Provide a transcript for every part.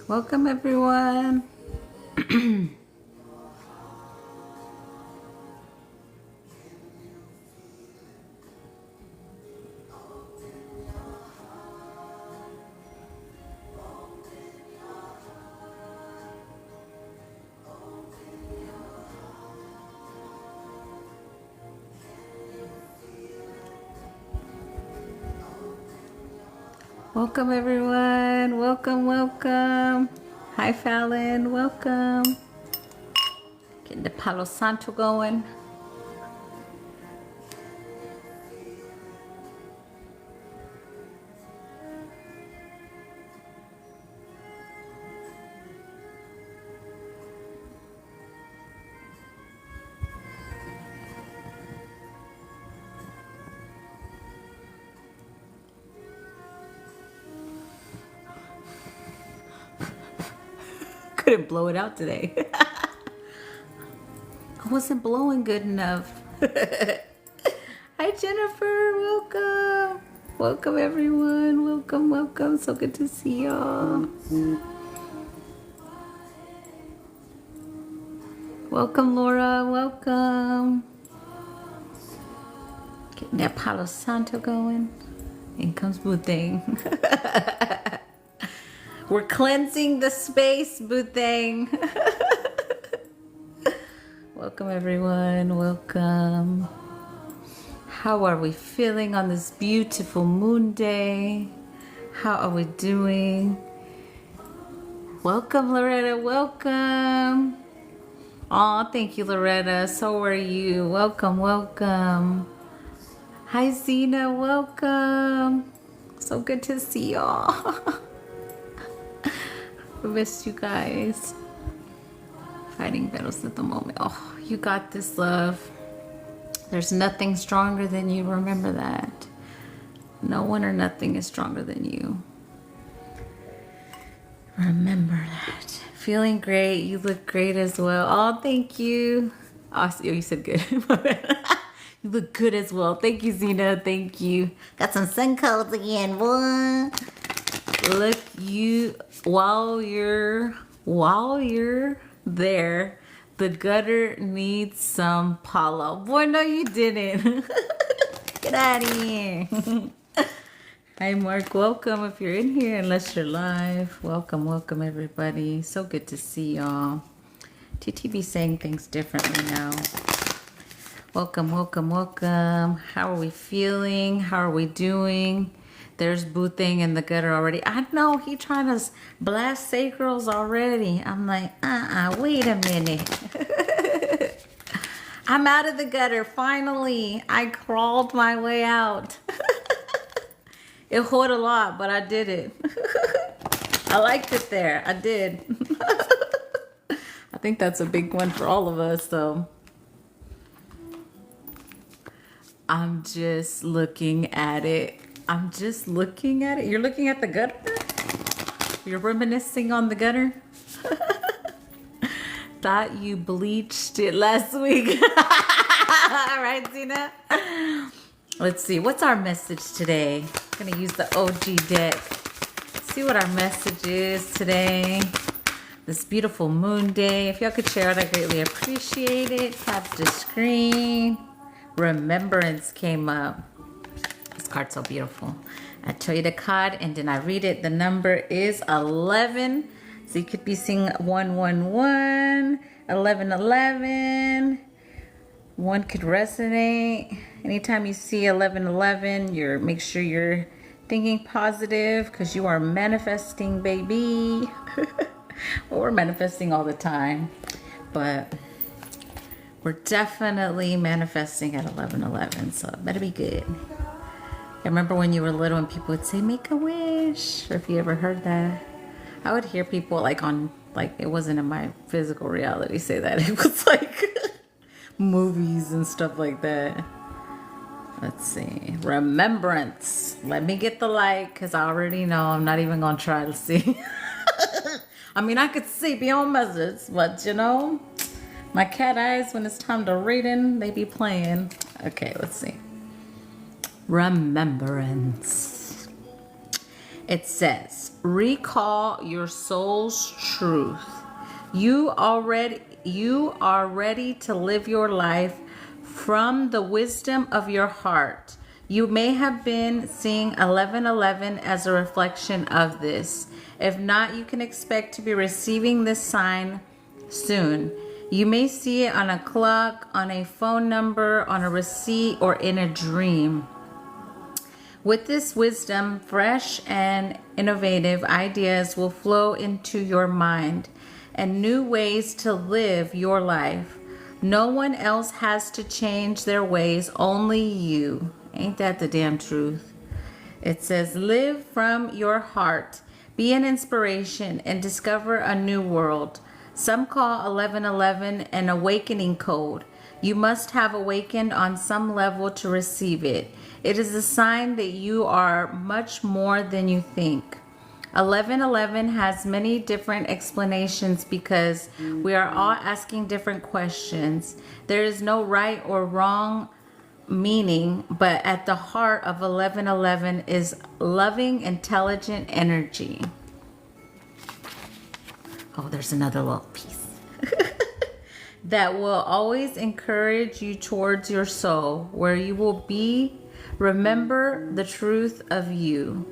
Welcome, everyone. Welcome, everyone. Welcome, welcome. Hi, Fallon. Welcome. Getting the Palo Santo going. Couldn't blow it out today. I wasn't blowing good enough. Hi, Jennifer. Welcome. Welcome, everyone. Welcome, welcome. So good to see y'all. Welcome, Laura. Welcome. Getting that Palo Santo going. In comes Boothang. We're cleansing the space, Boothang. Welcome, everyone. Welcome. How are we feeling on this beautiful moon day? How are we doing? Welcome, Loretta. Welcome. Aw, thank you, Loretta. So are you. Welcome, welcome. Hi, Zena. Welcome. So good to see y'all. I missed you guys. Fighting battles at the moment. Oh, you got this, love. There's nothing stronger than you. Remember that. No one or nothing is stronger than you. Remember that. Feeling great. You look great as well. Oh, thank you. Oh, you said good. You look good as well. Thank you, Zena. Thank you. Got some sun codes again, boy. Look, you while you're there, the gutter needs some Palo. Boy, no, you didn't. Get out of here. Hi, Mark. Welcome if you're in here, unless you're live. Welcome, welcome, everybody. So good to see y'all. TTB saying things differently now. Welcome, welcome, welcome. How are we feeling? How are we doing? There's Boothang in the gutter already. I know he trying to blast sacrals already. I'm like, wait a minute. I'm out of the gutter. Finally, I crawled my way out. It hurt a lot, but I did it. I liked it there. I did. I think that's a big one for all of us, though. I'm just looking at it. I'm just looking at it. You're looking at the gutter? You're reminiscing on the gutter? Thought you bleached it last week. All right, Zena? Let's see. What's our message today? I'm going to use the OG deck. See what our message is today. This beautiful moon day. If y'all could share it, I greatly appreciate it. Tap the screen. Remembrance came up. This card's so beautiful. I tell you the card and then I read it. The number is 11. So you could be seeing 111, 1111. One could resonate. Anytime you see 1111, make sure you're thinking positive because you are manifesting, baby. Well, we're manifesting all the time, but we're definitely manifesting at 1111, so it better be good. I remember when you were little and people would say, make a wish, or if you ever heard that. I would hear people it wasn't in my physical reality say that. It was like movies and stuff like that. Let's see. Remembrance. Let me get the light because I already know I'm not even going to try to see. I mean, I could see beyond measures, but you know, my cat eyes, when it's time to reading, they be playing. Okay, let's see. Remembrance. It says, recall your soul's truth. You are ready to live your life from the wisdom of your heart. You may have been seeing 1111 as a reflection of this. If not, you can expect to be receiving this sign soon. You may see it on a clock, on a phone number, on a receipt, or in a dream. With this wisdom, fresh and innovative ideas will flow into your mind and new ways to live your life. No one else has to change their ways, only you. Ain't that the damn truth? It says, live from your heart, be an inspiration, and discover a new world. Some call 1111 an awakening code. You must have awakened on some level to receive it. It is a sign that you are much more than you think. 1111 has many different explanations because we are all asking different questions. There is no right or wrong meaning, but at the heart of 1111 is loving, intelligent energy. Oh, there's another little piece. That will always encourage you towards your soul, where you will be. Remember the truth of you.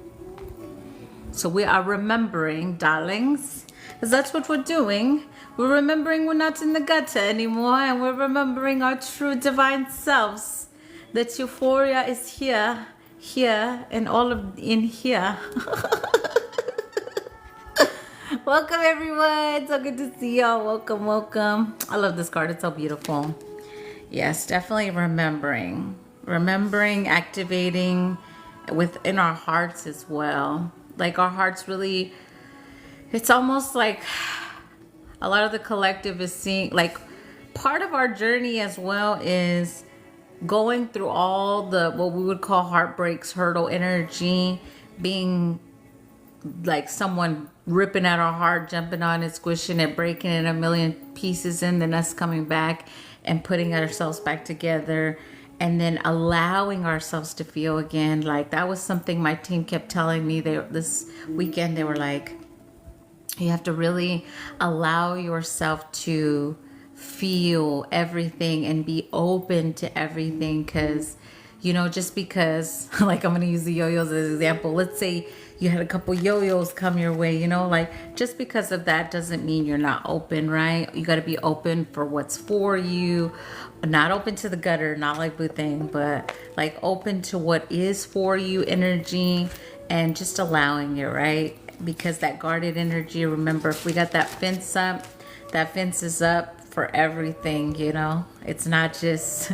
So we are remembering, darlings, because that's what we're doing. We're remembering we're not in the gutter anymore, and we're remembering our true divine selves. That euphoria is here, and all of in here. Welcome, everyone. So good to see y'all. Welcome, welcome. I love this card. It's so beautiful. Yes, definitely remembering, activating within our hearts as well. Like our hearts really, it's almost like a lot of the collective is seeing, like part of our journey as well is going through all the, what we would call heartbreaks, hurdle energy, being like someone ripping at our heart, jumping on it, squishing it, breaking it a million pieces, and then us coming back and putting ourselves back together, and then allowing ourselves to feel again. Like that was something my team kept telling me. This weekend they were like, you have to really allow yourself to feel everything and be open to everything, because you know, just because, like I'm going to use the yo-yos as an example. Let's say you had a couple yo-yos come your way, you know, like just because of that doesn't mean you're not open, right? You got to be open for what's for you, not open to the gutter, not like Blue Thing, but like open to what is for you energy, and just allowing it, right? Because that guarded energy, remember, if we got that fence up, that fence is up for everything, you know? It's not just,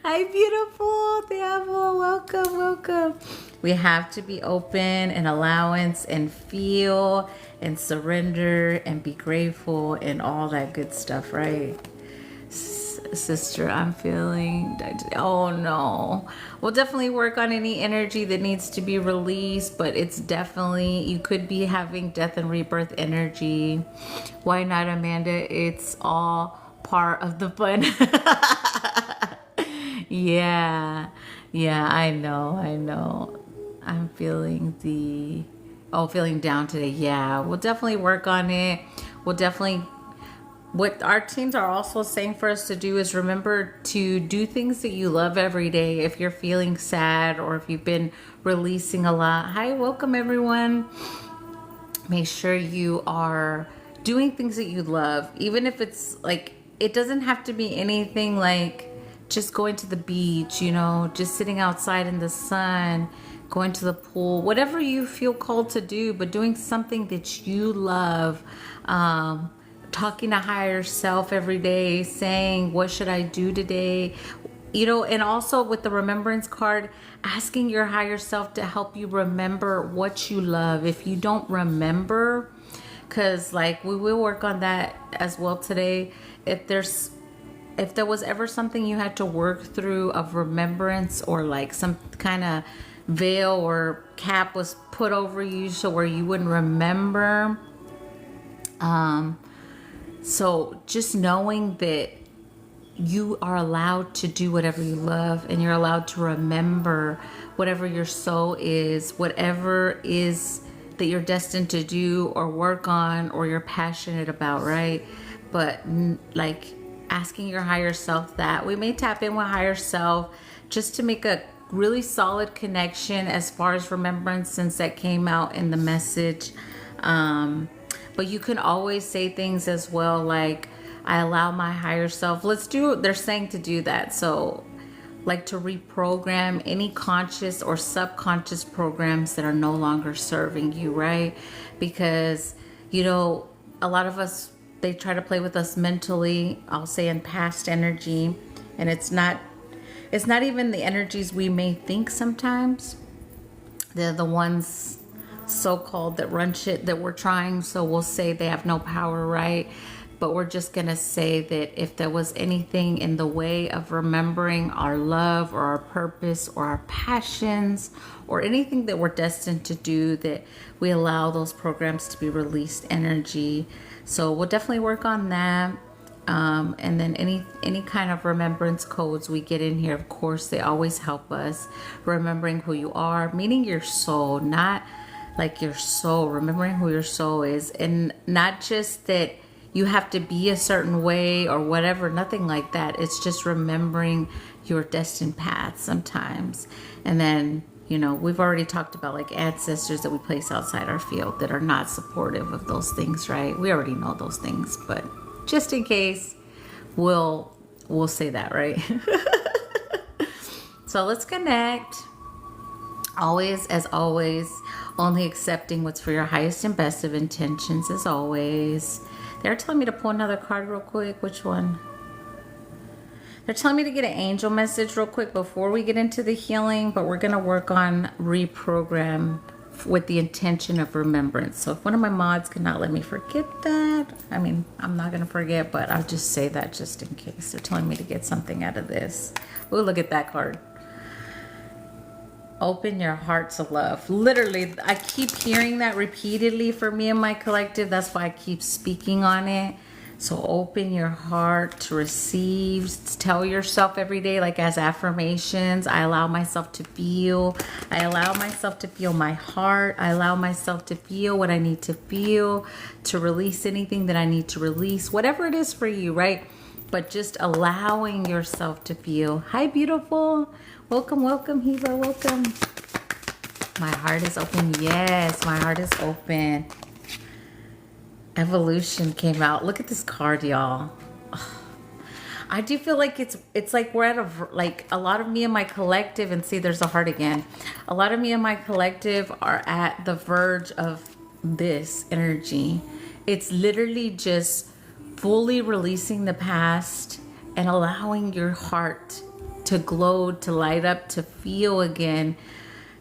hi, beautiful, te amo, welcome, welcome. We have to be open and allowance and feel and surrender and be grateful and all that good stuff, right? Sister, I'm feeling, oh no. We'll definitely work on any energy that needs to be released, but it's definitely, you could be having death and rebirth energy. Why not, Amanda? It's all part of the fun. Yeah, I know. I'm feeling feeling down today. Yeah, we'll definitely work on it. What our teams are also saying for us to do is remember to do things that you love every day. If you're feeling sad or if you've been releasing a lot. Hi, welcome everyone. Make sure you are doing things that you love. Even if it's like, it doesn't have to be anything like just going to the beach, you know, just sitting outside in the sun, going to the pool, whatever you feel called to do, but doing something that you love. Talking to higher self every day, saying, what should I do today? You know, and also with the remembrance card, asking your higher self to help you remember what you love. If you don't remember, because like we will work on that as well today. If there was ever something you had to work through of remembrance, or like some kind of veil or cap was put over you so where you wouldn't remember, so just knowing that you are allowed to do whatever you love, and you're allowed to remember whatever your soul is, whatever is that you're destined to do or work on or you're passionate about, right? But like asking your higher self that. We may tap in with higher self just to make a really solid connection as far as remembrance, since that came out in the message. But you can always say things as well like, I allow my higher self. They're saying to do that. So like to reprogram any conscious or subconscious programs that are no longer serving you, right? Because, you know, a lot of us, they try to play with us mentally, I'll say in past energy, and it's not even the energies we may think sometimes. They're the ones so-called that run shit that we're trying, so we'll say they have no power, right? But we're just gonna say that if there was anything in the way of remembering our love or our purpose or our passions or anything that we're destined to do, that we allow those programs to be released energy. So we'll definitely work on that. And then any kind of remembrance codes we get in here, of course, they always help us. Remembering who you are, meaning your soul, not like your soul, remembering who your soul is, and not just that you have to be a certain way or whatever, nothing like that. It's just remembering your destined path sometimes. And then, you know, we've already talked about like ancestors that we place outside our field that are not supportive of those things, right? We already know those things, but just in case, we'll say that, right? So let's connect. Always, as always, only accepting what's for your highest and best of intentions, as always. They're telling me to pull another card real quick. Which one? They're telling me to get an angel message real quick before we get into the healing, but we're going to work on reprogram with the intention of remembrance. So if one of my mods cannot let me forget that, I mean, I'm not going to forget, but I'll just say that just in case. They're telling me to get something out of this. Oh, look at that card. Open your heart to love. Literally, I keep hearing that repeatedly for me and my collective. That's why I keep speaking on it. So open your heart to receive. Tell yourself every day, like as affirmations, I allow myself to feel. I allow myself to feel my heart. I allow myself to feel what I need to feel, to release anything that I need to release, whatever it is for you, right? But just allowing yourself to feel. Hi, beautiful. Welcome, welcome, Hiva, welcome. My heart is open. Yes, my heart is open. Evolution came out. Look at this card, y'all. I do feel like it's like we're at a lot of me and my collective, and see, there's a heart again. A lot of me and my collective are at the verge of this energy. It's literally just fully releasing the past and allowing your heart to glow, to light up, to feel again.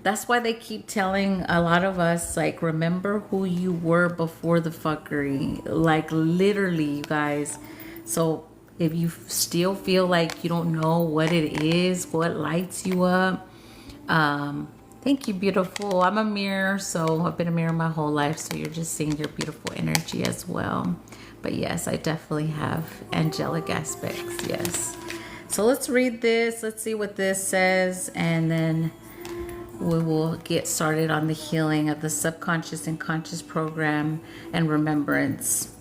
That's why they keep telling a lot of us, like, remember who you were before the fuckery. Like, literally, you guys. So if you still feel like you don't know what it is, what lights you up, thank you, beautiful. I'm a mirror, so I've been a mirror my whole life, so you're just seeing your beautiful energy as well. But yes, I definitely have angelic aspects, yes. So let's read this. Let's see what this says, and then we will get started on the healing of the subconscious and conscious program and remembrance.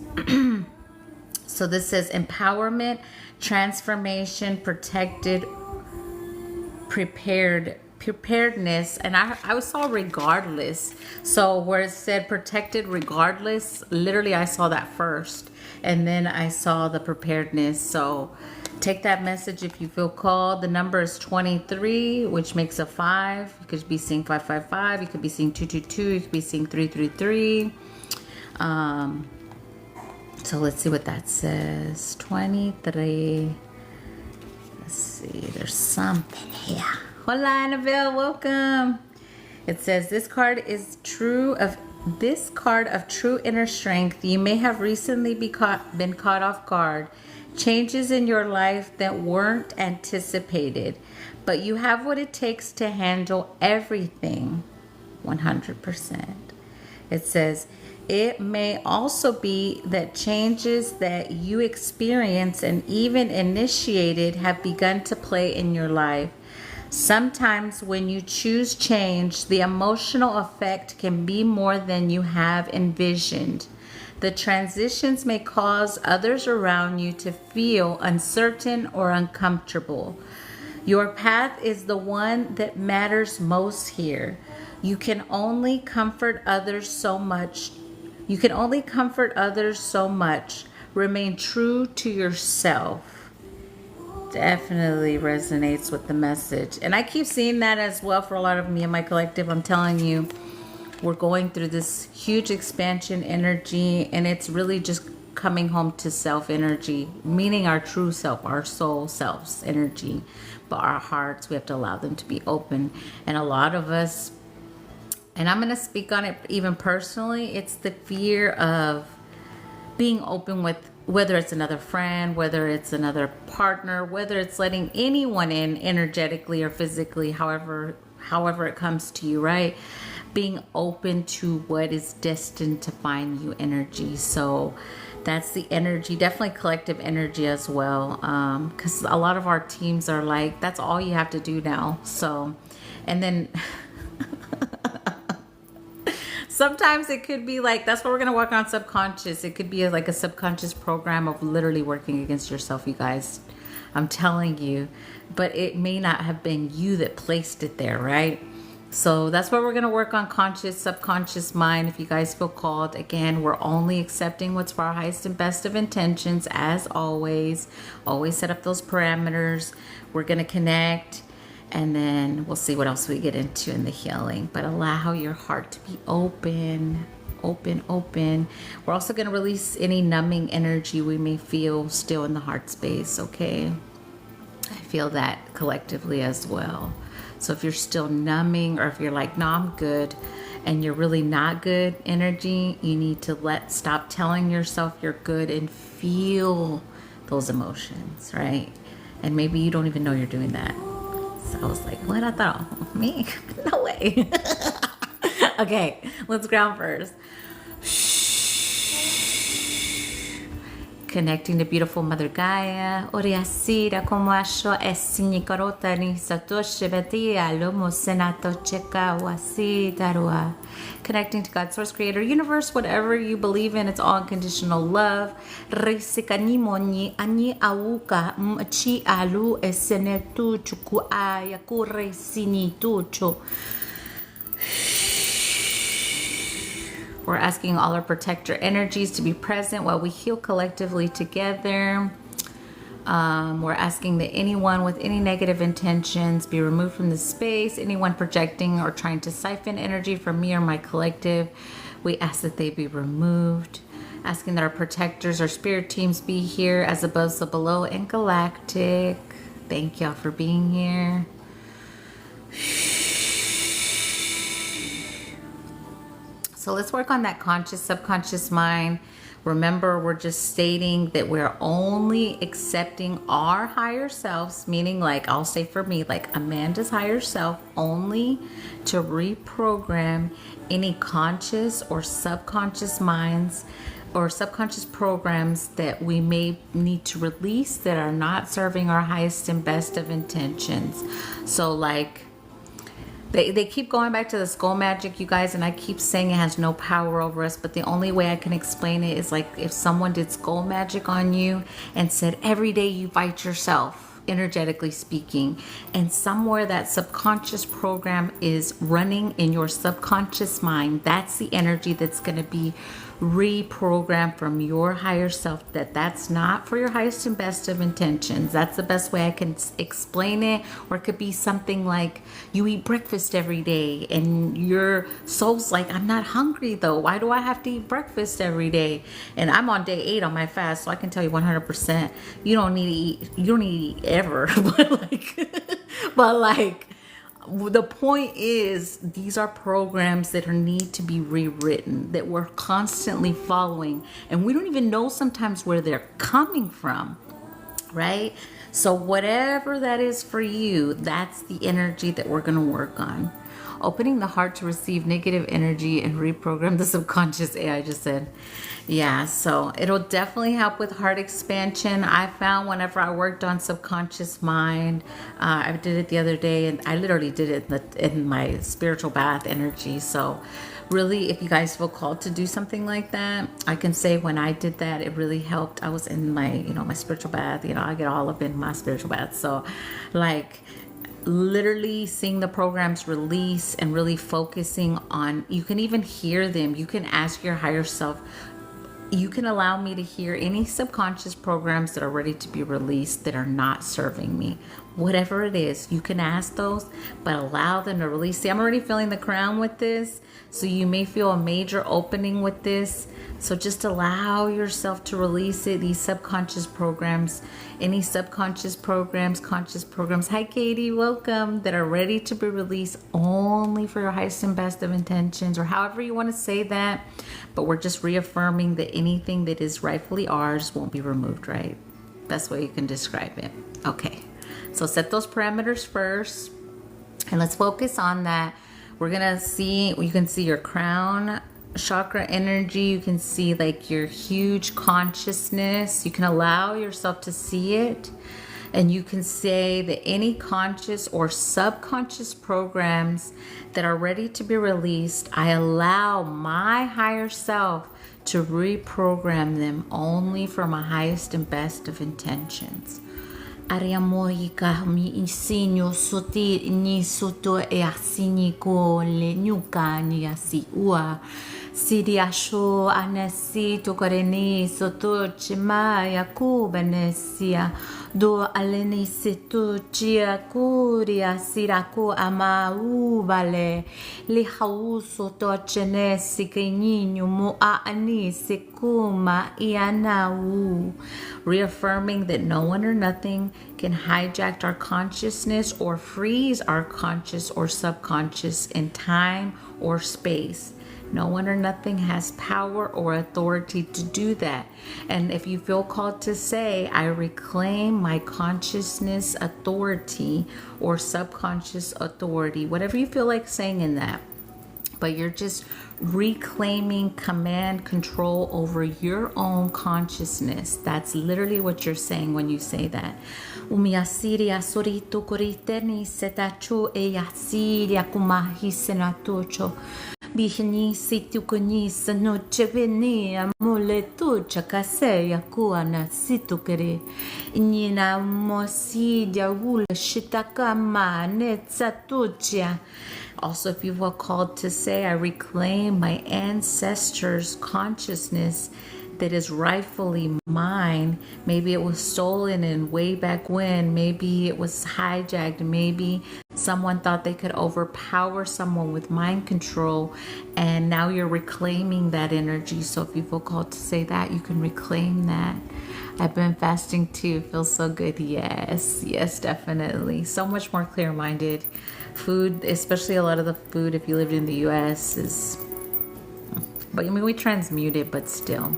So this says empowerment, transformation, preparedness, and I saw regardless. So where it said protected regardless, literally I saw that first, and then I saw the preparedness. So take that message if you feel called. The number is 23, which makes a 5. You could be seeing 555. You could be seeing 222. You could be seeing 333. So let's see what that says. 23. Let's see. There's something here. Hola, Annabelle. Welcome. It says this card of true inner strength. You may have recently been caught off guard. Changes in your life that weren't anticipated, but you have what it takes to handle everything 100%. It says, It may also be that changes that you experience and even initiated have begun to play in your life. Sometimes when you choose change, the emotional effect can be more than you have envisioned. The transitions may cause others around you to feel uncertain or uncomfortable. Your path is the one that matters most here. You can only comfort others so much. You can only comfort others so much. Remain true to yourself. Definitely resonates with the message. And I keep seeing that as well for a lot of me and my collective. I'm telling you, we're going through this huge expansion energy, and it's really just coming home to self energy, meaning our true self, our soul self's energy. But our hearts, we have to allow them to be open. And a lot of us, and I'm going to speak on it even personally, it's the fear of being open with whether it's another friend, whether it's another partner, whether it's letting anyone in energetically or physically, however it comes to you, right? Being open to what is destined to find you energy. So that's the energy, definitely collective energy as well. Because a lot of our teams are like, that's all you have to do now. So, and then sometimes it could be like, that's what we're going to work on, subconscious. It could be like a subconscious program of literally working against yourself, you guys. I'm telling you. But it may not have been you that placed it there, right? So that's what we're going to work on, conscious, subconscious mind. If you guys feel called, again, we're only accepting what's for our highest and best of intentions, as always. Always set up those parameters. We're going to connect. And then we'll see what else we get into in the healing. But allow your heart to be open, open, open. We're also going to release any numbing energy we may feel still in the heart space, okay? I feel that collectively as well. So if you're still numbing, or if you're like, no, I'm good, and you're really not good energy, you need to stop telling yourself you're good and feel those emotions, right? And maybe you don't even know you're doing that. So I was like, what? I thought, oh, me? No way. Okay, let's ground first. Connecting to beautiful Mother Gaia. Oriasira como asho esini karota ni satoshi betia lomo senato cheka wasi darua. Connecting to God, Source, Creator, Universe, whatever you believe in, it's all unconditional love. Risika ni moni ani auka mchi alu esenetu chuku ayakure sini tucho. We're asking all our protector energies to be present while we heal collectively together. We're asking that anyone with any negative intentions be removed from the space. Anyone projecting or trying to siphon energy from me or my collective, we ask that they be removed. Asking that our protectors, our spirit teams be here as above, so below, and galactic. Thank y'all for being here. So let's work on that conscious, subconscious mind. Remember, we're just stating that we're only accepting our higher selves, meaning, like, I'll say for me, like Amanda's higher self, only to reprogram any conscious or subconscious minds or subconscious programs that we may need to release that are not serving our highest and best of intentions. So, like, They keep going back to the skull magic, you guys, and I keep saying it has no power over us, but the only way I can explain it is like if someone did skull magic on you and said every day you fight yourself, energetically speaking, and somewhere that subconscious program is running in your subconscious mind, that's the energy that's going to be reprogrammed from your higher self, that's not for your highest and best of intentions. That's the best way I can explain it. Or it could be something like you eat breakfast every day and your soul's like, I'm not hungry though, why do I have to eat breakfast every day? And I'm on day 8 on my fast, so I can tell you 100% you don't need to eat ever. but like the point is, these are programs that need to be rewritten, that we're constantly following, and we don't even know sometimes where they're coming from, right? So whatever that is for you, that's the energy that we're going to work on. opening the heart to receive negative energy and reprogram the subconscious. AI just said. Yeah, so it'll definitely help with heart expansion. I found whenever I worked on subconscious mind, I did it the other day, and I literally did it in my spiritual bath energy. So really, if you guys feel called to do something like that, I can say when I did that, it really helped. I was in my, my spiritual bath. I get all up in my spiritual bath. So like literally seeing the programs release and really focusing on, you can even hear them. You can ask your higher self, you can allow me to hear any subconscious programs that are ready to be released that are not serving me. Whatever it is, you can ask those, but allow them to release. See, I'm already feeling the crown with this, so you may feel a major opening with this. So just allow yourself to release it. These subconscious programs, any subconscious programs, conscious programs. Hi, Katie, welcome. That are ready to be released only for your highest and best of intentions, or however you want to say that. But we're just reaffirming that anything that is rightfully ours won't be removed, right? Best way you can describe it. Okay, so set those parameters first, and let's focus on that. We're gonna see, you can see your crown chakra energy. You can see like your huge consciousness. You can allow yourself to see it, and you can say that any conscious or subconscious programs that are ready to be released, I allow my higher self to reprogram them only for my highest and best of intentions. Ariamoika mi insinyo soti ni soto e asini ko le nyuka ni asi ua sidi asho anesi tokareni soto chima ya kubanesia do aleni seto chia kuria siraku ama ubale li hauso to chenesi keninyo mo ani sekuma ianau, reaffirming that no one or nothing can hijack our consciousness or freeze our conscious or subconscious in time or space. No one or nothing has power or authority to do that. And if you feel called to say, I reclaim my consciousness authority or subconscious authority, whatever you feel like saying in that, but you're just reclaiming command control over your own consciousness. That's literally what you're saying when you say that. Umiasiria sorito koriteni setachu e yasiria kumahi senatucho. Bihini situkoni sanoche veni amule tucha kaseya kuana situkere. Nina mosidia wula shitakama netzatucha. Also, if you feel called to say, I reclaim my ancestors' consciousness that is rightfully mine. Maybe it was stolen in way back when. Maybe it was hijacked. Maybe someone thought they could overpower someone with mind control, and now you're reclaiming that energy. So if you feel called to say that, you can reclaim that. I've been fasting too. It feels so good. Yes, definitely. So much more clear-minded. Food, especially a lot of the food, if you lived in the US, is, but I mean, we transmute it, but still.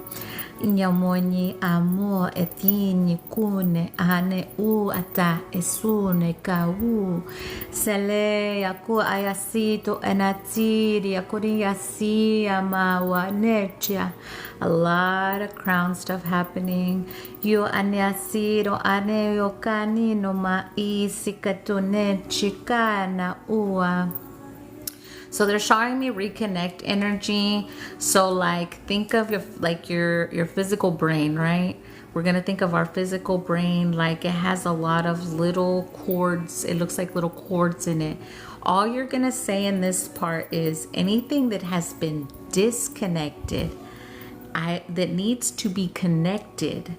Inyamoni amo etini kune ane u ata esune kau sele yaku ayasito enatiri yakuri yasi amawa necha. A lot of crown stuff happening. Yo aneasiro ane yokani no ma isikatune chikana ua. So they're showing me reconnect energy. So like think of your physical brain, right? We're gonna think of our physical brain like it has a lot of little cords. It looks like little cords in it. All you're gonna say in this part is anything that has been disconnected, that needs to be connected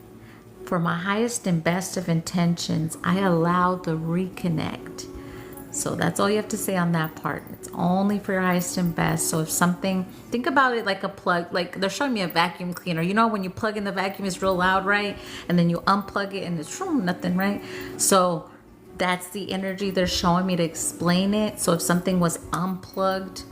for my highest and best of intentions, I allow the reconnect. So that's all you have to say on that part. It's only for your highest and best. So if something, think about it like a plug, like they're showing me a vacuum cleaner. You know when you plug in the vacuum, it's real loud, right? And then you unplug it and it's nothing, right? So that's the energy they're showing me to explain it. So if something was unplugged,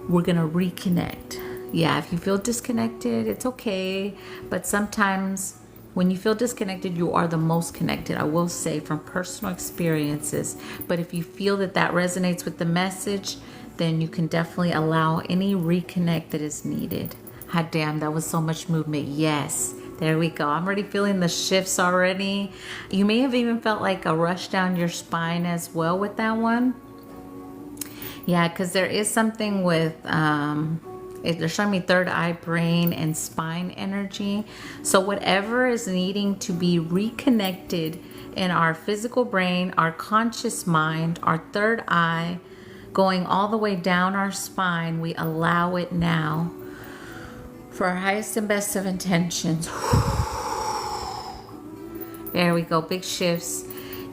we're gonna reconnect. Yeah, if you feel disconnected, it's okay. But sometimes When you feel disconnected, you are the most connected, I will say, from personal experiences. But if you feel that that resonates with the message, then you can definitely allow any reconnect that is needed. Hot damn, that was so much movement. Yes, there we go. I'm already feeling the shifts already. You may have even felt like a rush down your spine as well with that one. Yeah, because there is something with, they're showing me third eye, brain, and spine energy. So whatever is needing to be reconnected in our physical brain, our conscious mind, our third eye, going all the way down our spine, we allow it now for our highest and best of intentions. There we go, big shifts.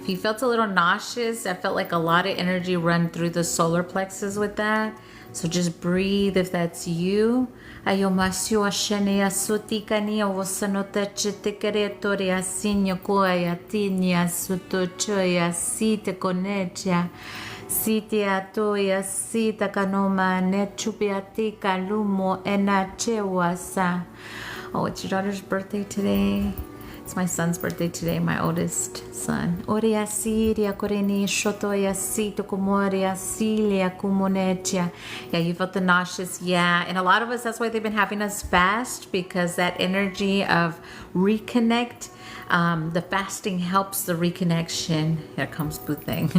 If you felt a little nauseous, I felt like a lot of energy run through the solar plexus with that. So just breathe if that's you. Ayomasio ashenia sutikania wasanota chitikeretoria sinyo koya tinya sutochoya site konecha. Sitia toya sita kanoma nechupiatika lumo enachewasa. Oh, it's your daughter's birthday today. It's my son's birthday today, my oldest son. Oria siria koreni shotoya sito komoria silia kumonetia. Yeah, you felt the nauseous. Yeah, and a lot of us, that's why they've been having us fast, because that energy of reconnect. The fasting helps the reconnection. Here comes Buthing.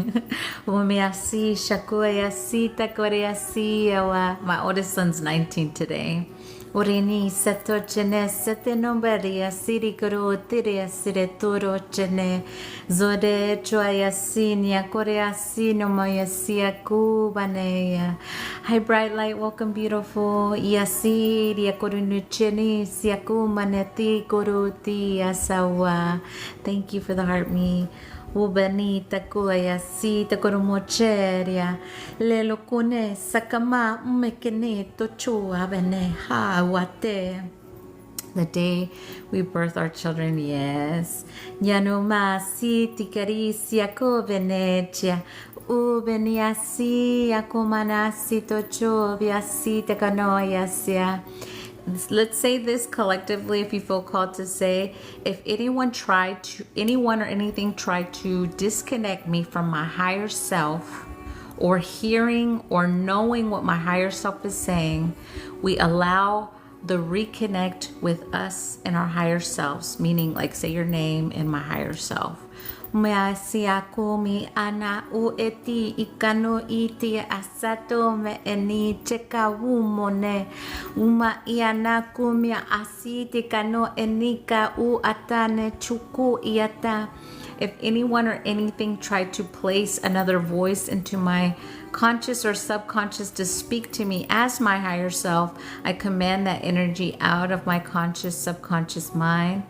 My oldest son's 19 today. Orini seto chene sete nomberia siri kuru tiria sire turo chene zode choya sinia korea sino moya sia kubaneya. Hi bright light, welcome beautiful. Yasiria korunu chene sia kumaneti koruti asawa. Thank you for the heart me. Ubenita kuya sita koromocheria lelo kune sakama mekeneto chua bene hawate. The day we birth our children, yes. Yanuma siti caricia covenetia ubeniasi akumanasi tochobia sita canoyasia. Let's say this collectively if you feel called to say, if anyone or anything tried to disconnect me from my higher self, or hearing or knowing what my higher self is saying, we allow the reconnect with us and our higher selves, meaning like say your name and my higher self. Mea siaku mi ana u eti ikano iti asato me eni cheka wumone uma iana kumia asiti kano enika u atane chuku iata. If anyone or anything tried to place another voice into my conscious or subconscious to speak to me as my higher self, I command that energy out of my conscious, subconscious mind.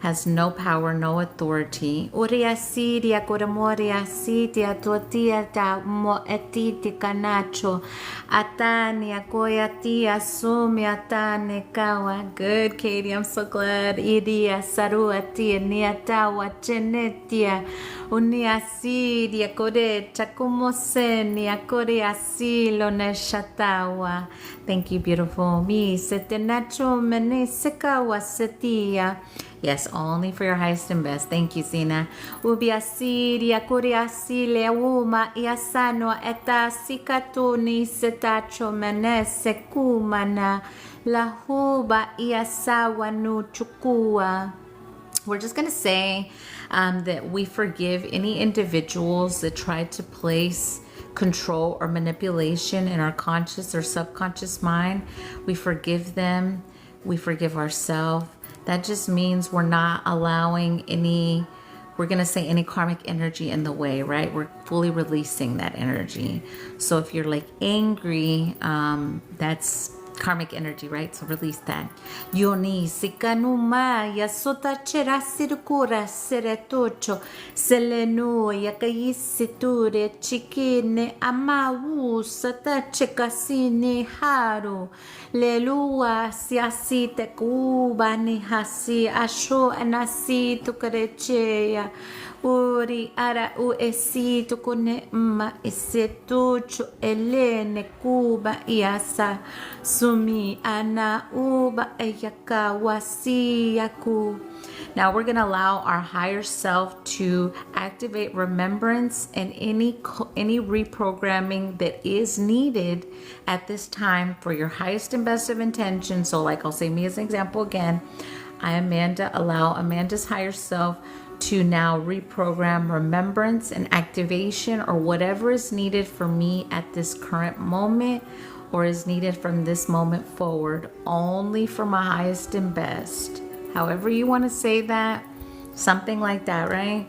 Has no power, no authority. Uria siria koramoria sitia totia ta mo etiti kanacho atania koyatia sumi atane kawa. Good, Katie. I'm so glad. Iria saruatia niatawa chenetia unia siria kore chakumosenia kore asilo neshatawa. Thank you, beautiful. Mi setenacho mene sekawa setia. Yes, only for your highest and best. Thank you, Zina. Ubiasiria kuriasile uma iasano eta sikatuni setacho menese kumana lahuba iasawa nu chukua. We're just going to say that we forgive any individuals that tried to place control or manipulation in our conscious or subconscious mind. We forgive them. We forgive ourselves. That just means we're not allowing any, we're going to say any karmic energy in the way, right? We're fully releasing that energy. So if you're like angry, that's karmic energy, right? So release that. Yoni sikanuma yasota chera sirkura seretocho selenu yakayisiture chikine amawu sata chekasini haru lelua siasite kubani hasi asho anasi tukarecheya Uri ara u esito kone ma esetucho elene kuba iasa sumi ana uba eyakawasi yaku. Now we're going to allow our higher self to activate remembrance and any reprogramming that is needed at this time for your highest and best of intention. So like I'll say me as an example again, I, Amanda, allow Amanda's higher self to now reprogram remembrance and activation or whatever is needed for me at this current moment or is needed from this moment forward, only for my highest and best. However you want to say that, something like that, right?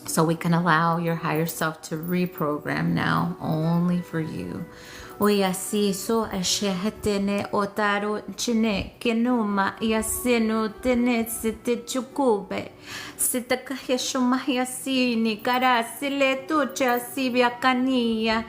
So we can allow your higher self to reprogram now, only for you. Oyasi so ashehetene otaro chine kenuma yasenu tene site chukube sita kaheshuma yasini kara sile tucha sibia kania.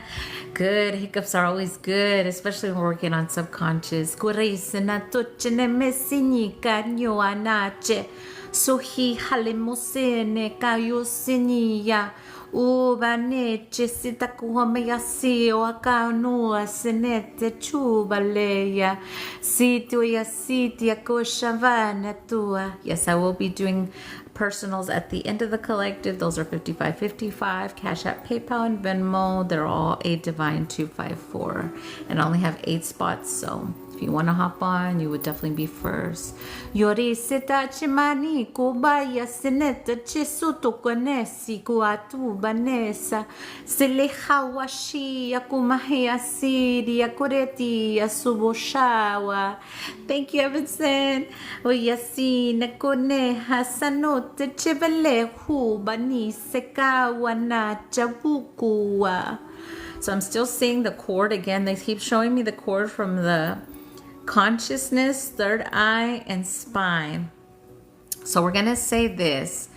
Good. Hiccups are always good, especially when we're working on subconscious. Kurisena tuchene mesini kanyo anache suhi halimosene kayo sinia. Ubaneche sitakuhameyasi wakanua senete chubaleya situ ya siti ya koshavana tua. Yes, I will be doing personals at the end of the collective. Those are 5555, Cash App, PayPal, and Venmo. They're all a divine 254 and I only have 8 spots, so if you want to hop on, you would definitely be first. Yori seta chimani kubaya seneta chesuto konesi kuatu banesa selehawashi yakumahia siri yakureti yasuboshawa. Thank you, Evanson. Oyasi nakone hasanote chevele hu bani sekawa na chabukua. So I'm still seeing the cord again. They keep showing me the cord from the consciousness, third eye, and spine. So we're going to say this.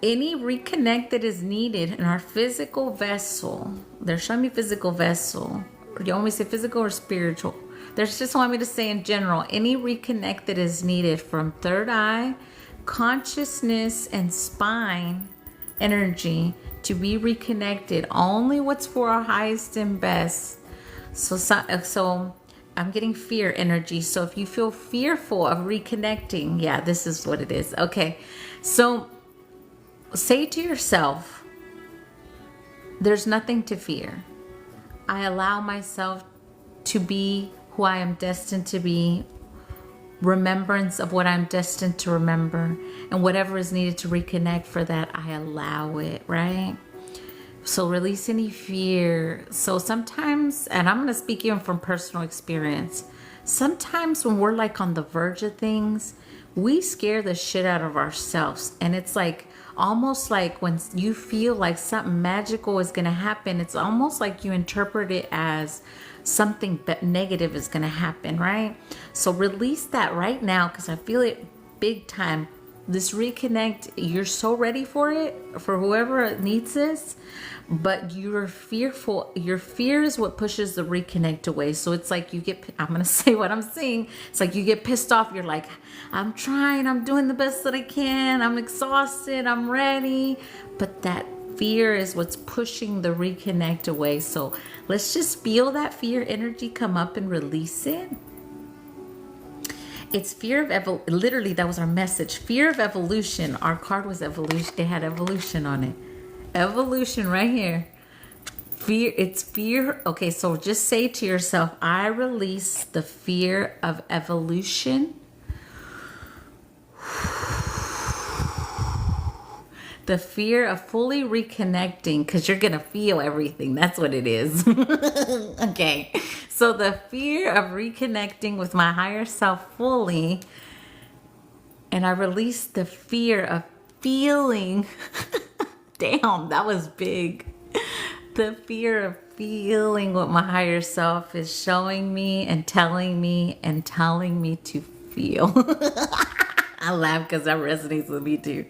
Any reconnect that is needed in our physical vessel, they're showing me physical vessel. Or do you want me to say physical or spiritual? They're just wanting me to say in general, any reconnect that is needed from third eye, consciousness, and spine energy to be reconnected. Only what's for our highest and best. So I'm getting fear energy. So if you feel fearful of reconnecting, yeah, this is what it is. Okay. So say to yourself, there's nothing to fear. I allow myself to be who I am destined to be. Remembrance of what I'm destined to remember. And whatever is needed to reconnect for that, I allow it, right? So release any fear. So sometimes, and I'm going to speak even from personal experience, sometimes when we're like on the verge of things, we scare the shit out of ourselves. And it's like, almost like when you feel like something magical is going to happen, it's almost like you interpret it as something negative is going to happen, right? So release that right now, because I feel it big time. This reconnect, you're so ready for it, for whoever needs this, but you're fearful. Your fear is what pushes the reconnect away. So it's like you get, I'm going to say what I'm saying. It's like you get pissed off. You're like, I'm trying, I'm doing the best that I can. I'm exhausted, I'm ready. But that fear is what's pushing the reconnect away. So let's just feel that fear energy come up and release it. It's fear of literally, that was our message. Fear of evolution. Our card was evolution. They had evolution on it. Evolution right here. Fear. It's fear. Okay, so just say to yourself, I release the fear of evolution. The fear of fully reconnecting, because you're going to feel everything. That's what it is. Okay. So the fear of reconnecting with my higher self fully. And I release the fear of feeling. Damn, that was big. The fear of feeling what my higher self is showing me and telling me to feel. I laugh because that resonates with me too.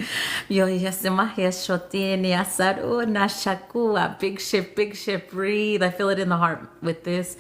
Big shift, breathe. I feel it in the heart with this.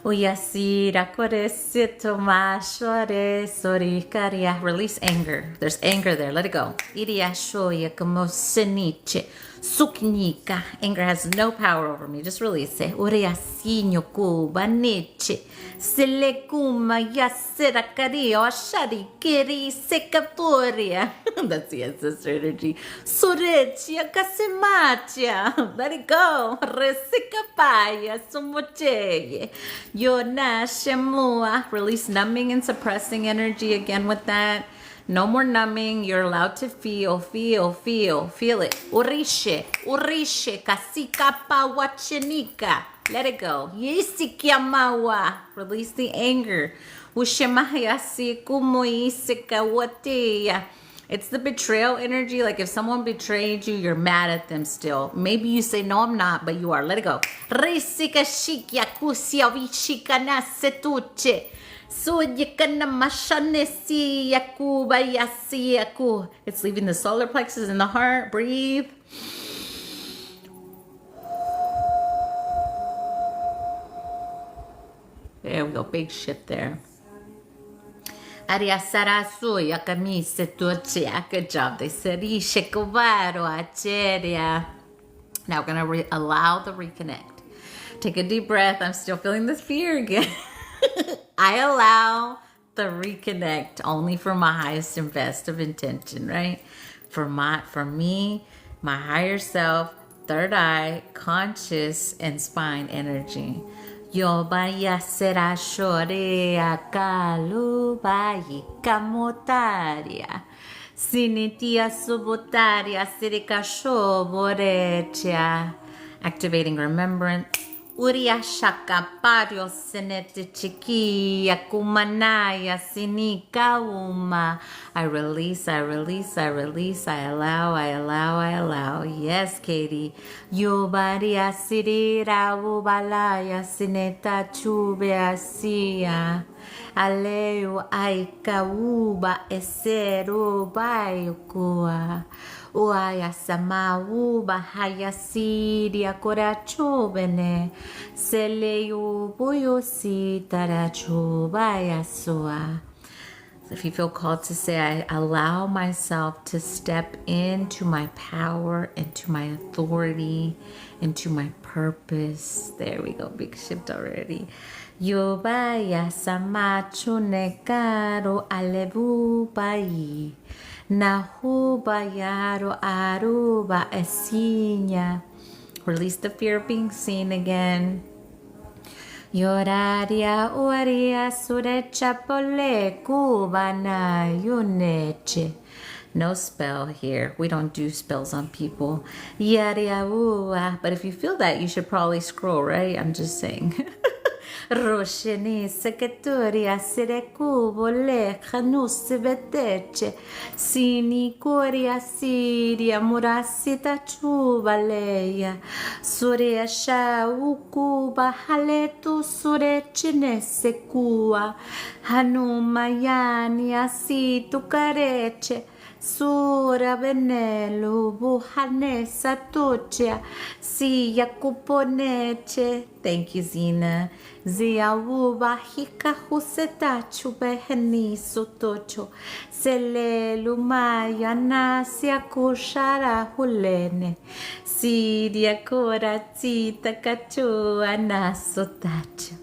Uyasira koresito mashore sorikaria. Release anger. There's anger there. Let it go. Iriashoya como seniche. Suknika. Anger has no power over me. Just release it. Uriasinyo kuba niche. Selekuma yasira kario ashari kiri sekapuria. That's the ancestor energy. Surechia kasemacha. Let it go. Resikapaya sumoche. Yona shemua. Release numbing and suppressing energy again with that. No more numbing. You're allowed to feel it. Urishe, kasikapa wachinika. Let it go. Yisikiamawa. Release the anger. Ushemahayasi kumoisika wateya. It's the betrayal energy. Like if someone betrayed you, you're mad at them still. Maybe you say, no, I'm not, but you are. Let it go. Risika shikya kusia vishika na setuche. It's leaving the solar plexus in the heart. Breathe. There we go. Big shift there. Good job. They said, now we're going to allow the reconnect. Take a deep breath. I'm still feeling this fear again. I allow the reconnect only for my highest and best of intention, right? For me, my higher self, third eye, conscious, and spine energy. Yo vaya será shorea kalubai kamotaria. Sinitia subotaria sirika shoboretia. Activating remembrance. Uria shaka pario senete chiquilla kumanaya sinika uma. I release, I allow. Yes, Katie. Yobaria sirira ubalaya sineta chubea sia. Aleo aika uba esero bayukua. Uaya sama uba hayasiria korachobene. Seleyu buyo si tarachobaya soa. If you feel called to say, I allow myself to step into my power, into my authority, into my purpose. There we go. Big shift already. Yobaya samachune karo alevu bai. Nahubayaro aruba esinya. Release the fear of being seen again. Yoraria uaria surecha pole kubana yuneche. No spell here. We don't do spells on people. Yaria ua. But if you feel that, you should probably scroll, right? I'm just saying. Rosheni secretoria serecubo le canus veteche sini coria siria murasita chuvaleia suria sha ukuba haletu sure chinese kua hanumayani asitu careche Sura benelu buhanesa tocha siya kuponeche. Thank you, Zina. Zia wuba hika huseta chubeheni sotocho. Selelu maya nasia kushara hulene. Sidia koratita kachua nasotacho.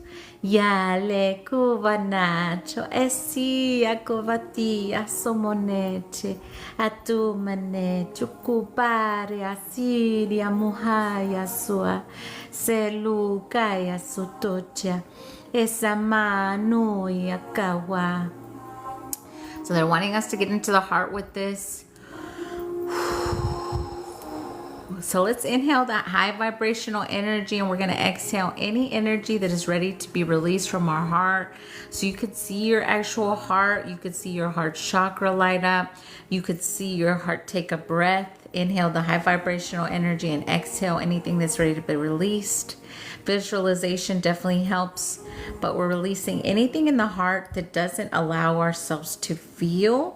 Yale cuvanacho, esia covatia somoneche, atumane chucupare asiria muhaya sua, selukaya sutocha, esa manuia kawa. So they're wanting us to get into the heart with this. So let's inhale that high vibrational energy, and we're going to exhale any energy that is ready to be released from our heart. So you could see your actual heart. You could see your heart chakra light up. You could see your heart take a breath. Inhale the high vibrational energy and exhale anything that's ready to be released. Visualization definitely helps, but we're releasing anything in the heart that doesn't allow ourselves to feel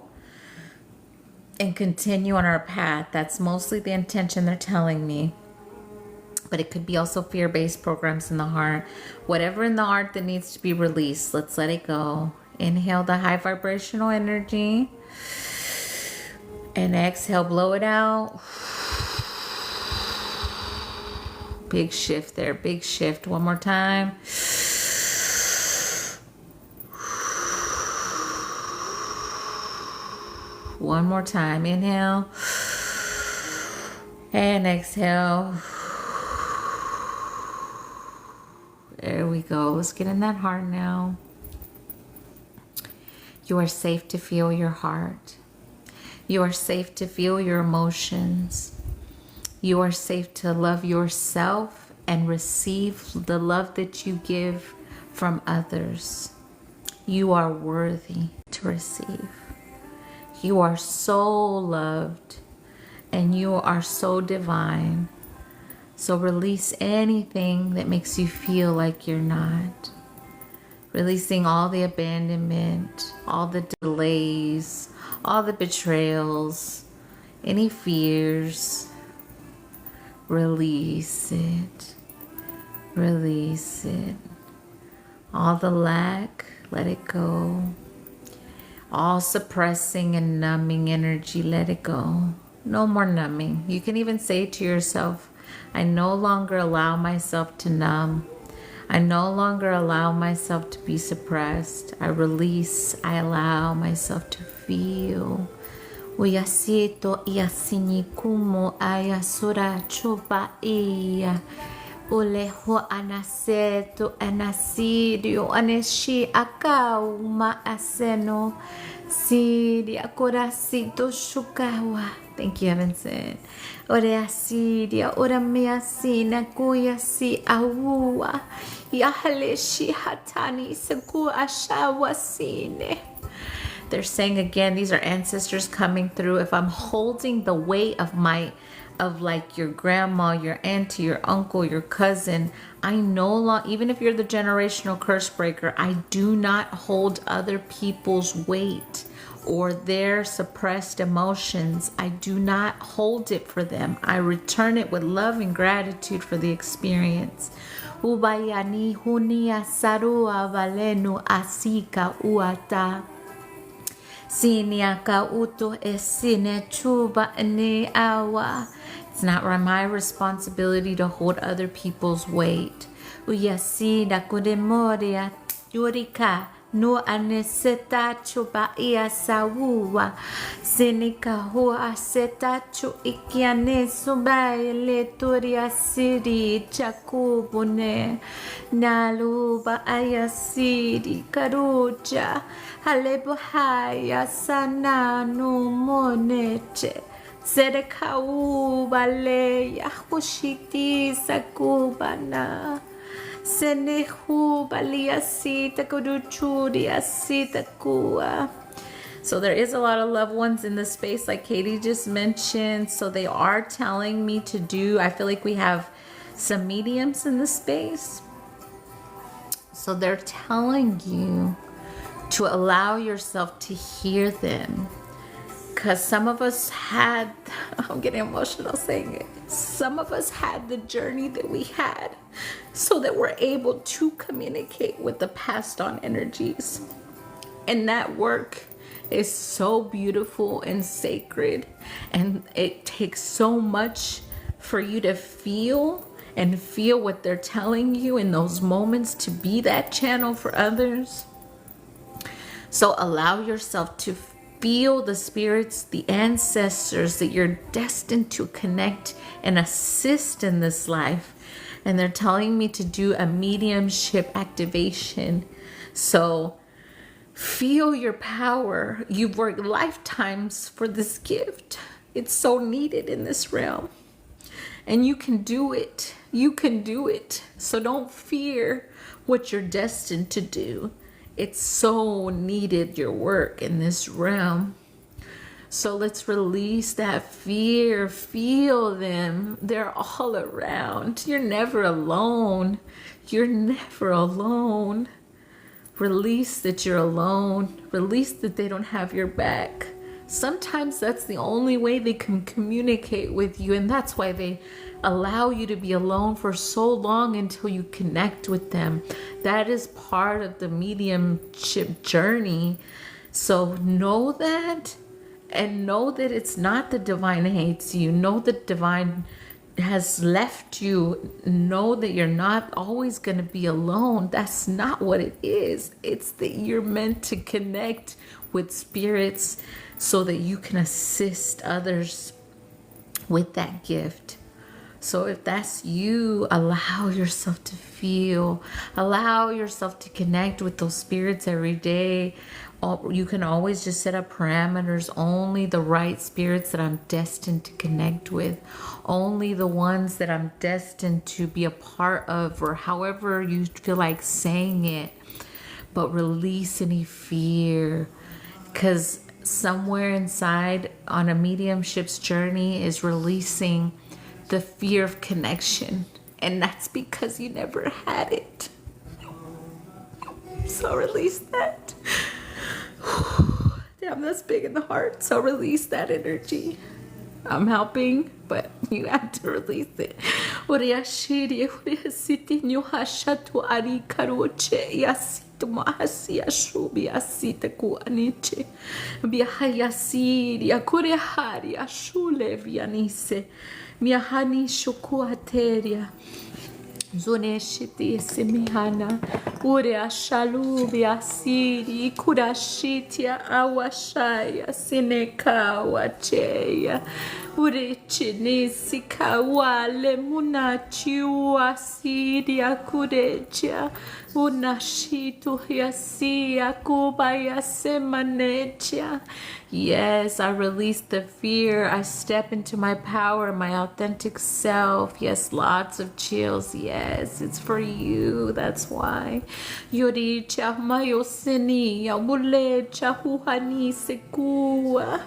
and continue on our path. That's mostly the intention they're telling me. But it could be also fear-based programs in the heart. Whatever in the heart that needs to be released, let's let it go. Inhale the high vibrational energy. And exhale, blow it out. Big shift there, big shift. One more time. One more time. Inhale. And exhale. There we go. Let's get in that heart now. You are safe to feel your heart. You are safe to feel your emotions. You are safe to love yourself and receive the love that you give from others. You are worthy to receive. You are so loved and you are so divine. So release anything that makes you feel like you're not. Releasing all the abandonment, all the delays, all the betrayals, any fears. Release it. Release it. All the lack, let it go. All suppressing and numbing energy, let it go. No more numbing. You can even say to yourself, I no longer allow myself to numb. I no longer allow myself to be suppressed. I release. I allow myself to feel. Uyasito iasinikumo ayasura chupa iya. Oleho anaseto anasidio aneshi akauma aseno. Sidi akorasito shukawa. Thank you, Heaven Sent. Ore asidia, ora measina kuya si awua. Yahaleshi hatani saku ashawa sine. They're saying again, these are ancestors coming through. If I'm holding the weight of like your grandma, your auntie, your uncle, your cousin, I no longer, even if you're the generational curse breaker, I do not hold other people's weight or their suppressed emotions. I do not hold it for them. I return it with love and gratitude for the experience. Ubayani hunia sarua valenu asika uata. Siniaka uto esine chuba ne awa. It's not my responsibility to hold other people's weight. Uyasida kudemoria yurika no aneseta chuba ia sawua. Sinika hua seta chu ikiane subai leturia siri chakubune. Naluba ayasiri karuja. Halebohaya sananu moneche. Sedekau baleya hushiti sakubana. Senehu baliasita kuduchuria sita kua. So there is a lot of loved ones in the space like Katie just mentioned. So they are telling me to do, I feel like we have some mediums in the space. So they're telling you to allow yourself to hear them. Because some of us had, I'm getting emotional saying it, some of us had the journey that we had so that we're able to communicate with the passed on energies. And that work is so beautiful and sacred. And it takes so much for you to feel and feel what they're telling you in those moments, to be that channel for others. So allow yourself to feel the spirits, the ancestors that you're destined to connect and assist in this life. And they're telling me to do a mediumship activation. So feel your power. You've worked lifetimes for this gift. It's so needed in this realm. And you can do it. You can do it. So don't fear what you're destined to do. It's so needed, your work in this realm. So let's release that fear. Feel them. They're all around. You're never alone. You're never alone. Release that you're alone. Release that they don't have your back. Sometimes that's the only way they can communicate with you, and that's why they allow you to be alone for so long until you connect with them. That is part of the mediumship journey. So know that, and know that it's not the divine hates you. Know that divine has left you. Know that you're not always going to be alone. That's not what it is. It's that you're meant to connect with spirits so that you can assist others with that gift. So if that's you, allow yourself to feel, allow yourself to connect with those spirits every day. You can always just set up parameters. Only the right spirits that I'm destined to connect with, only the ones that I'm destined to be a part of, or however you feel like saying it. But release any fear, because somewhere inside on a mediumship's journey is releasing the fear of connection, and that's because you never had it. So release that. Damn, that's big in the heart. So release that energy. I'm helping, but you have to release it. Zoneshiti semihana ure ashalubi asiri kurashitia awashaya seneka wacheya ure chinisi kawale munachi asiri akurecha unashitu yasi akubaya semanecha. Yes, I release the fear. I step into my power, my authentic self. Yes, lots of chills. Yes, it's for you. That's why. Yoricha mayosini yamulecha huhani sekua.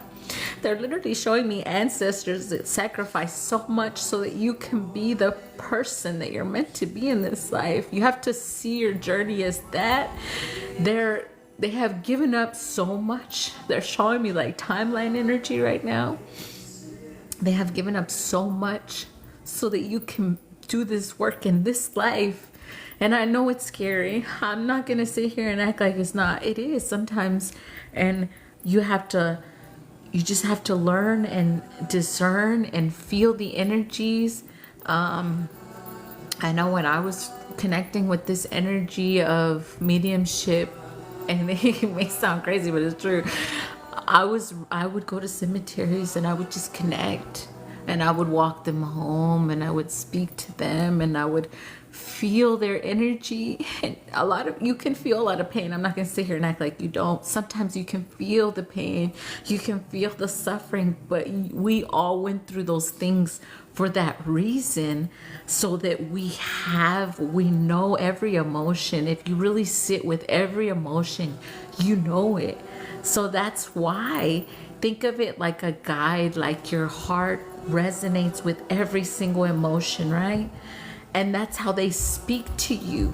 They're literally showing me ancestors that sacrifice so much so that you can be the person that you're meant to be in this life. You have to see your journey as that. They have given up so much. They're showing me like timeline energy right now. They have given up so much so that you can do this work in this life. And I know it's scary. I'm not going to sit here and act like it's not. It is sometimes. And you just have to learn and discern and feel the energies. I know when I was connecting with this energy of mediumship, and it may sound crazy, but it's true. I would go to cemeteries and I would just connect, and I would walk them home, and I would speak to them, and I would feel their energy. And you can feel a lot of pain. I'm not going to sit here and act like you don't. Sometimes you can feel the pain, you can feel the suffering, but we all went through those things for that reason, so that we know every emotion. If you really sit with every emotion, you know it. So that's why, think of it like a guide, like your heart resonates with every single emotion, right? And that's how they speak to you.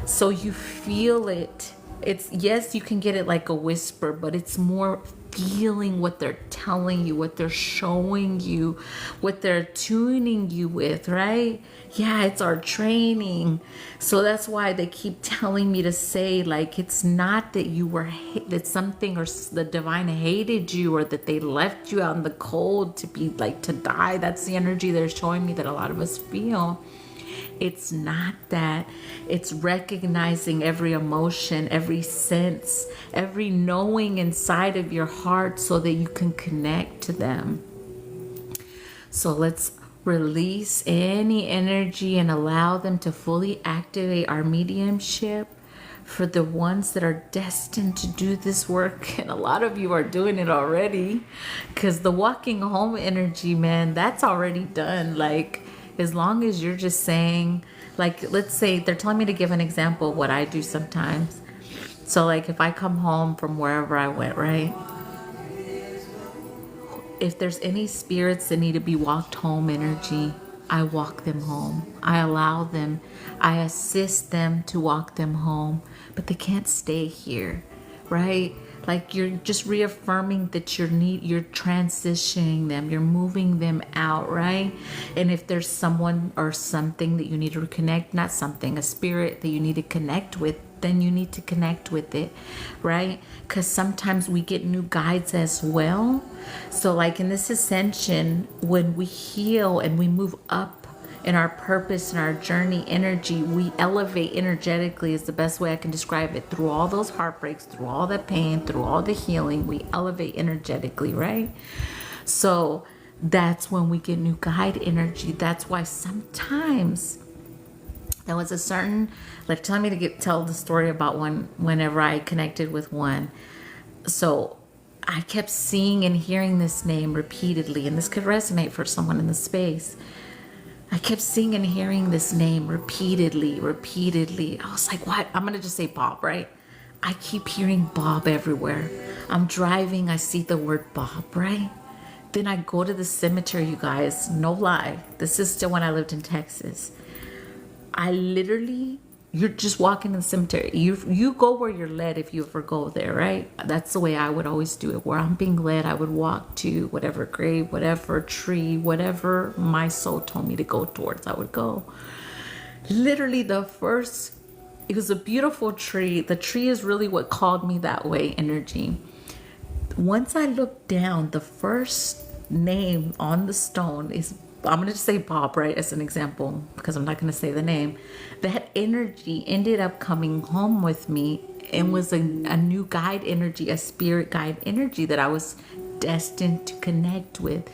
So you feel it. Yes, you can get it like a whisper, but it's more feeling what they're telling you, what they're showing you, what they're tuning you with, right? Yeah, it's our training. So that's why they keep telling me to say, like, it's not that that something or the divine hated you, or that they left you out in the cold to be like to die. That's the energy they're showing me that a lot of us feel. It's not that. It's recognizing every emotion, every sense, every knowing inside of your heart so that you can connect to them. So let's release any energy and allow them to fully activate our mediumship for the ones that are destined to do this work. And a lot of you are doing it already, because the walking home energy, man, that's already done. Like, as long as you're just saying, like, let's say they're telling me to give an example of what I do sometimes. So like if I come home from wherever I went, right? If there's any spirits that need to be walked home energy, I walk them home. I allow them, I assist them to walk them home, but they can't stay here, right? Like you're just reaffirming that you're transitioning them, you're moving them out, right? And if there's someone or something that you need to reconnect, not something, a spirit that you need to connect with, then you need to connect with it, right? Because sometimes we get new guides as well. So like in this ascension, when we heal and we move up in our purpose and our journey energy, we elevate energetically is the best way I can describe it. Through all those heartbreaks, through all the pain, through all the healing, we elevate energetically, right? So that's when we get new guide energy. That's why sometimes there was a certain, like telling me to tell the story about whenever I connected with one. So I kept seeing and hearing this name repeatedly, and this could resonate for someone in the space. I kept seeing and hearing this name repeatedly. I was like, what? I'm going to just say Bob, right? I keep hearing Bob everywhere. I'm driving, I see the word Bob, right? Then I go to the cemetery, you guys, no lie. This is still when I lived in Texas. I literally, you're just walking in the cemetery. You go where you're led if you ever go there, right? That's the way I would always do it. Where I'm being led, I would walk to whatever grave, whatever tree, whatever my soul told me to go towards, I would go. Literally it was a beautiful tree. The tree is really what called me that way, energy. Once I looked down, the first name on the stone is, I'm going to just say Bob, right, as an example, because I'm not going to say the name. That energy ended up coming home with me and was a new guide energy, a spirit guide energy that I was destined to connect with.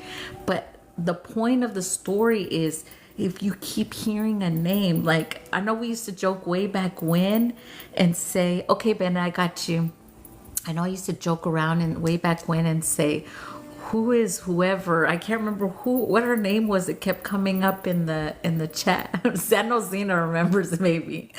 But the point of the story is, if you keep hearing a name, like I know we used to joke way back when and say, okay, Ben, I got you. I know I used to joke around and way back when and say, who is whoever? I can't remember what her name was. It kept coming up in the chat. I know Zena remembers maybe.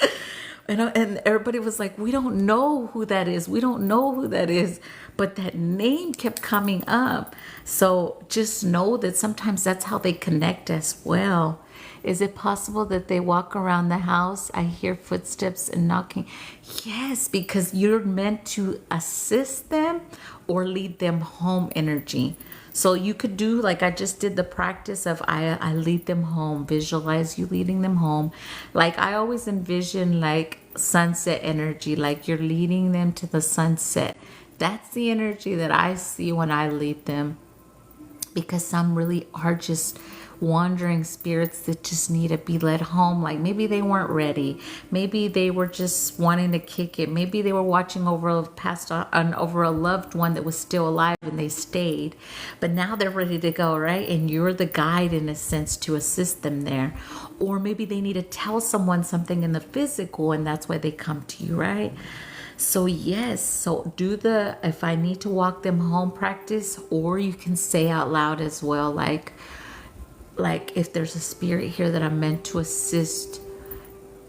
And everybody was like, we don't know who that is. We don't know who that is. But that name kept coming up. So just know that sometimes that's how they connect as well. Is it possible that they walk around the house? I hear footsteps and knocking. Yes, because you're meant to assist them or lead them home energy. So you could do, like I just did the practice of I lead them home, visualize you leading them home. Like I always envision like sunset energy, like you're leading them to the sunset. That's the energy that I see when I lead them, because some really are just wandering spirits that just need to be led home. Like maybe they weren't ready. Maybe they were just wanting to kick it. Maybe they were watching over a loved one that was still alive and they stayed. But now they're ready to go, right? And you're the guide in a sense to assist them there. Or maybe they need to tell someone something in the physical and that's why they come to you, right? So yes, so do the if I need to walk them home practice, or you can say out loud as well, like if there's a spirit here that I'm meant to assist,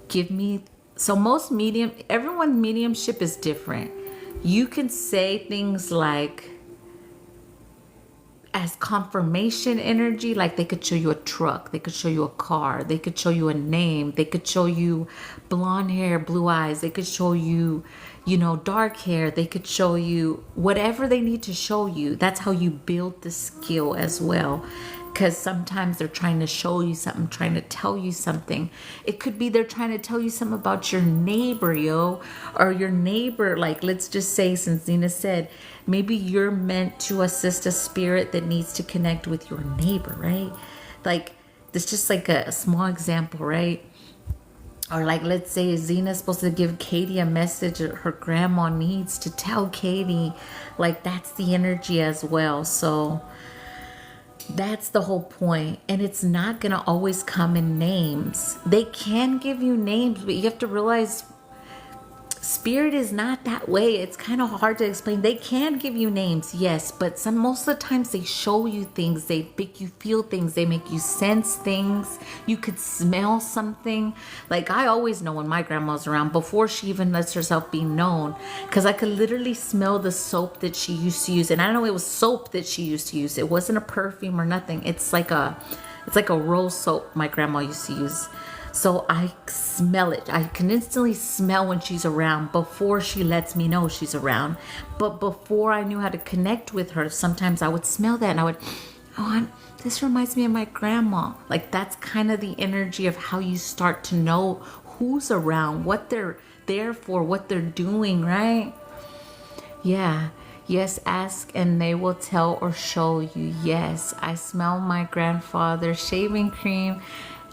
give me. So everyone's mediumship is different. You can say things like as confirmation energy, like they could show you a truck, they could show you a car, they could show you a name, they could show you blonde hair, blue eyes, they could show you, dark hair, they could show you whatever they need to show you. That's how you build the skill as well. Because sometimes they're trying to show you something, trying to tell you something. It could be they're trying to tell you something about your neighbor, or your neighbor. Like, let's just say, since Zena said, maybe you're meant to assist a spirit that needs to connect with your neighbor, right? Like, this just like a small example, right? Or like, let's say Zena's supposed to give Katie a message that her grandma needs to tell Katie. Like, that's the energy as well. So that's the whole point. And it's not going to always come in names. They can give you names, but you have to realize spirit is not that way. It's kind of hard to explain. They can give you names, yes, but most of the times they show you things. They make you feel things. They make you sense things. You could smell something. Like I always know when my grandma's around before she even lets herself be known, because I could literally smell the soap that she used to use. And I know it was soap that she used to use. It wasn't a perfume or nothing. It's like a rose soap my grandma used to use. So I smell it. I can instantly smell when she's around before she lets me know she's around. But before I knew how to connect with her, sometimes I would smell that and I would, this reminds me of my grandma. Like, that's kind of the energy of how you start to know who's around, what they're there for, what they're doing, right? Yeah. Yes, ask and they will tell or show you. Yes, I smell my grandfather's shaving cream.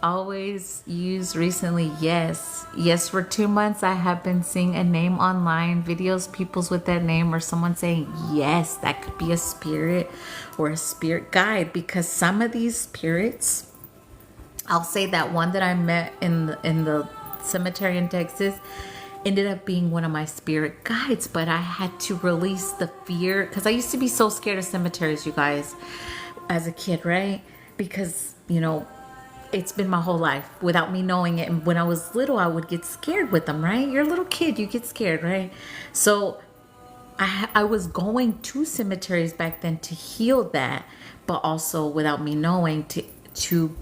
Always used recently. Yes. Yes, for 2 months I have been seeing a name online, videos, people's with that name, or someone saying, yes, that could be a spirit or a spirit guide, because some of these spirits, I'll say that one that I met in the cemetery in Texas ended up being one of my spirit guides, but I had to release the fear, because I used to be so scared of cemeteries, you guys, as a kid, right? Because, you know, it's been my whole life without me knowing it. And when I was little, I would get scared with them, right? You're a little kid, you get scared, right? So I was going to cemeteries back then to heal that, but also without me knowing, to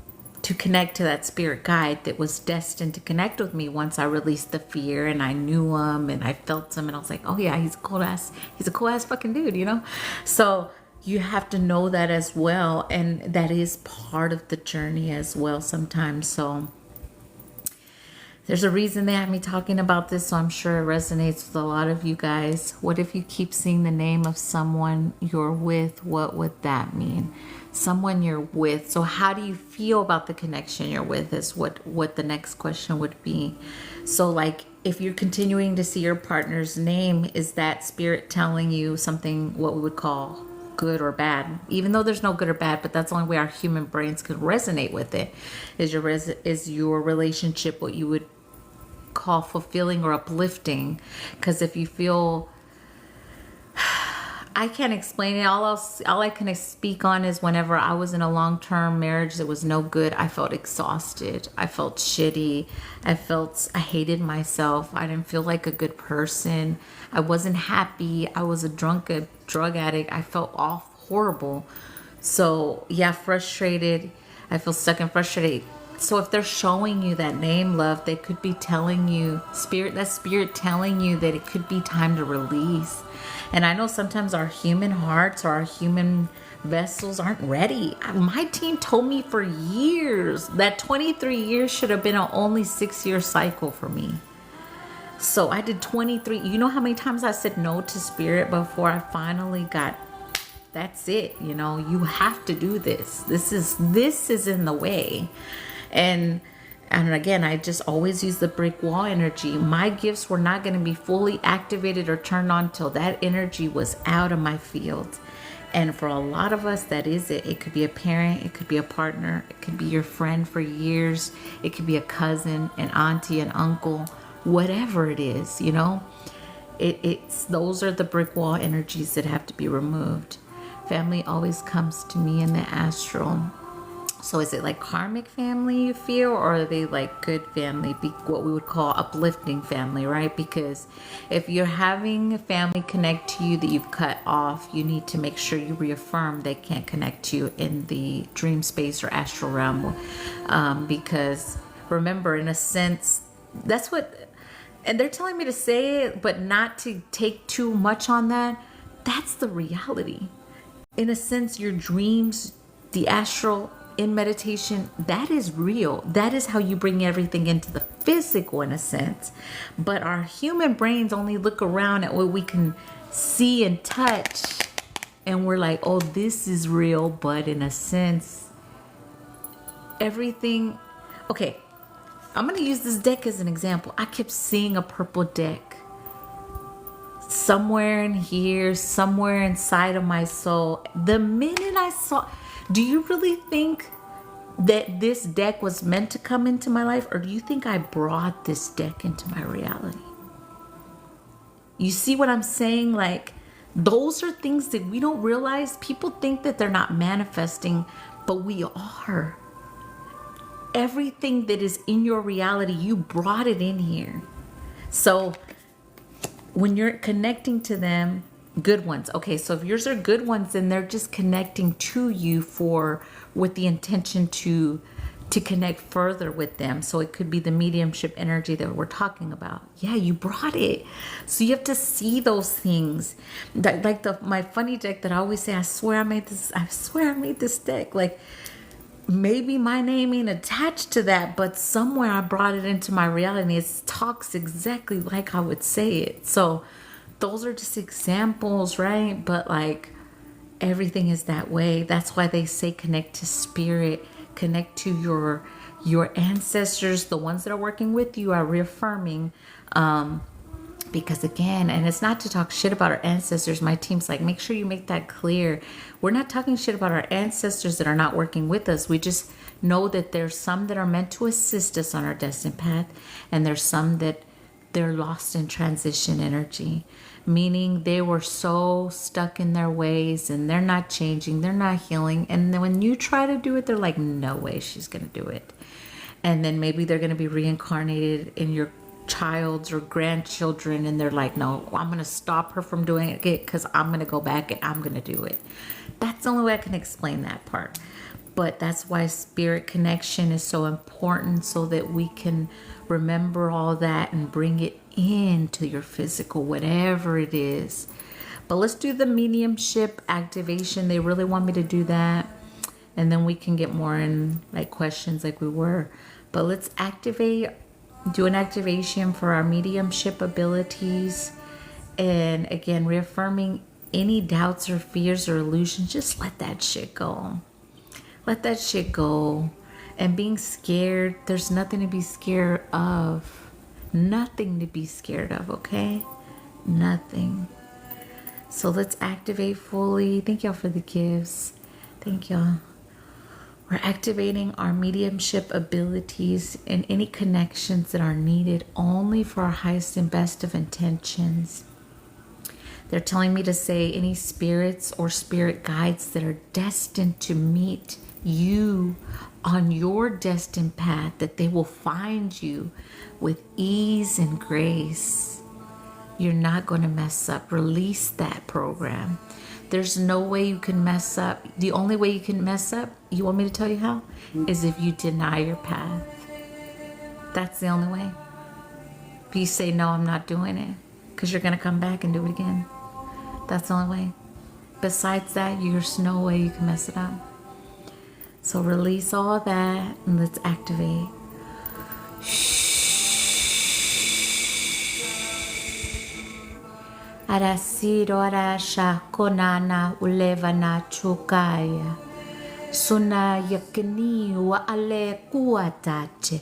connect to that spirit guide that was destined to connect with me once I released the fear and I knew him and I felt him and I was like, oh yeah, he's a cool ass fucking dude, you know? So you have to know that as well, and that is part of the journey as well sometimes. So there's a reason they have me talking about this, so I'm sure it resonates with a lot of you guys. What if you keep seeing the name of someone you're with? What would that mean? Someone you're with. So how do you feel about the connection you're with is what the next question would be. So like, if you're continuing to see your partner's name, is that spirit telling you something, what we would call good or bad? Even though there's no good or bad, but that's the only way our human brains could resonate with it. Is your relationship what you would call fulfilling or uplifting? Because if you feel, I can't explain it. All I can speak on is whenever I was in a long-term marriage that was no good, I felt exhausted. I felt shitty. I hated myself. I didn't feel like a good person. I wasn't happy. I was a drug addict. I felt horrible. So yeah, frustrated. I feel stuck and frustrated. So if they're showing you that name, love, they could be telling you, that spirit telling you that it could be time to release. And I know sometimes our human hearts or our human vessels aren't ready. My team told me for years that 23 years should have been an only 6-year cycle for me. So I did 23. You know how many times I said no to spirit before I finally got, that's it. You know, you have to do this. This is in the way. And again, I just always use the brick wall energy. My gifts were not going to be fully activated or turned on till that energy was out of my field. And for a lot of us, that is it. It could be a parent, it could be a partner, it could be your friend for years, it could be a cousin, an auntie, an uncle, whatever it is, you know. Those are the brick wall energies that have to be removed. Family always comes to me in the astral. So is it like karmic family you feel, or are they like good family, what we would call uplifting family, right? Because if you're having a family connect to you that you've cut off, you need to make sure you reaffirm they can't connect to you in the dream space or astral realm. Because remember, in a sense, that's what, and they're telling me to say it, but not to take too much on that. That's the reality. In a sense, your dreams, the astral, in meditation, that is real. That is how you bring everything into the physical, in a sense. But our human brains only look around at what we can see and touch, and we're like, oh, this is real. But in a sense, everything, okay, I'm going to use this deck as an example. I kept seeing a purple deck somewhere in here, somewhere inside of my soul. The minute I saw, do you really think that this deck was meant to come into my life, or do you think I brought this deck into my reality? You see what I'm saying? Like, those are things that we don't realize. People think that they're not manifesting, but we are. Everything that is in your reality, you brought it in here. So when you're connecting to them, good ones. Okay, so if yours are good ones, then they're just connecting to you with the intention to to connect further with them. So it could be the mediumship energy that we're talking about. Yeah, you brought it. So you have to see those things. Like my funny deck that I always say, I swear I made this deck. Like, maybe my name ain't attached to that, but somewhere I brought it into my reality. It talks exactly like I would say it. So those are just examples, right? But like, everything is that way. That's why they say connect to spirit, connect to your ancestors. The ones that are working with you are reaffirming, because again, and it's not to talk shit about our ancestors. My team's like, make sure you make that clear. We're not talking shit about our ancestors that are not working with us. We just know that there's some that are meant to assist us on our destined path, and there's some that they're lost in transition energy, meaning they were so stuck in their ways and they're not changing, they're not healing. And then when you try to do it, they're like, no way she's going to do it. And then maybe they're going to be reincarnated in your child's or grandchildren, and they're like, no, I'm going to stop her from doing it because I'm going to go back and I'm going to do it. That's the only way I can explain that part. But that's why spirit connection is so important, so that we can remember all that and bring it into your physical, whatever it is. But let's do the mediumship activation. They really want me to do that, and then we can get more in like questions like we were. But let's do an activation for our mediumship abilities. And again, reaffirming any doubts or fears or illusions. Just let that shit go. Let that shit go. And being scared, there's nothing to be scared of. Nothing to be scared of, okay? Nothing. So let's activate fully. Thank y'all for the gifts. Thank y'all. We're activating our mediumship abilities and any connections that are needed only for our highest and best of intentions. They're telling me to say any spirits or spirit guides that are destined to meet you on your destined path, that they will find you with ease and grace. You're not going to mess up. Release that program. There's no way you can mess up. The only way you can mess up, you want me to tell you how? Is if you deny your path. That's the only way. If you say, no, I'm not doing it, because you're going to come back and do it again. That's the only way. Besides that, there's no way you can mess it up. So release all that and let's activate. Arasiro arasha konana ulevana chukaya. Suna yakini wa ale kuatache.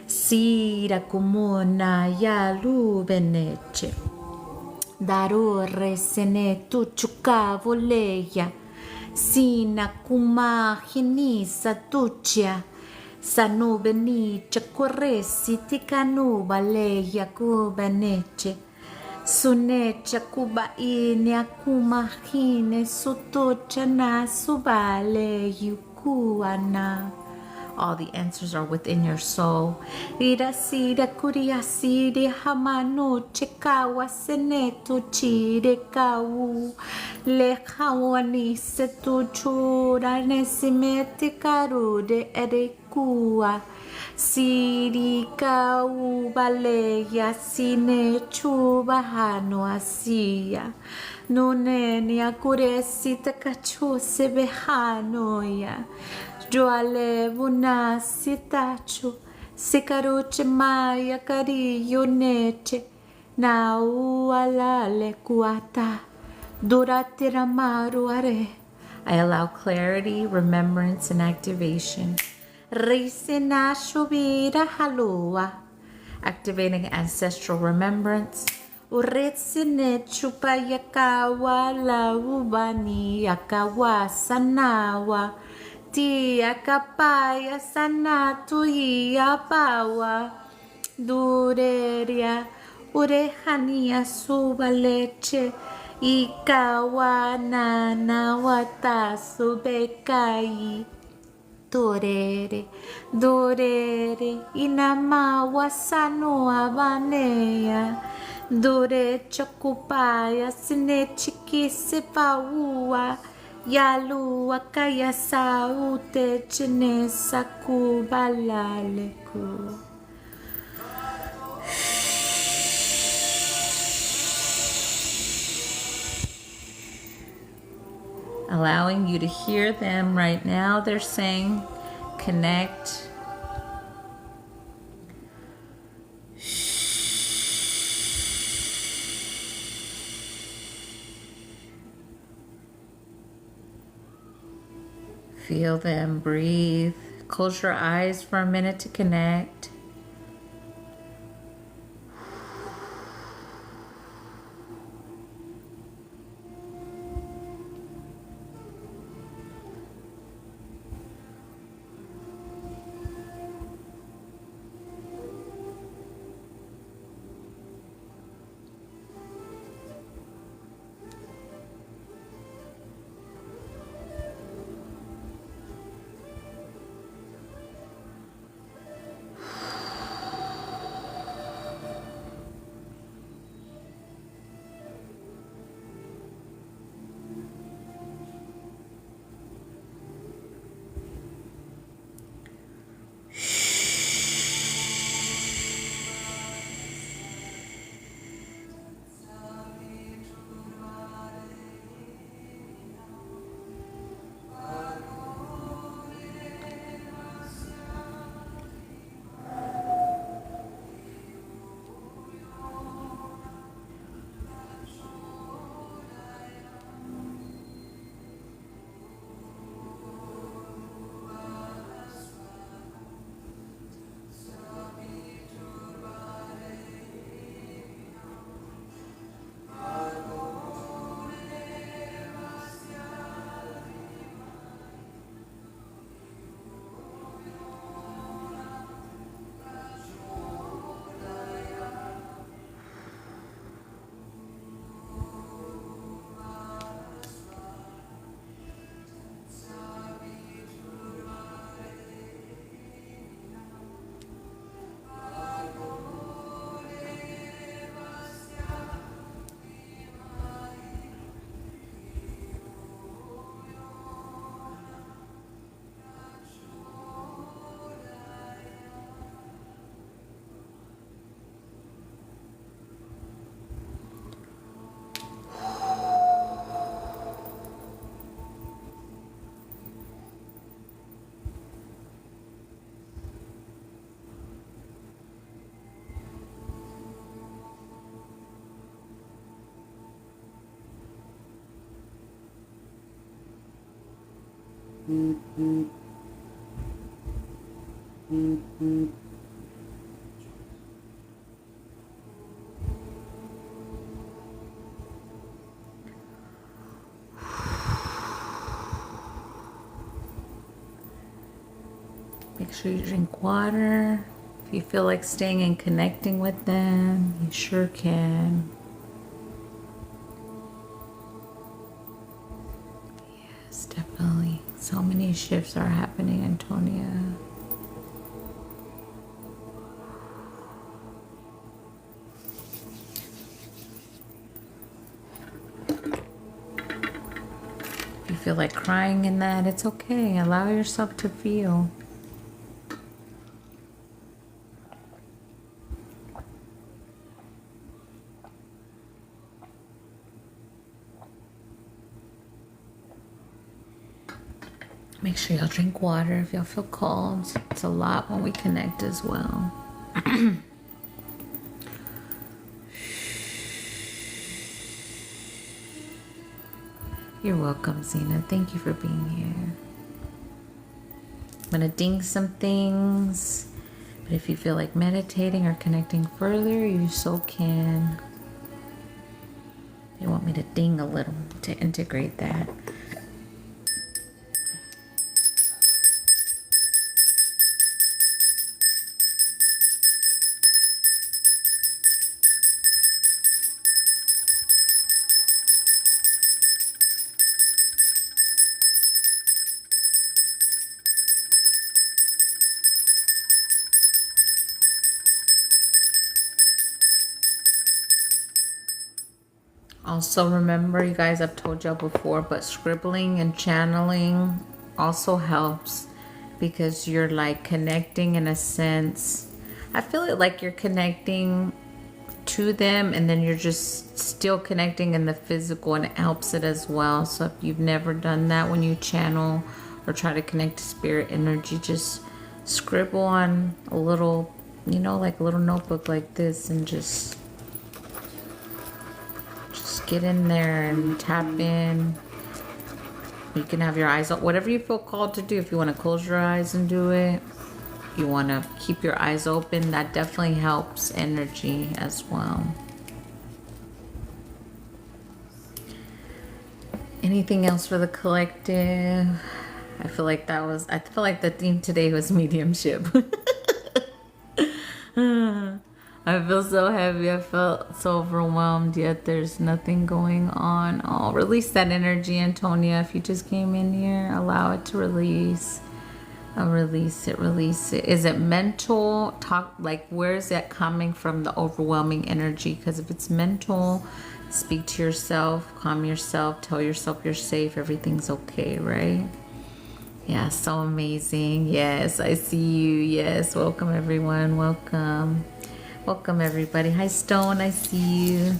Sira kumuna ya lubeneche. Daru resene tu chukavoleya. Sina kuma hinisa tucia. Sanubeni chakuresi tikanuba leya kubeneche. Sunecha kuba ini akuma hine sutocha na subale yukuana. All the answers are within your soul. Ira sida kuria sidi hamano chekawa seneto chide kau. Le hawani setu chura nesimete karude erekua. Siri kau baleya sine chuba hano asia. Noneni akuresi takachu sebehanoya. Joale vuna sitacho, sikaruche maya kariyo neche, na ualale kuata, durate ramaru are. I allow clarity, remembrance, and activation. Risena shubira halua, activating ancestral remembrance. Uretsine chupayakawa la ubani akawa sanawa. Tia kapaya sanatu ia pawa dureria urehania suba leche ikawa nana wata subekai dorere inama wasano abaneya dore chakupaya sine chiki sepaua Yalu akaya saute chene saku balaleku. Allowing you to hear them right now. They're saying, connect. Feel them, breathe. Close your eyes for a minute to connect. Make sure you drink water. If you feel like staying and connecting with them, you sure can. Yes, definitely. So many shifts are happening, Antonia. If you feel like crying in that, it's okay. Allow yourself to feel. Make sure y'all drink water if y'all feel cold. It's a lot when we connect as well. You're welcome, Zena. Thank you for being here. I'm gonna ding some things, but if you feel like meditating or connecting further, you so can. You want me to ding a little to integrate that. Also remember, you guys, I've told y'all before, but scribbling and channeling also helps because you're like connecting in a sense. I feel it like you're connecting to them and then you're just still connecting in the physical, and it helps it as well. So if you've never done that, when you channel or try to connect to spirit energy, just scribble on a little, you know, like a little notebook like this, and just get in there and tap in. You can have your eyes open, whatever you feel called to do. If you want to close your eyes and do it, you want to keep your eyes open, that definitely helps energy as well. Anything else for the collective? I feel like the theme today was mediumship. I feel so heavy. I felt so overwhelmed, yet there's nothing going on. Oh, release that energy, Antonia. If you just came in here, allow it to release. Release it, release it. Is it mental? Talk, like, where is that coming from, the overwhelming energy? Because if it's mental, speak to yourself, calm yourself, tell yourself you're safe, everything's okay, right? Yeah, so amazing. Yes, I see you. Yes, welcome everyone. Welcome. Welcome everybody. Hi Stone, I see you.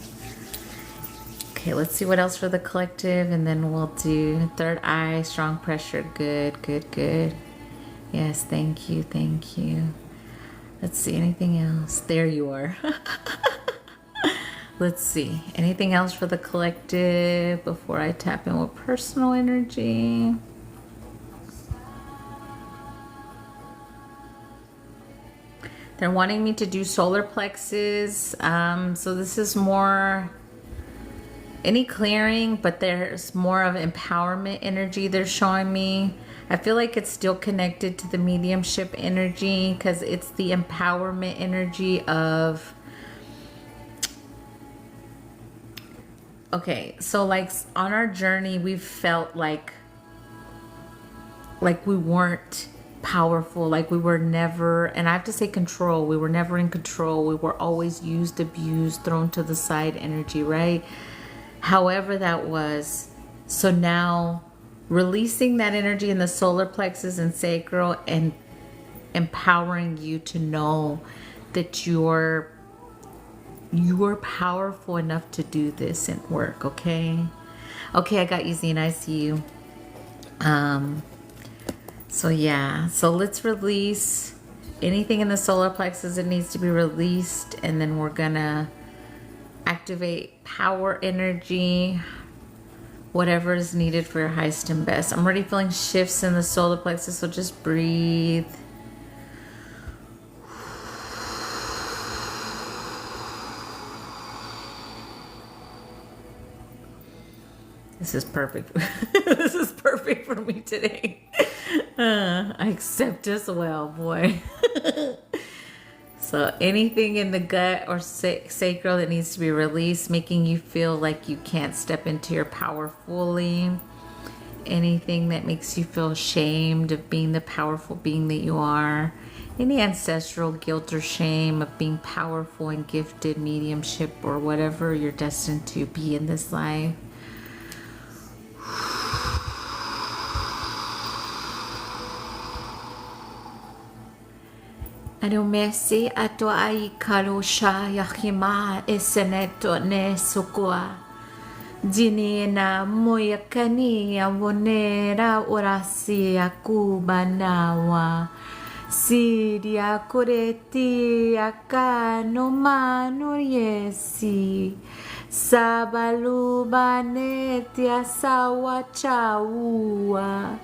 Okay, let's see what else for the collective, and then we'll do third eye, strong pressure. Good, good, good. Yes, thank you, thank you. Let's see, anything else? There you are. Let's see, anything else for the collective before I tap in with personal energy? They're wanting me to do solar plexus. So this is more any clearing, but there's more of empowerment energy they're showing me. I feel like it's still connected to the mediumship energy because it's the empowerment energy of... Okay, so like on our journey, we've felt like we weren't powerful, like we were never, and I have to say control, we were never in control. We were always used, abused, thrown to the side energy, right? However that was. So now releasing that energy in the solar plexus and sacral and empowering you to know that you're powerful enough to do this and work. Okay, I got you, Zena. I see you. So yeah, so let's release anything in the solar plexus that needs to be released, and then we're gonna activate power energy, whatever is needed for your highest and best. I'm already feeling shifts in the solar plexus, so just breathe. This is perfect. This is perfect for me today. I accept as well, boy. So anything in the gut or sacral that needs to be released, making you feel like you can't step into your power fully. Anything that makes you feel ashamed of being the powerful being that you are. Any ancestral guilt or shame of being powerful and gifted, mediumship, or whatever you're destined to be in this life. Anumesi ato ai karosha yakima eseneto ne sukua. Jinina moyakani avonera orasi akubanawa. Siria kureti akano mano yesi. Sabalubane sawa chaua.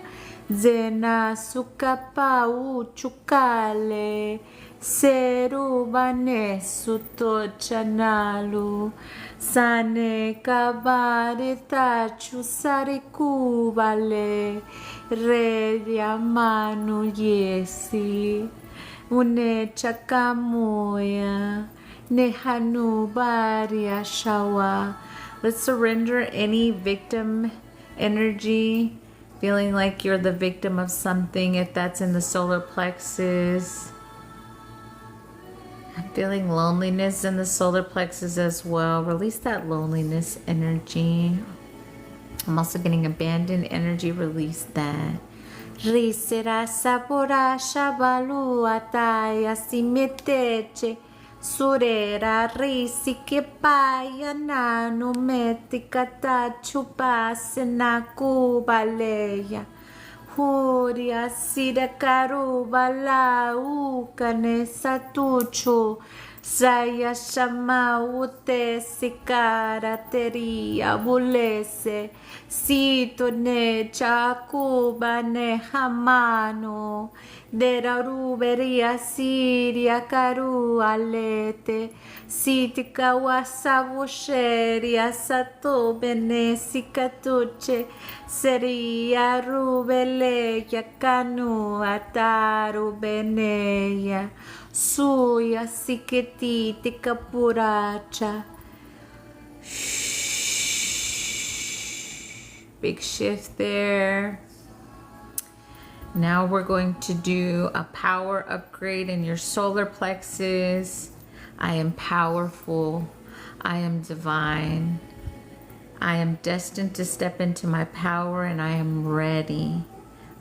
Zena sukapau chukale. Serubane suto chanalu. Sane kabarita chusarikubale. Redia manu yesi. Une chakamoya. Nehanu baria shawa. Let's surrender any victim energy. Feeling like you're the victim of something, if that's in the solar plexus. I'm feeling loneliness in the solar plexus as well. Release that loneliness energy. I'm also getting abandoned energy. Release that. Risera sabora shabalu ataya simiteche surera risi que paya nano metikata chupasena kubaleya huria sida karubala ukane satucho saya shama ute sikarateria bulese sito ne chakuba ne hamano dera ruberia siria karu alete sitika wasabusheria sato bene sikatuche seria rubeleya kanu ataru beneya suya siketiti kapuracha. Big shift there. Now we're going to do a power upgrade in your solar plexus. I am powerful. I am divine. I am destined to step into my power, and I am ready.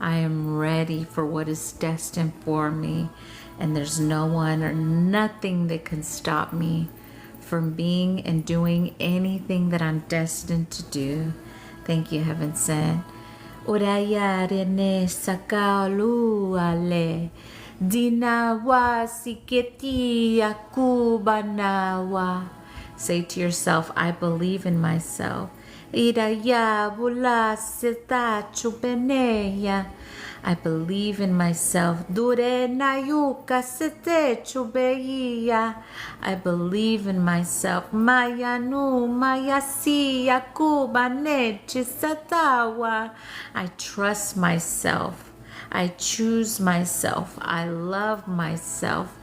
I am ready for what is destined for me. And there's no one or nothing that can stop me from being and doing anything that I'm destined to do. Thank you, Heaven Sent. Uraya rene sakalu ale dinawa siketi akubanawa. Say to yourself, I believe in myself. Iraya bula seta chubeneya. I believe in myself. Dure nayuka sete chubeia. I believe in myself. Maya nu maya si yakuba nechi satawa. I trust myself. I choose myself. I love myself.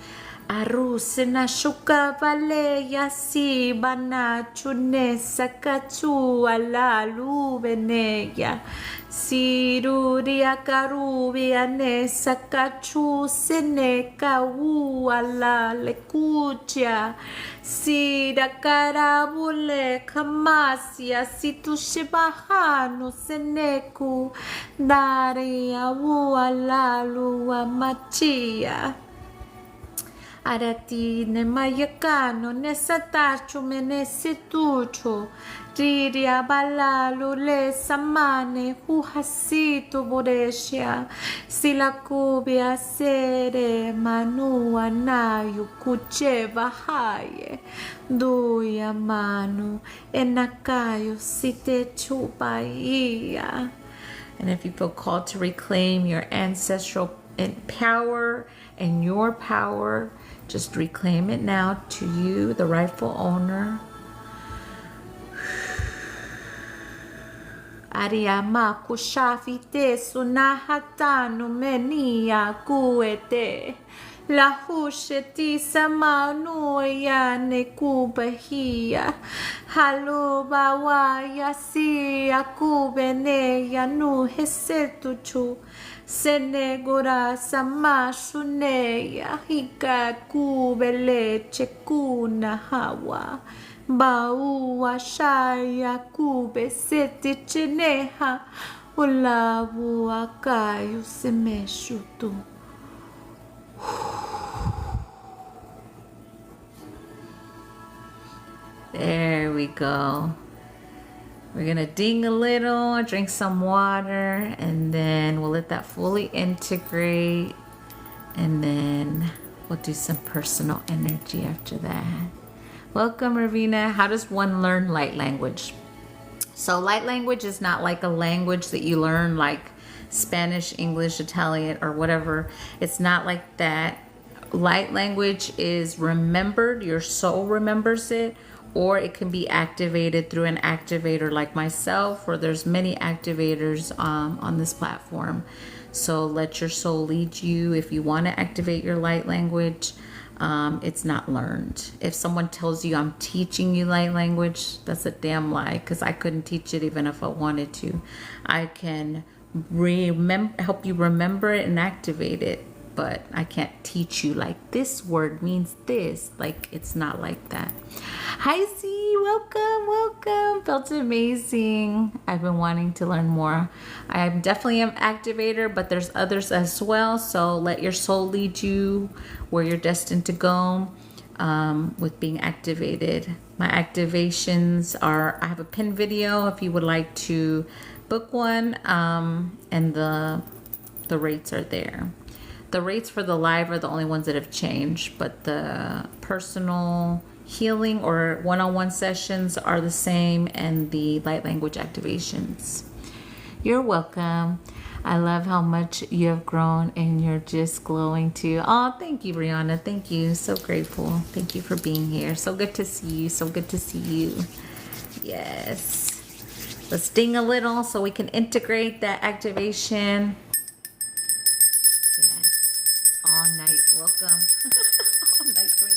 Arusena shuka valeya si bana chune sakatu ala lubeneya. Siruria karubia ne sakachu seneka ala lekucha. Sida karabule kamasia situ shibahano seneku. Daria ala lua machia. Arati ne mayakano ne satachu mene situcho. Riria balalu le samane huhasito boresha. Sila kubia sere manua nayu kucheva haye. Duya manu enakayo site chupaia. And if you feel called to reclaim your ancestral power and your power, just reclaim it now to you, the rightful owner. Ariama kushafite sunahatanu menia kuete. La husheti samanu yane kubahia. Haluba waya si akubene yanu hesetuchu. Senegura samashuneya hika kubele chekuna hawa. Baua shaya kube seti cheneha. Ulavu akayu semeshutu. There we go. We're gonna ding a little, drink some water, and then we'll let that fully integrate, and then we'll do some personal energy after that. Welcome, Ravina. How does one learn light language? So light language is not like a language that you learn like Spanish, English, Italian, or whatever. It's not like that. Light language is remembered, your soul remembers it, or it can be activated through an activator like myself, or there's many activators on this platform. So let your soul lead you. If you want to activate your light language, it's not learned. If someone tells you I'm teaching you light language, that's a damn lie, because I couldn't teach it even if I wanted to. I can help you remember it and activate it. but I can't teach you like this word means this. Like, it's not like that. Hi Z, welcome. Felt amazing. I've been wanting to learn more. I'm definitely an activator, but there's others as well. So let your soul lead you where you're destined to go with being activated. My activations are, I have a pin video if you would like to book one, and the rates are there. The rates for the live are the only ones that have changed, but the personal healing or one-on-one sessions are the same, and the light language activations. You're welcome. I love how much you have grown, and you're just glowing too. Oh, thank you, Brianna. Thank you. So grateful. Thank you for being here. So good to see you. So good to see you. Yes. Let's ding a little so we can integrate that activation. Yes. All night. Welcome. All night doing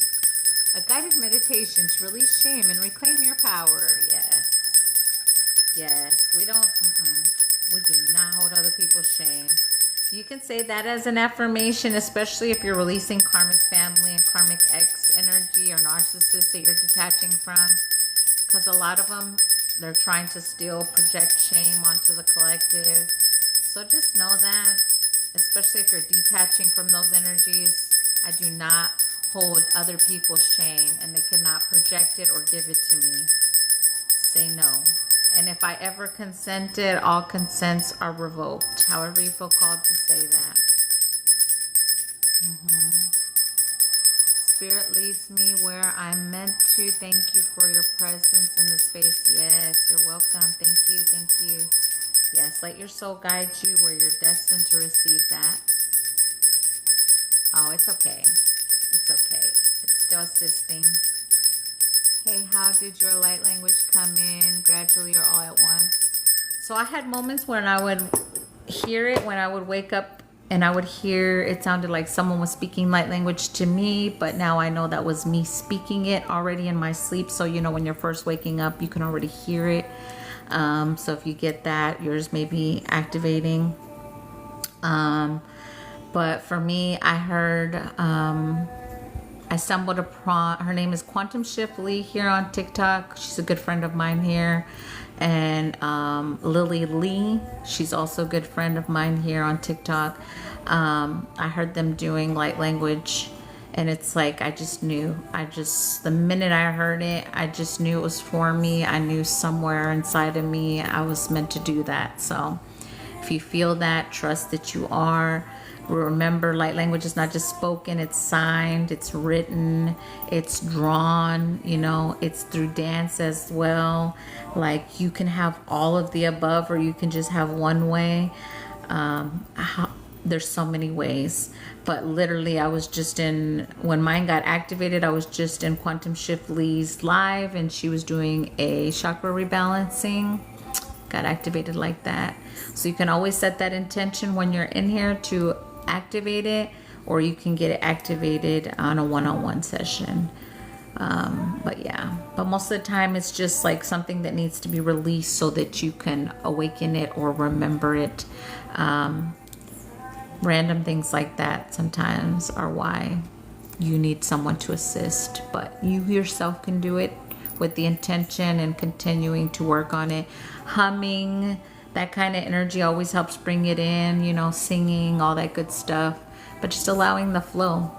a guided meditation to release shame and reclaim your power. Yes. Yes. We don't. We do not hold other people's shame. You can say that as an affirmation, especially if you're releasing karmic family and karmic ex energy or narcissists that you're detaching from. Because a lot of them, they're trying to still project shame onto the collective. So just know that, especially if you're detaching from those energies, I do not hold other people's shame, and they cannot project it or give it to me. Say no. And if I ever consented, all consents are revoked. However you feel called to say that. Spirit leads me where I'm meant to. Thank you for your presence in the space. Yes, you're welcome. Thank you. Yes, let your soul guide you where you're destined to receive that. Oh, it's okay. It's okay. It's still assisting. Hey, how did your light language come in gradually or all at once? So I had moments when I would hear it, when I would wake up and I would hear it sounded like someone was speaking light language to me, but now I know that was me speaking it already in my sleep. So, you know, when you're first waking up, you can already hear it. So if you get that, yours may be activating. But for me, I heard... I stumbled upon, her name is Quantum Shift Lee here on TikTok. She's a good friend of mine here. And Lily Lee, she's also a good friend of mine here on TikTok. I heard them doing light language, and it's like, I just knew. The minute I heard it, I just knew it was for me. I knew somewhere inside of me I was meant to do that. So if you feel that, trust that you are. Remember, light language is not just spoken, it's signed, it's written, it's drawn, you know, it's through dance as well. Like, you can have all of the above, or you can just have one way. There's so many ways. But literally, I was just when mine got activated, I was just in Quantum Shift Lee's live, and she was doing a chakra rebalancing. Got activated like that. So you can always set that intention when you're in here to activate it, or you can get it activated on a one-on-one session. But most of the time it's just like something that needs to be released so that you can awaken it or remember it. Random things like that sometimes are why you need someone to assist, but you yourself can do it with the intention and continuing to work on it. Humming, that kind of energy always helps bring it in, you know, singing, all that good stuff. But just allowing the flow.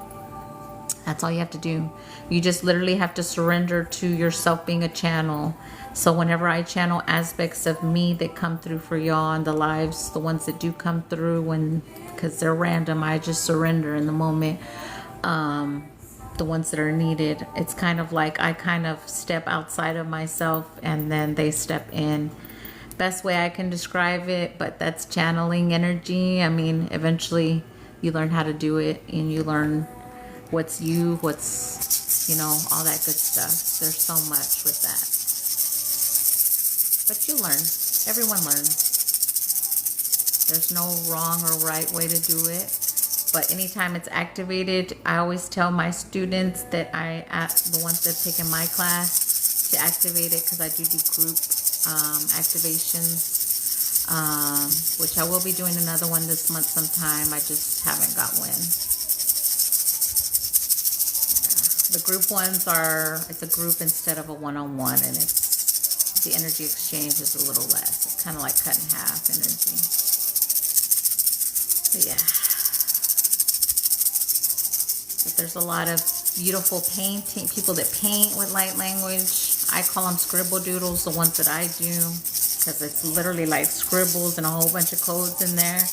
That's all you have to do. You just literally have to surrender to yourself being a channel. So whenever I channel aspects of me that come through for y'all in the lives, the ones that do come through, because they're random, I just surrender in the moment. The ones that are needed, it's kind of like I kind of step outside of myself and then they step in. Best way I can describe it, but that's channeling energy. I mean, eventually you learn how to do it, and you learn what's you, what's, you know, all that good stuff. There's so much with that. But you learn. Everyone learns. There's no wrong or right way to do it. But anytime it's activated, I always tell my students that the ones that have taken my class, to activate it, because I do group activations, which I will be doing another one this month sometime. I just haven't got when. The group ones are, it's a group instead of a one-on-one, and it's, the energy exchange is a little less. It's kind of like cut in half energy. But yeah. But there's a lot of beautiful painting, people that paint with light language. I call them scribble doodles, the ones that I do, because it's literally like scribbles and a whole bunch of codes in there.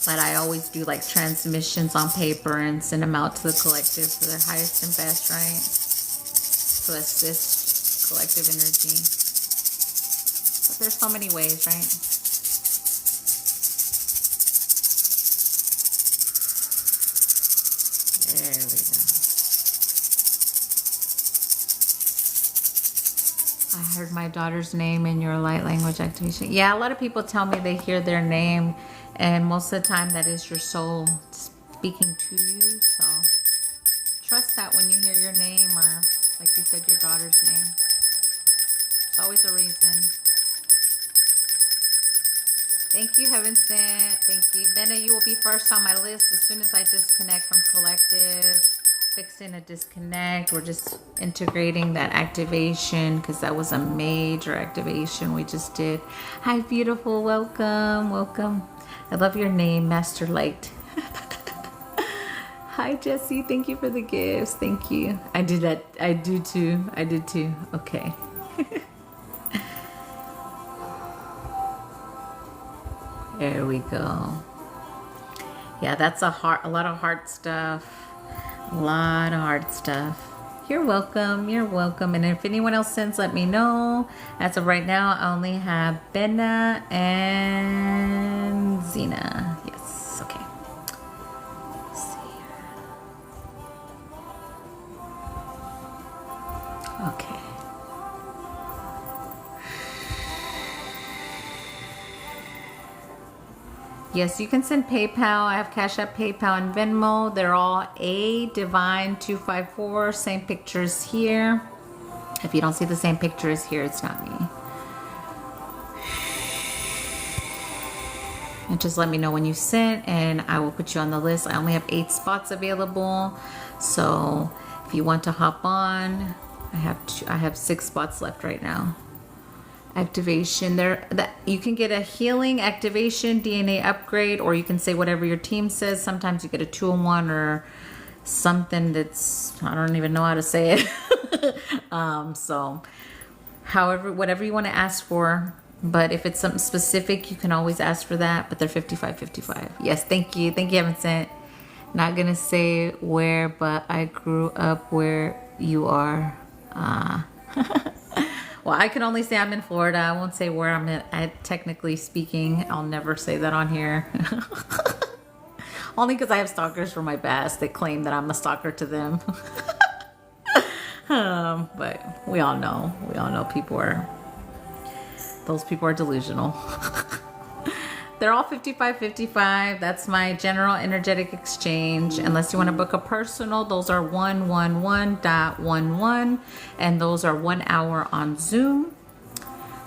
But I always do like transmissions on paper and send them out to the collective for their highest and best, right? To assist collective energy. But there's so many ways, right? There we go. I heard my daughter's name in your light language activation. Yeah, a lot of people tell me they hear their name, and most of the time that is your soul speaking to you. So trust that when you hear your name, or like you said, your daughter's name. There's always a reason. Thank you, Heaven Sent. Thank you. Benna, you will be first on my list as soon as I disconnect from collective. Fixing a disconnect. We're just integrating that activation because that was a major activation we just did. Hi, beautiful. Welcome. Welcome. I love your name, Master Light. Hi, Jessie. Thank you for the gifts. Thank you. I did that. I do too. I did too. Okay. There we go. Yeah, that's a lot of heart stuff. A lot of hard stuff. You're welcome. You're welcome. And if anyone else sends, let me know. As of right now, I only have Benna and Zena. Yes. Okay. Let's see here. Okay. Yes, you can send PayPal. I have Cash App, PayPal, and Venmo. They're all A Divine 254. Same pictures here. If you don't see the same pictures here, it's not me. And just let me know when you sent, and I will put you on the list. I only have 8 spots available, so if you want to hop on, I have 6 spots left right now. Activation there, that you can get a healing activation DNA upgrade, or you can say whatever your team says. Sometimes you get a 2-in-1 or something that's, I don't even know how to say it. So however, whatever you want to ask for, but if it's something specific, you can always ask for that. But they're 55-55. Yes, thank you, Heaven Sent. Not gonna say where, but I grew up where you are. Well, I can only say I'm in Florida. I won't say where I'm at, technically speaking. I'll never say that on here. Only because I have stalkers for my best. They claim that I'm a stalker to them. But we all know. Those people are delusional. They're all 55-55. That's my general energetic exchange. Unless you want to book a personal, those are 111.11, and those are 1 hour on Zoom.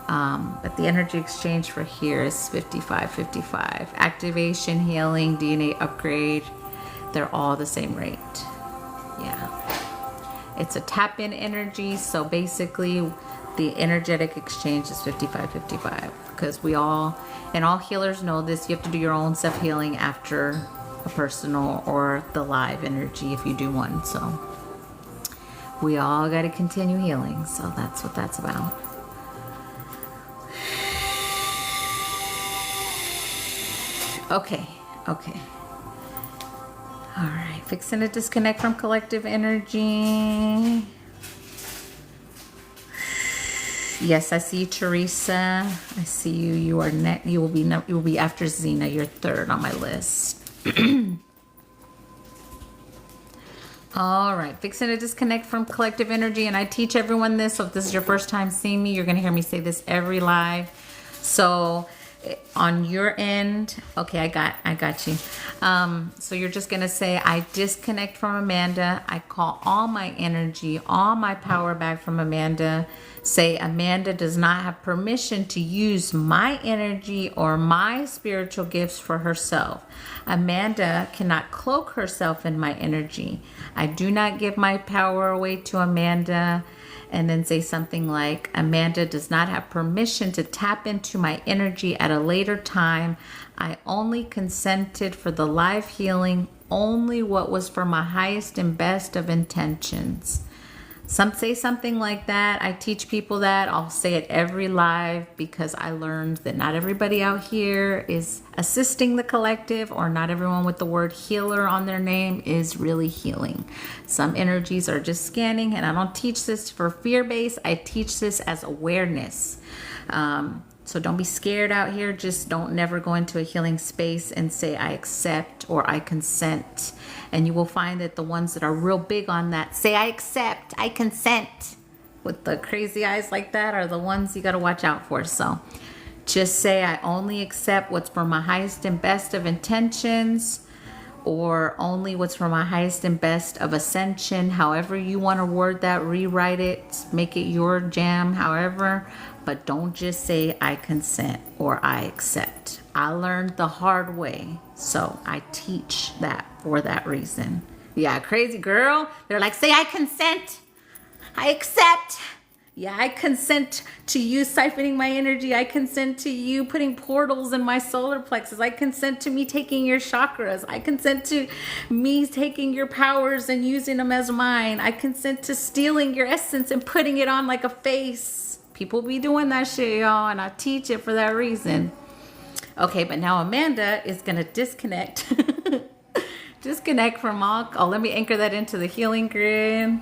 But the energy exchange for here is 55-55. Activation, healing, DNA upgrade, they're all the same rate. Yeah. It's a tap-in energy, so basically the energetic exchange is 55-55, because we all, and all healers know this, you have to do your own self-healing after a personal or the live energy if you do one. So we all got to continue healing. So that's what that's about. Okay. All right. Fixing to disconnect from collective energy. Yes, I see you, Teresa. I see you. You are next. You will be after Zena. You're 3rd on my list. All right, fixing to disconnect from collective energy, and I teach everyone this. So if this is your first time seeing me, you're gonna hear me say this every live. So On your end, okay, I got you. So you're just gonna say, I disconnect from Amanda. I call all my energy, all my power back from Amanda. Say, Amanda does not have permission to use my energy or my spiritual gifts for herself. Amanda cannot cloak herself in my energy. I do not give my power away to Amanda. And then say something like, Amanda does not have permission to tap into my energy at a later time. I only consented for the live healing, only what was for my highest and best of intentions. Say something like that. I teach people that. I'll say it every live because I learned that not everybody out here is assisting the collective, or not everyone with the word healer on their name is really healing. Some energies are just scanning, and I don't teach this for fear-based. I teach this as awareness. So don't be scared out here. Just don't never go into a healing space and say, I accept or I consent. And you will find that the ones that are real big on that, say, I accept, I consent, with the crazy eyes like that, are the ones you got to watch out for. So just say, I only accept what's for my highest and best of intentions, or only what's for my highest and best of ascension. However you want to word that, rewrite it, make it your jam, however. But don't just say, I consent or I accept. I learned the hard way, so I teach that for that reason. Yeah, crazy girl. They're like, say, I consent. I accept. Yeah, I consent to you siphoning my energy. I consent to you putting portals in my solar plexus. I consent to me taking your chakras. I consent to me taking your powers and using them as mine. I consent to stealing your essence and putting it on like a face. People be doing that shit, y'all, and I teach it for that reason. Okay, but now Amanda is going to disconnect. Disconnect from all. Oh, let me anchor that into the healing grid.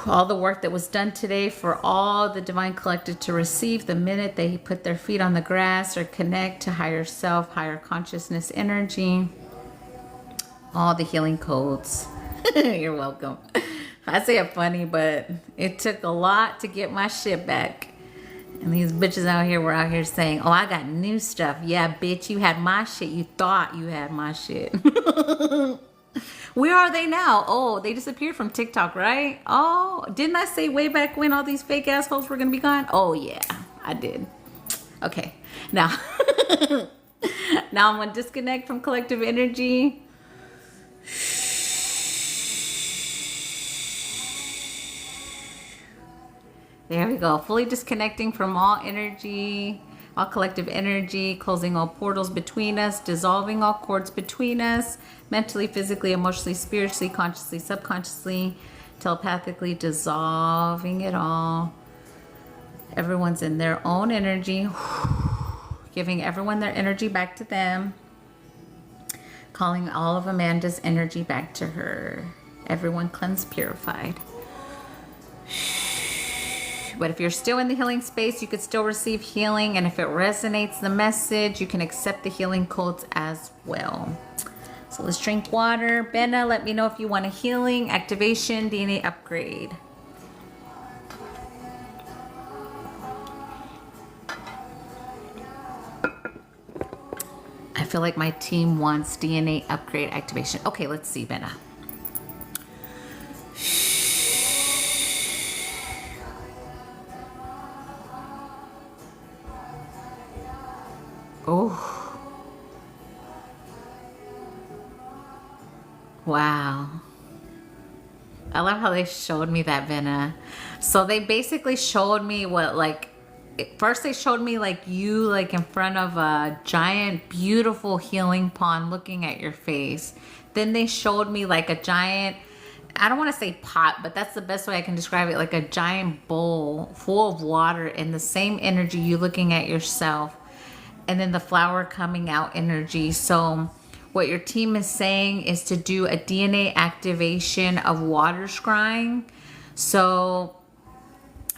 All the work that was done today for all the Divine Collective to receive the minute they put their feet on the grass or connect to higher self, higher consciousness energy. All the healing codes. You're welcome. I say it funny, but it took a lot to get my shit back. And these bitches out here were out here saying, oh, I got new stuff. Yeah, bitch, you had my shit. You thought you had my shit. Where are they now? Oh, they disappeared from TikTok, right? Oh, didn't I say way back when all these fake assholes were going to be gone? Oh, yeah, I did. Okay, now, now I'm going to disconnect from collective energy. There we go. Fully disconnecting from all energy, all collective energy, closing all portals between us, dissolving all cords between us, mentally, physically, emotionally, spiritually, consciously, subconsciously, telepathically, dissolving it all. Everyone's in their own energy, giving everyone their energy back to them, calling all of Amanda's energy back to her. Everyone cleansed, purified. But if you're still in the healing space, you could still receive healing. And if it resonates the message, you can accept the healing codes as well. So let's drink water. Benna, let me know if you want a healing, activation, DNA upgrade. I feel like my team wants DNA upgrade activation. Okay, let's see, Benna. Oh, wow. I love how they showed me that, Venna. So they basically showed me what, like, first they showed me like you like in front of a giant, beautiful healing pond looking at your face. Then they showed me like a giant, I don't want to say pot, but that's the best way I can describe it, like a giant bowl full of water in the same energy you looking at yourself. And then the flower coming out energy. So what your team is saying is to do a DNA activation of water scrying. So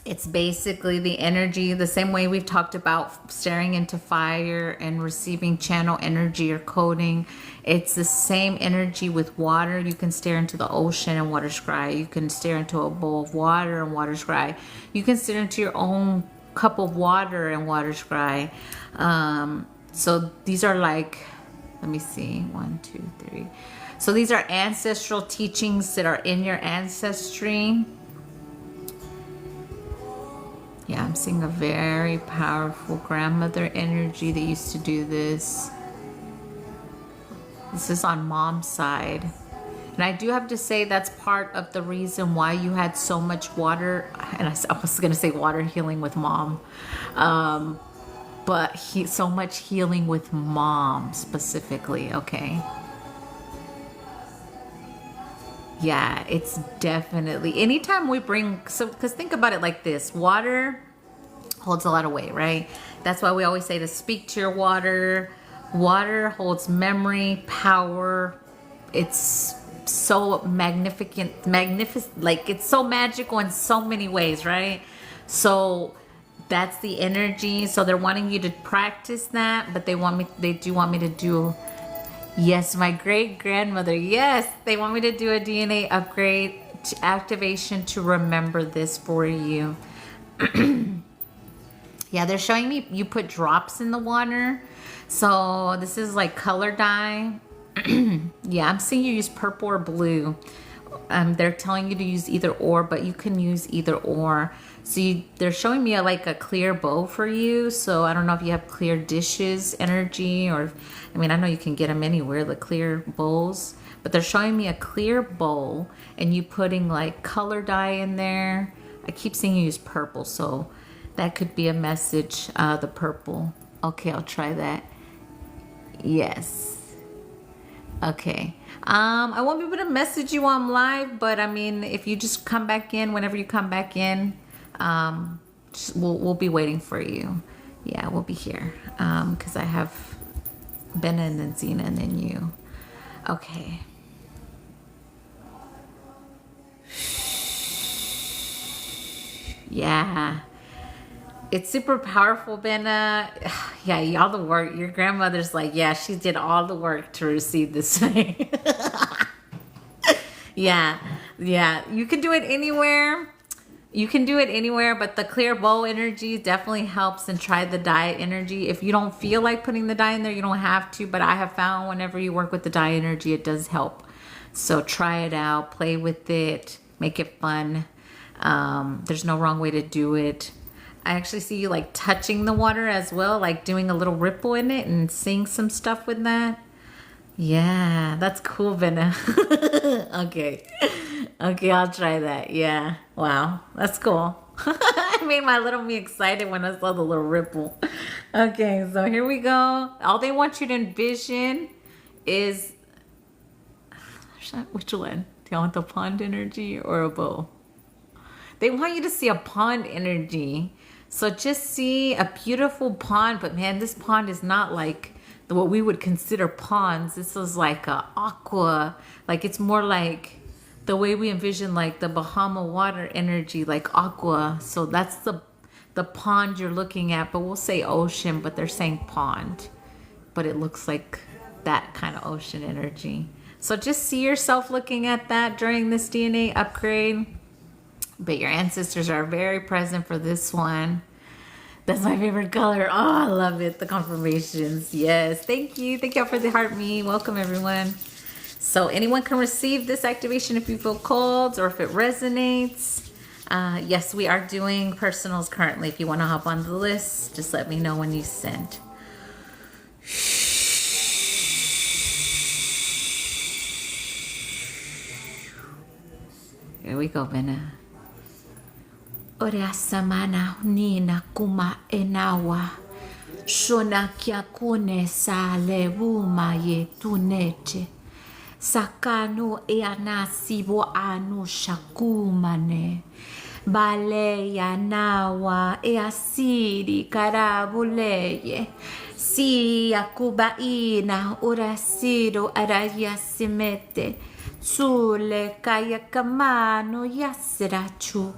it's basically the energy, the same way we've talked about staring into fire and receiving channel energy or coding. It's the same energy with water. You can stare into the ocean and water scry. You can stare into a bowl of water and water scry. You can stare into your own cup of water and water scry. So these are like, let me see, 1, 2, 3. So these are ancestral teachings that are in your ancestry. Yeah, I'm seeing a very powerful grandmother energy that used to do this. This is on mom's side. And I do have to say that's part of the reason why you had so much water. And I was going to say water healing with mom. But so much healing with mom specifically, okay? Yeah, it's definitely, anytime we bring, so, because think about it like this, water holds a lot of weight, right? That's why we always say to speak to your water. Water holds memory, power. It's so magnificent, like it's so magical in so many ways, right? So that's the energy. So they're wanting you to practice that, but they do want me to do, yes, my great grandmother, yes, they want me to do a DNA upgrade activation to remember this for you. Yeah, they're showing me you put drops in the water. So this is like color dye. Yeah, I'm seeing you use purple or blue. They're telling you to use either or, but you can use either or. So they're showing me like a clear bowl for you. So I don't know if you have clear dishes energy, or, I mean, I know you can get them anywhere, the clear bowls, but they're showing me a clear bowl and you putting like color dye in there. I keep seeing you use purple, so that could be a message, the purple. Okay, I'll try that. Yes. Okay. I won't be able to message you on live, but I mean, if you just come back in, whenever you come back in, we'll be waiting for you. Yeah, we'll be here. Because I have Benna and then Zena and then you. Okay. Yeah. It's super powerful, Benna. Yeah, all the work. Your grandmother's like, yeah, she did all the work to receive this thing. Yeah. You can do it anywhere. You can do it anywhere, but the clear bowl energy definitely helps, and try the dye energy. If you don't feel like putting the dye in there, you don't have to, but I have found whenever you work with the dye energy, it does help. So try it out, play with it, make it fun. There's no wrong way to do it. I actually see you like touching the water as well, like doing a little ripple in it and seeing some stuff with that. Yeah, that's cool, Benna. Okay, I'll try that. Yeah, wow, that's cool. It made my little me excited when I saw the little ripple. Okay, so here we go. All they want you to envision is, which one? Do you want the pond energy or a bowl? They want you to see a pond energy. So just see a beautiful pond, but man, this pond is not like what we would consider ponds. This is like a aqua, like it's more like the way we envision like the Bahama water energy, like aqua. So that's the pond you're looking at, but we'll say ocean, but they're saying pond, but it looks like that kind of ocean energy. So just see yourself looking at that during this DNA upgrade. But your ancestors are very present for this one. That's my favorite color. Oh, I love it. The confirmations. Yes. Thank you. Thank y'all for the heart me. Welcome, everyone. So anyone can receive this activation if you feel called or if it resonates. Yes, we are doing personals currently. If you want to hop on the list, just let me know when you send. Here we go, Benna. Ora samana nina kuma enawa. Shona kia kune sa lewuma ye tuneche. Sakano e anasibo anu shakumane. Bale ya nawa e asiri karabuleye. Si akubaina ora siro araya simete. Sule kaya kamano yasirachu.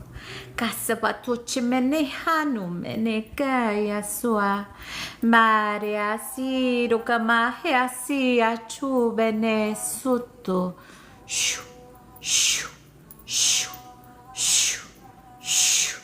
Kasabatu chimene hanu mene kaya sua. Mare asiro kamahe asia chubene suto. Shu, shu, shu, shu, shu.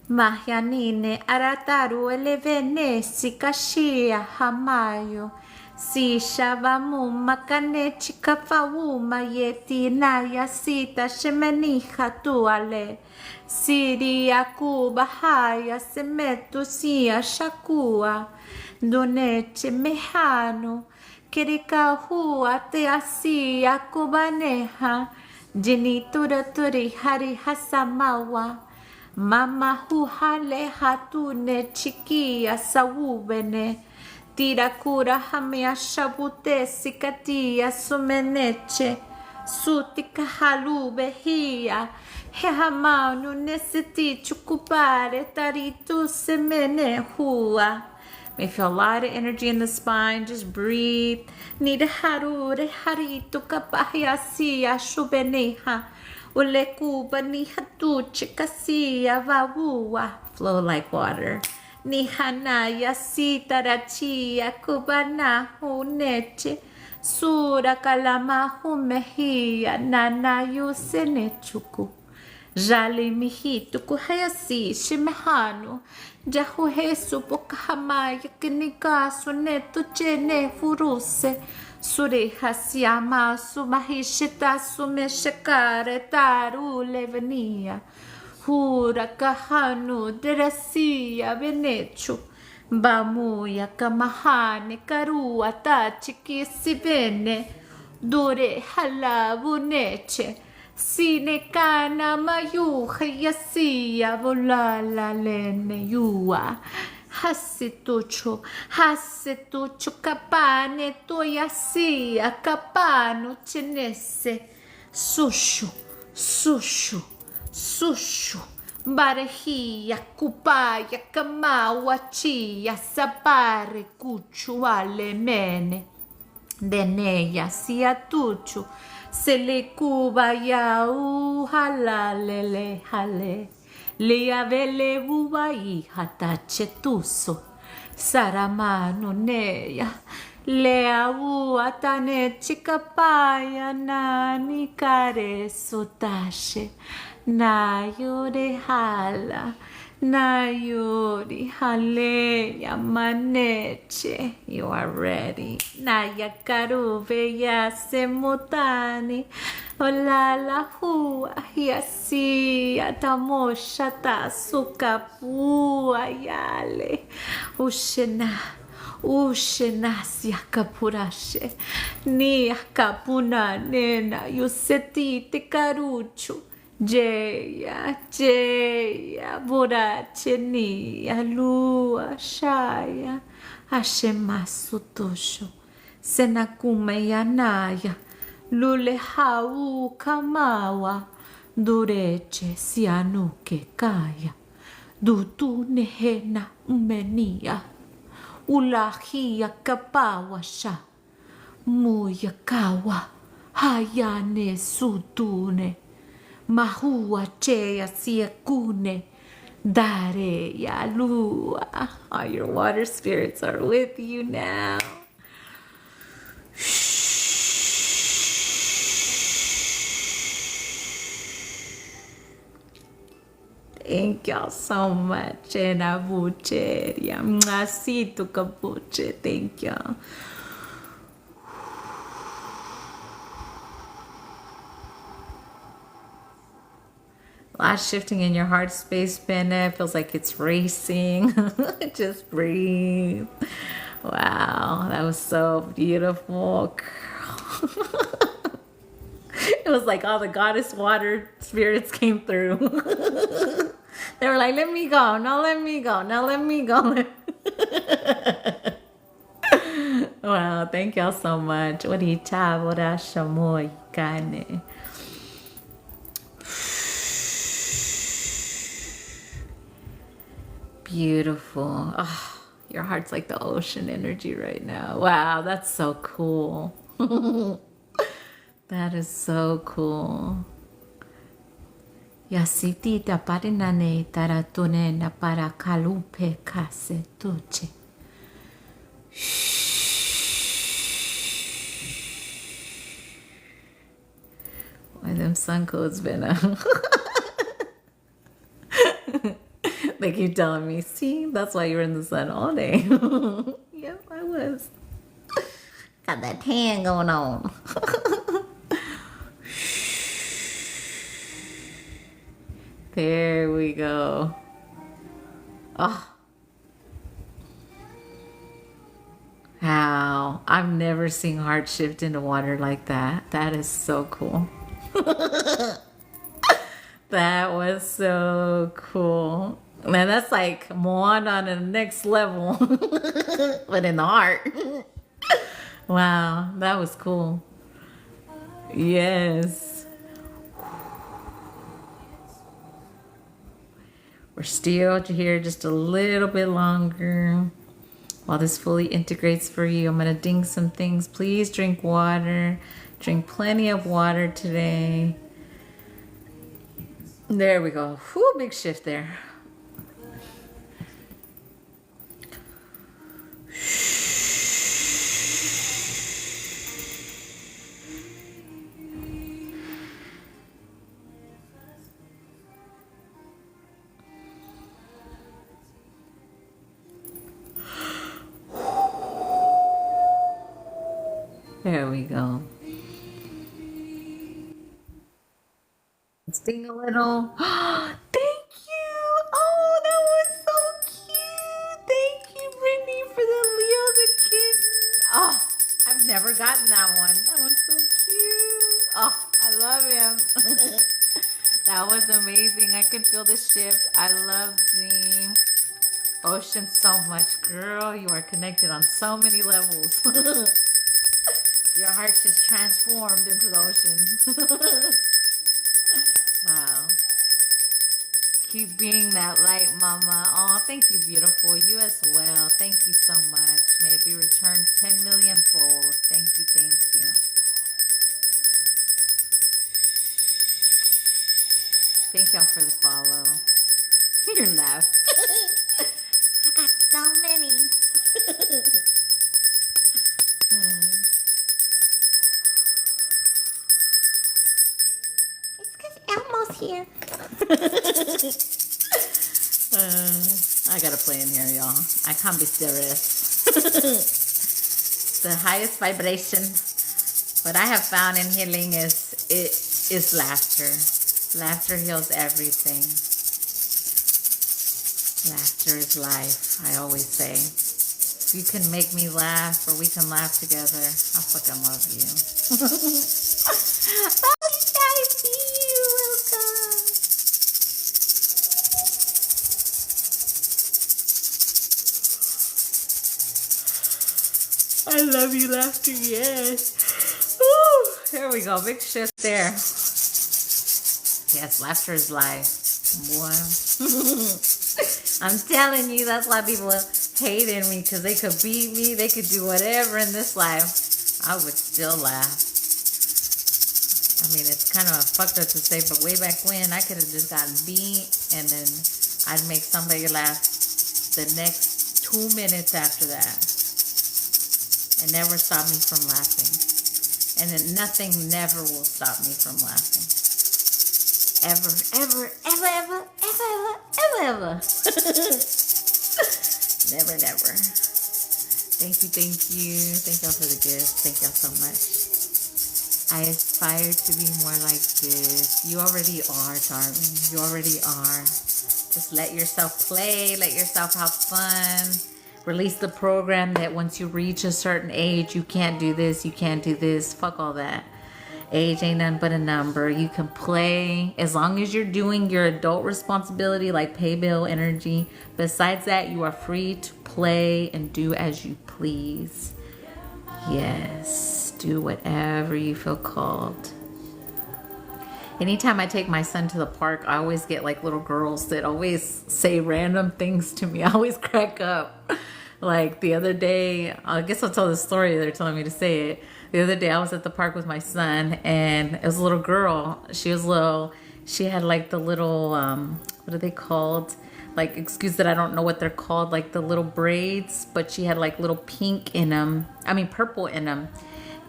Mahyanine arataru elevene sikashia hamayo. Si shavamu makane chikafawuma yeti naya sita shemeniha tuale. Siri akuba haya semetu siya shakua. Doneche mehano. Kirika hua te asia kubaneha. Jenitura turi hari hasamawa. Mama huhale hatune chikia sawubene. Tirakura hamia shabute sikatia sumeneche. Sutika halube hia. Hehamanu nesiti chukupare taritu semene hua. May feel a lot of energy in the spine. Just breathe. Nida harure haritu kapahya siya shubeneha. Ulekuba ni hatuche kasia vavua. Flow like water. Ni hanaya sitarachia kubana huneche. Sura kalama humehia nana yusenechuku. Jali mihitu kuhayasi shimehano. Jahu hesu pokahamaya kinikasu netu chene furuse. Sure hasiama sumahishita sumeshakare taru levenia. Hura kahanu derasia venechu. Bamuya kamahane karua tachiki sivene. Dure halavu neche. Sine kana mayuha yasia volala lene yua. Hasitucho kapane toyasia kapano chenese. Sushu. Barehia kupaya kamawa chia sapare kuchu alemene. Deneya siatuchu. Se le cuba ya halale hale. Le avele vuai hatache tuso. Saramano neya. Le avu atane chikapaya nani kare sotashe. Nayore hala. Nayori hale yamaneche. You are ready. Naya karuve ya semutani. Olala hua yasi atamosha tasukapua yale. Ushena siakapurashe. Ni akapuna nena yuseti te karuchu. Jeya, borache ni alua shaya, ashemasu tosho, senakume yanaya, lule hau kamawa, dureche sianuke kaya, dutu nehena umenia, ulahia kapawa sha, muya kawa, hayane sutune. Mahua chea siakune dare ya lua. All your water spirits are with you now. Thank y'all so much. And abucheria. Masito kabuche. Thank y'all. A lot shifting in your heart space, Bennett. Feels like it's racing. Just breathe. Wow, that was so beautiful. It was like all the goddess water spirits came through. They were like, let me go. No, let me go. No, let me go. Wow, thank y'all so much. Beautiful. Oh, your heart's like the ocean energy right now. Wow, that's so cool. That is so cool. Yasitita parinane taratune na para kalupe kase tuche. Why them sun codes been They keep telling me, see, that's why you were in the sun all day. Yep, I was. Got that tan going on. There we go. Oh. Wow. I've never seen heart shift into water like that. That is so cool. That was so cool. Man, that's like Moana on the next level. But in the heart. Wow, that was cool. Yes. We're still here just a little bit longer. While this fully integrates for you, I'm going to ding some things. Please drink water. Drink plenty of water today. There we go. Whew, big shift there. There we go. Let's ding a little. Thank you. Oh, that was so cute. Thank you, Brittany, for the Leo the kitten. Oh, I've never gotten that one. That one's so cute. Oh, I love him. That was amazing. I could feel the shift. I love the ocean so much. Girl, you are connected on so many levels. Your heart just transformed into the ocean. Wow. Keep being that light, Mama. Oh, thank you, beautiful. You as well. Thank you so much. May it be returned 10 million fold. Thank you, thank you. Thank y'all for the follow. Your laugh. I got so many. It's because Elmo's here. I gotta play in here, y'all. I can't be serious. The highest vibration, what I have found in healing is laughter. Laughter heals everything. Laughter is life, I always say. If you can make me laugh or we can laugh together, I fucking love you. Oh, Daddy, welcome. I love you, laughter, yes. Woo, there we go, big shift there. Yes, laughter is life. Boy. I'm telling you, that's why people hated me, because they could beat me, they could do whatever in this life. I would still laugh. I mean, it's kind of fucked up to say, but way back when, I could have just gotten beat, and then I'd make somebody laugh the next 2 minutes after that. It never stopped me from laughing. And then nothing never will stop me from laughing. Ever, ever, ever, ever, ever, ever, ever, ever. Never, never. Thank you, thank you. Thank y'all for the gifts. Thank y'all so much. I aspire to be more like this. You already are, darling. You already are. Just let yourself play. Let yourself have fun. Release the program that once you reach a certain age, you can't do this, you can't do this. Fuck all that. Age ain't nothing but a number. You can play as long as you're doing your adult responsibility, like pay bill, energy. Besides that, you are free to play and do as you please. Yes, do whatever you feel called. Anytime I take my son to the park, I always get like little girls that always say random things to me. I always crack up. Like the other day, I guess I'll tell the story. They're telling me to say it. The other day I was at the park with my son, and it was a little girl. She was little. She had like the little, what are they called? Like, excuse that I don't know what they're called. Like the little braids, but she had like little pink in them. I mean, purple in them.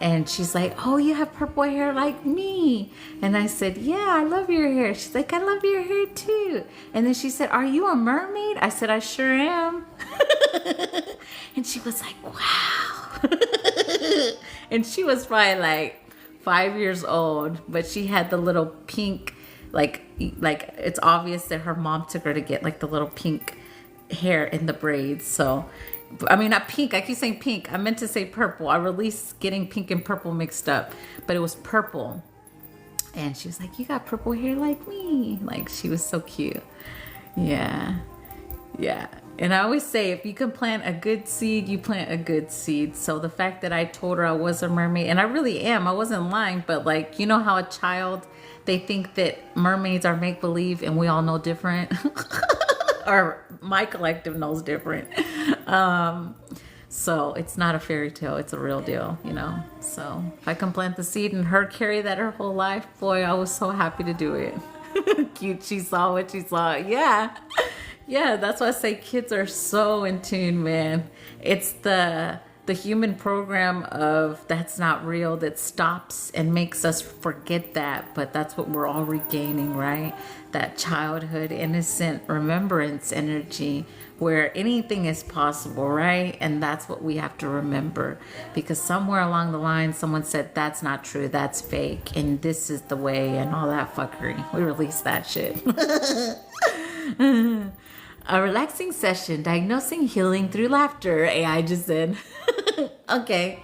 And she's like, oh, you have purple hair like me. And I said, yeah, I love your hair. She's like, I love your hair too. And then she said, are you a mermaid? I said, I sure am. And she was like, wow. And she was probably like 5 years old, but she had the little pink, like it's obvious that her mom took her to get like the little pink hair in the braids. So I mean, not pink. I keep saying pink. I meant to say purple. I released getting pink and purple mixed up, but it was purple. And she was like, you got purple hair like me. Like, she was so cute. Yeah. Yeah. And I always say, if you can plant a good seed, you plant a good seed. So the fact that I told her I was a mermaid, and I really am, I wasn't lying, but like, you know how a child, they think that mermaids are make-believe and we all know different? Or my collective knows different. So it's not a fairy tale, it's a real deal, you know. So if I can plant the seed and her carry that her whole life, boy, I was so happy to do it. Cute, she saw what she saw. Yeah. Yeah, that's why I say kids are so in tune, man. It's the human program of that's not real that stops and makes us forget that, but that's what we're all regaining, right? That childhood innocent remembrance energy where anything is possible, right? And that's what we have to remember, because somewhere along the line someone said that's not true, that's fake, and this is the way, and all that fuckery. We release that shit. A relaxing session, diagnosing healing through laughter, AI just said. Okay,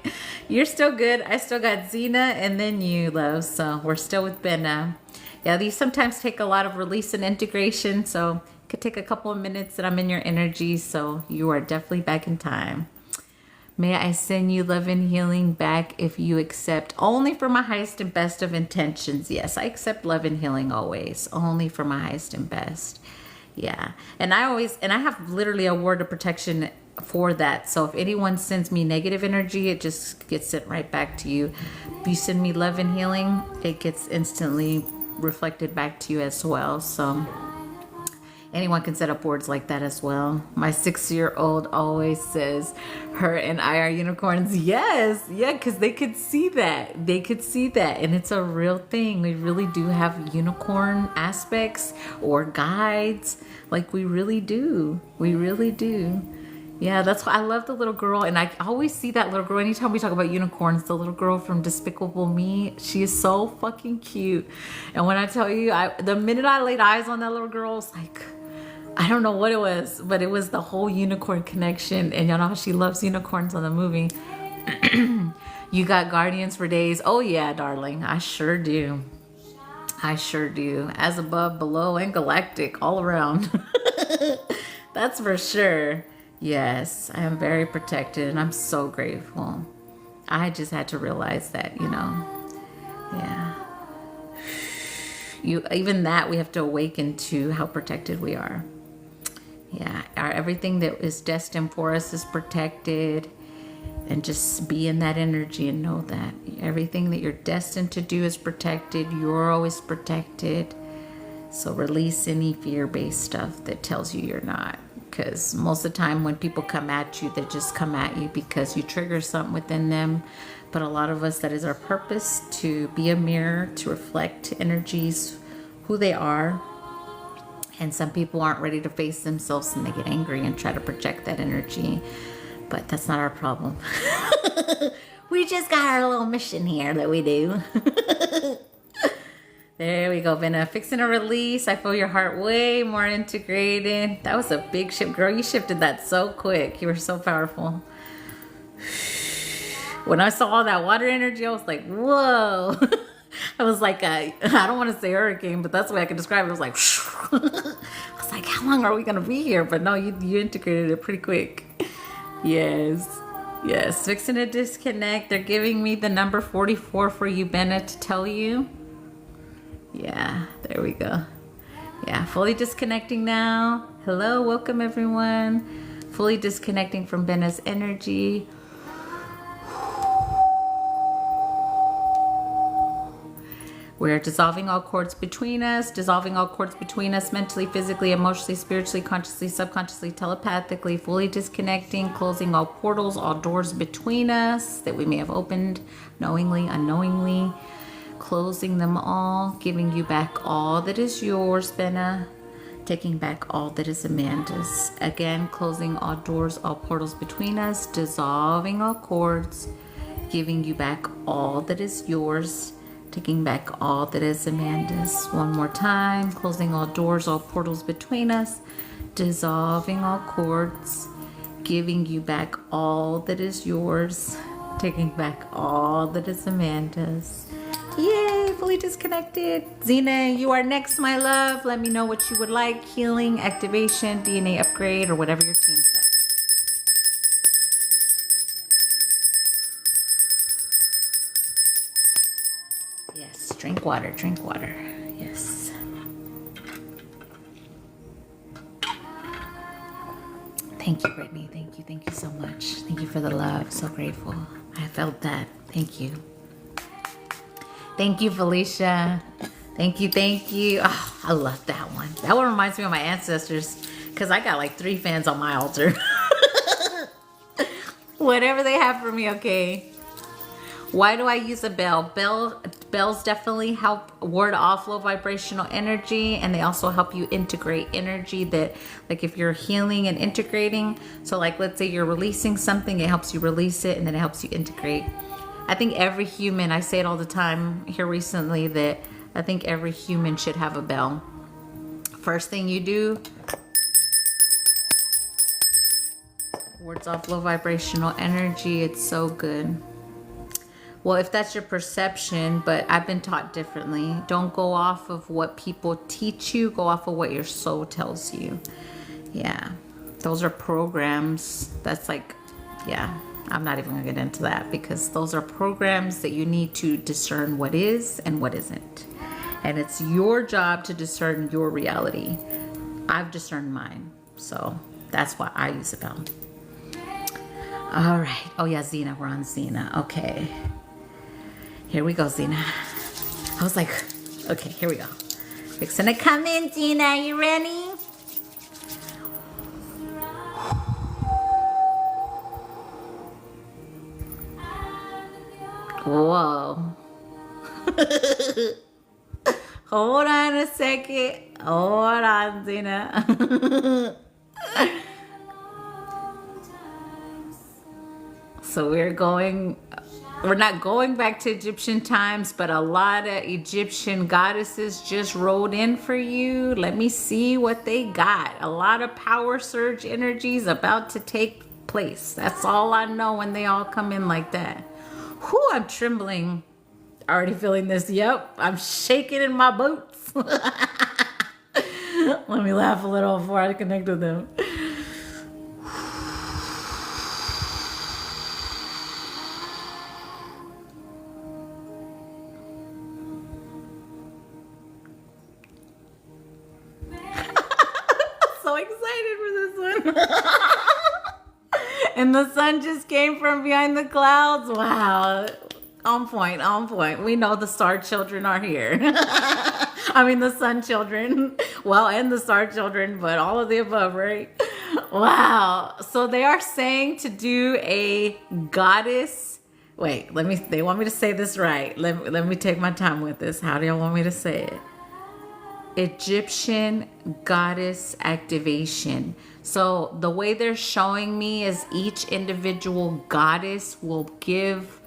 you're still good. I still got Zena and then you, love. So we're still with Benna. Yeah, these sometimes take a lot of release and integration. So it could take a couple of minutes that I'm in your energy. So you are definitely back in time. May I send you love and healing back if you accept, only for my highest and best of intentions. Yes, I accept love and healing always, only for my highest and best. Yeah. And I have literally a word of protection for that. So if anyone sends me negative energy, it just gets sent right back to you. If you send me love and healing, it gets instantly reflected back to you as well. So anyone can set up words like that as well. My 6-year-old always says her and I are unicorns. Yes. Yeah, because they could see that. They could see that. And it's a real thing. We really do have unicorn aspects or guides. Like we really do. We really do. Yeah, that's why I love the little girl. And I always see that little girl. Anytime we talk about unicorns, the little girl from Despicable Me, she is so fucking cute. And when I tell you, the minute I laid eyes on that little girl, I was like, I don't know what it was, but it was the whole unicorn connection. And y'all know how she loves unicorns on the movie. You got guardians for days. Oh yeah, darling. I sure do. I sure do. As above, below, and galactic all around. That's for sure. Yes, I am very protected and I'm so grateful. I just had to realize that, you know. Yeah. Even that we have to awaken to how protected we are. Yeah, everything that is destined for us is protected, and just be in that energy and know that everything that you're destined to do is protected. You're always protected. So release any fear-based stuff that tells you you're not, because most of the time when people come at you, they just come at you because you trigger something within them. But a lot of us, that is our purpose, to be a mirror, to reflect energies, who they are. And some people aren't ready to face themselves and they get angry and try to project that energy. But that's not our problem. We just got our little mission here that we do. There we go, Benna. Fixing a release. I feel your heart way more integrated. That was a big shift. Girl, you shifted that so quick. You were so powerful. When I saw all that water energy, I was like, whoa. I was like, I don't want to say hurricane, but that's the way I can describe it. I was like, I was like, how long are we going to be here? But no, you integrated it pretty quick. Yes. Yes. Fixing a disconnect. They're giving me the number 44 for you, Benna, to tell you. Yeah, there we go. Yeah, fully disconnecting now. Hello, welcome everyone. Fully disconnecting from Benna's energy. We're dissolving all cords between us, mentally, physically, emotionally, spiritually, consciously, subconsciously, telepathically, fully disconnecting, closing all portals, all doors between us that we may have opened knowingly, unknowingly, closing them all, giving you back all that is yours, Benna, taking back all that is Amanda's. Again, closing all doors, all portals between us, dissolving all cords, giving you back all that is yours, taking back all that is Amanda's. One more time, closing all doors, all portals between us, dissolving all cords, giving you back all that is yours, taking back all that is Amanda's. Yay, fully disconnected. Zena, you are next, my love. Let me know what you would like. Healing, activation, DNA upgrade, or whatever your team says. Yes, drink water, drink water. Yes. Thank you, Brittany. Thank you so much. Thank you for the love. So grateful. I felt that. Thank you. Thank you, Felicia. Thank you. Oh, I love that one. That one reminds me of my ancestors because I got like 3 fans on my altar. Whatever they have for me, okay. Why do I use a bell? Bells definitely help ward off low vibrational energy, and they also help you integrate energy that, like if you're healing and integrating, so like let's say you're releasing something, it helps you release it, and then it helps you integrate. I think every human, I say it all the time here recently, that I think every human should have a bell. First thing you do, wards off low vibrational energy. It's so good. Well, if that's your perception, but I've been taught differently. Don't go off of what people teach you, go off of what your soul tells you. Yeah, those are programs. That's like, yeah, I'm not even gonna get into that because those are programs that you need to discern what is and what isn't. And it's your job to discern your reality. I've discerned mine, so that's why I use a bell. All right. Oh yeah, Zena, we're on Zena. Okay. Here we go, Zena. I was like, okay, here we go. Fixing to come in, Zena. You ready? Whoa. Hold on a second. Hold on, Zena. So we're not going back to Egyptian times, but a lot of Egyptian goddesses just rolled in for you. Let me see what they got. A lot of power surge energies about to take place. That's all I know when they all come in like that. Whew, I'm trembling. Already feeling this. Yep, I'm shaking in my boots. Let me laugh a little before I connect with them. So excited for this one. And the sun just came from behind the clouds. Wow. On point, on point. We know the star children are here. I mean the sun children. Well, and the star children, but all of the above, right? Wow. So they are saying to do a goddess. Wait, they want me to say this right. Let me take my time with this. How do y'all want me to say it? Egyptian goddess activation. So the way they're showing me is each individual goddess will give,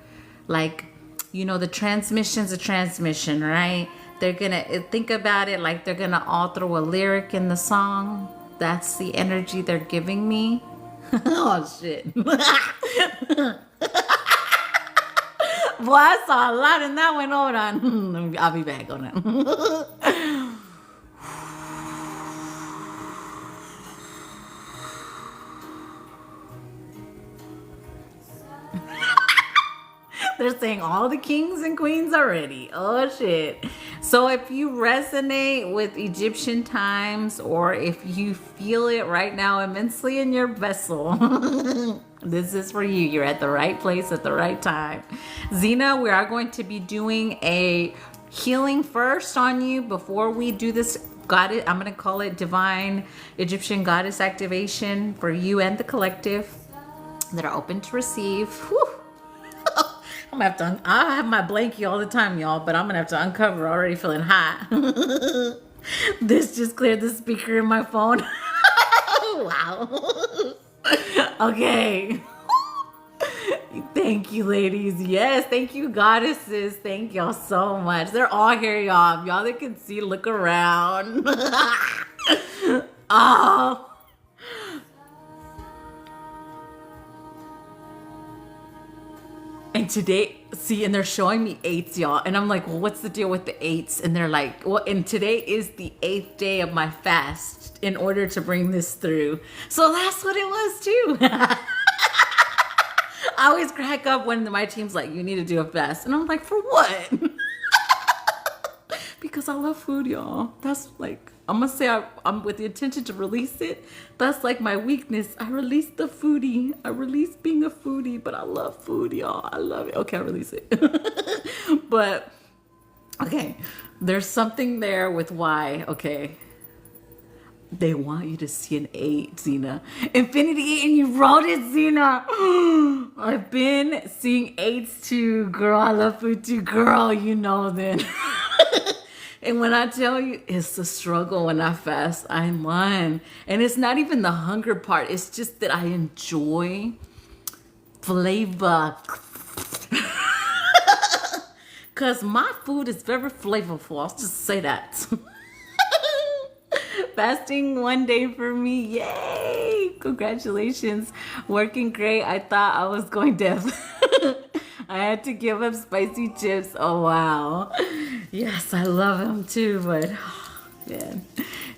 like, you know, the transmission's a transmission, right? They're gonna think about it like they're gonna all throw a lyric in the song. That's the energy they're giving me. Oh shit. Boy, I saw a lot in that one. Hold on. I'll be back on it. They're saying all the kings and queens are ready. Oh shit. So if you resonate with Egyptian times, or if you feel it right now immensely in your vessel, this is for you. You're at the right place at the right time. Zena, we are going to be doing a healing first on you before we do this goddess. I'm gonna call it divine Egyptian goddess activation for you and the collective that are open to receive. Whew. I'm gonna have to. I have my blankie all the time, y'all, but I'm gonna have to uncover. Already feeling hot. This just cleared the speaker in my phone. Wow. Okay. Thank you, ladies. Yes, thank you, goddesses. Thank y'all so much. They're all here, y'all. Y'all that can see, look around. Oh. And today, see, and they're showing me 8s, y'all. And I'm like, well, what's the deal with the 8s? And they're like, well, and today is the 8th day of my fast in order to bring this through. So that's what it was, too. I always crack up when my team's like, you need to do a fast. And I'm like, for what? Because I love food, y'all. That's like, I'm going to say I'm with the intention to release it. That's like my weakness. I release the foodie. I release being a foodie, but I love food, y'all. I love it. Okay, I release it. But, okay, there's something there with why, okay. They want you to see an 8, Zena. Infinity 8, and you wrote it, Zena. I've been seeing 8s too. Girl, I love food too. Girl, you know then. And when I tell you, it's a struggle when I fast. I'm lying. And it's not even the hunger part. It's just that I enjoy flavor. Because my food is very flavorful. I'll just say that. Fasting 1 day for me. Yay! Congratulations. Working great. I thought I was going deaf. I had to give up spicy chips. Oh, wow. Yes, I love them too, but man.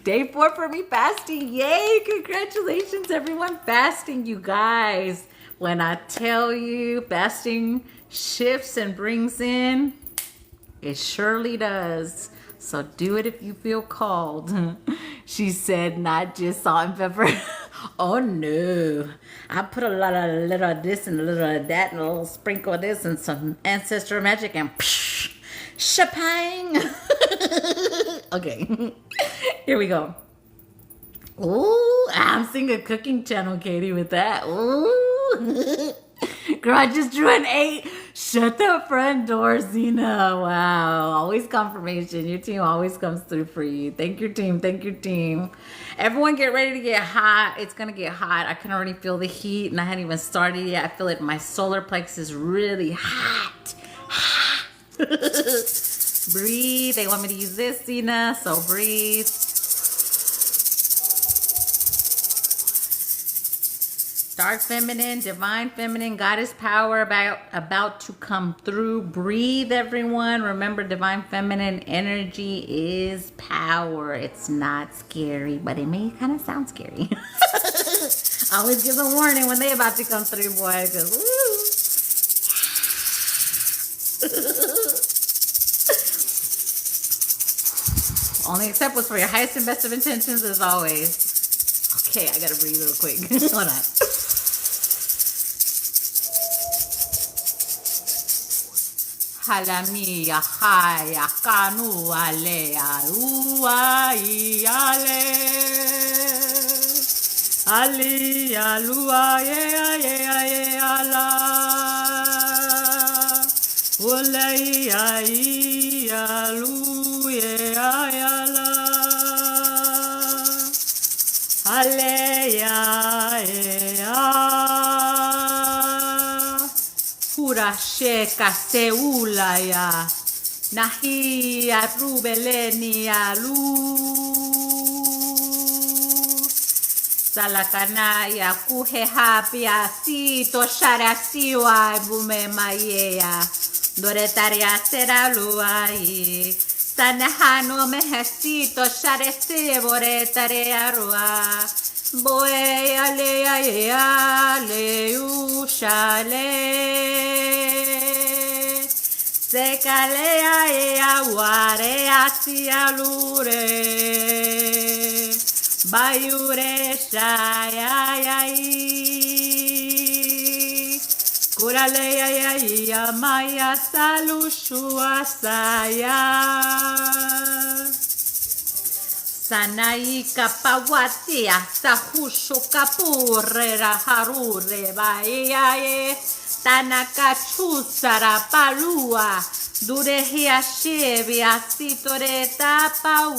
Day 4 for me fasting. Yay! Congratulations, everyone fasting, you guys. When I tell you fasting shifts and brings in, it surely does. So do it if you feel called. She said, not just salt and pepper. Oh no. I put a little of this and a little of that and a little sprinkle of this and some ancestral magic and psh, shapang. Okay. Here we go. Ooh, I'm seeing a cooking channel, Katie, with that. Ooh. Girl, I just drew an 8. Shut the front door, Zena. Wow. Always confirmation. Your team always comes through for you. Thank your team. Thank your team. Everyone get ready to get hot. It's going to get hot. I can already feel the heat and I hadn't even started yet. I feel like my solar plex is really hot. Breathe. They want me to use this, Zena. So breathe. Dark feminine, divine feminine, goddess power about to come through. Breathe, everyone. Remember, divine feminine energy is power. It's not scary, but it may kind of sound scary. I always give a warning when they about to come through, boy. Because, only except was for your highest and best of intentions, as always. Okay, I gotta breathe real quick. Hold on. Halamia haya kanu alea uai ale ali alua ye ala ulai ai alu ye ala alea Purashe kaseulaya nahi arubeleni alu salakana ya kuheha piasi to sharasiwa bume mayea doretaria seraluai sanahano mehesito sharese boretarea rua boe ale ushale sekale ware asialure bayure shayai kura Alaleya ya maya salushua saya. Sanai kapawatia sahusho kapurera harure bae tanaka chusara palua durehia shevia sitoreta pau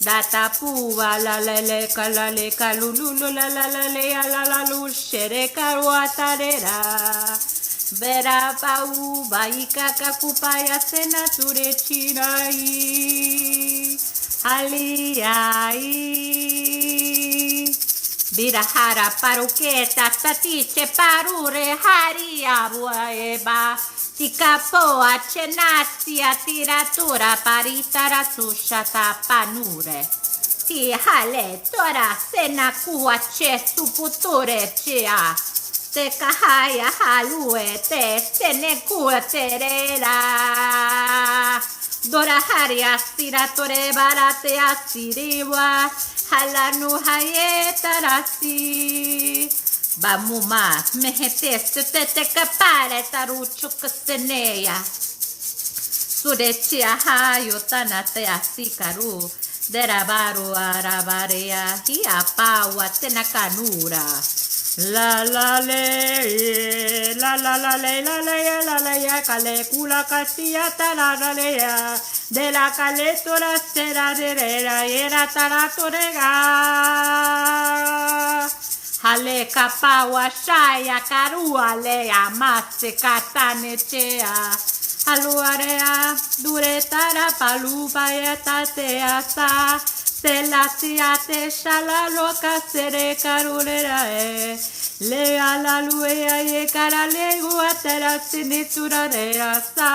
data puva la lele kalale kalulu la la la la lu shere karwatarera vera pau baika kakupaya sena ture chirai aliai virahara paruketa statice parure haria buaeba tikapoa cenasia tiratura paritara sushata panure ti hale tora sena kua che suputure cea te kahaya halue te sene kua terera dora haria tiratore barate asiriwa halanu hayetarasi bamuma meheteste te kapare taruchu kaseneya surechia hayo tanate asikaru derabaru arabarea hiapawa tenakanura la la le la la la le la le kale kula kasia tara le de la caletora sera de era taratorega hale kapawa shaya karua le amase katane chea aluarea dure tara palupa te asa se la siate shala loka sere karulera le ala luea ye karale guatera sinitura de asa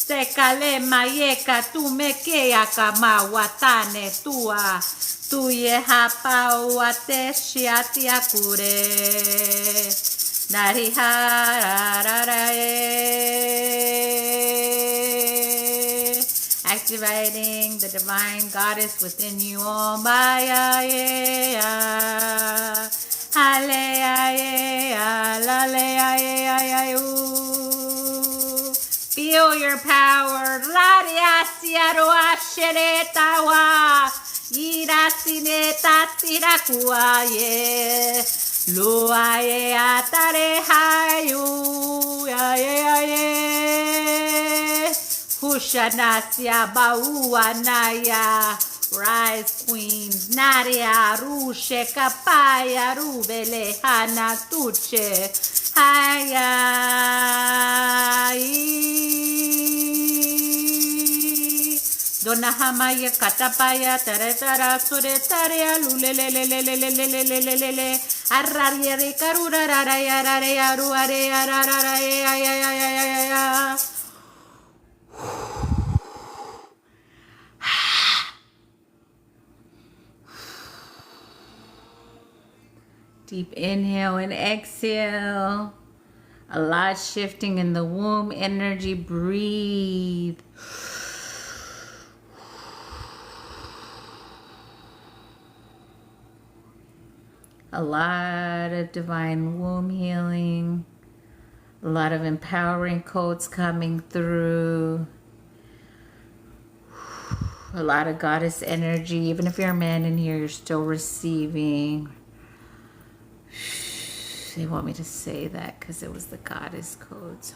se kale mayeka tu mekea kama watane tua tuye hapa wate shiati akure activating the divine goddess within you. Om baya ya feel your power. Hushanasia Bauanaya. Rise, queens. Nadia, Rushe, Kapaya, Rubele, Hana, Tuche, Haya. Dona Hamaya, Katapaya, Taretara, Suretaria, Lulelelelelelelelelelelele, Arrariere, Karura, Raya, Raya, Ruarea, Raya. Deep inhale and exhale. A lot shifting in the womb energy. Breathe. A lot of divine womb healing. A lot of empowering codes coming through. A lot of goddess energy. Even if you're a man in here, you're still receiving. They want me to say that because it was the goddess codes.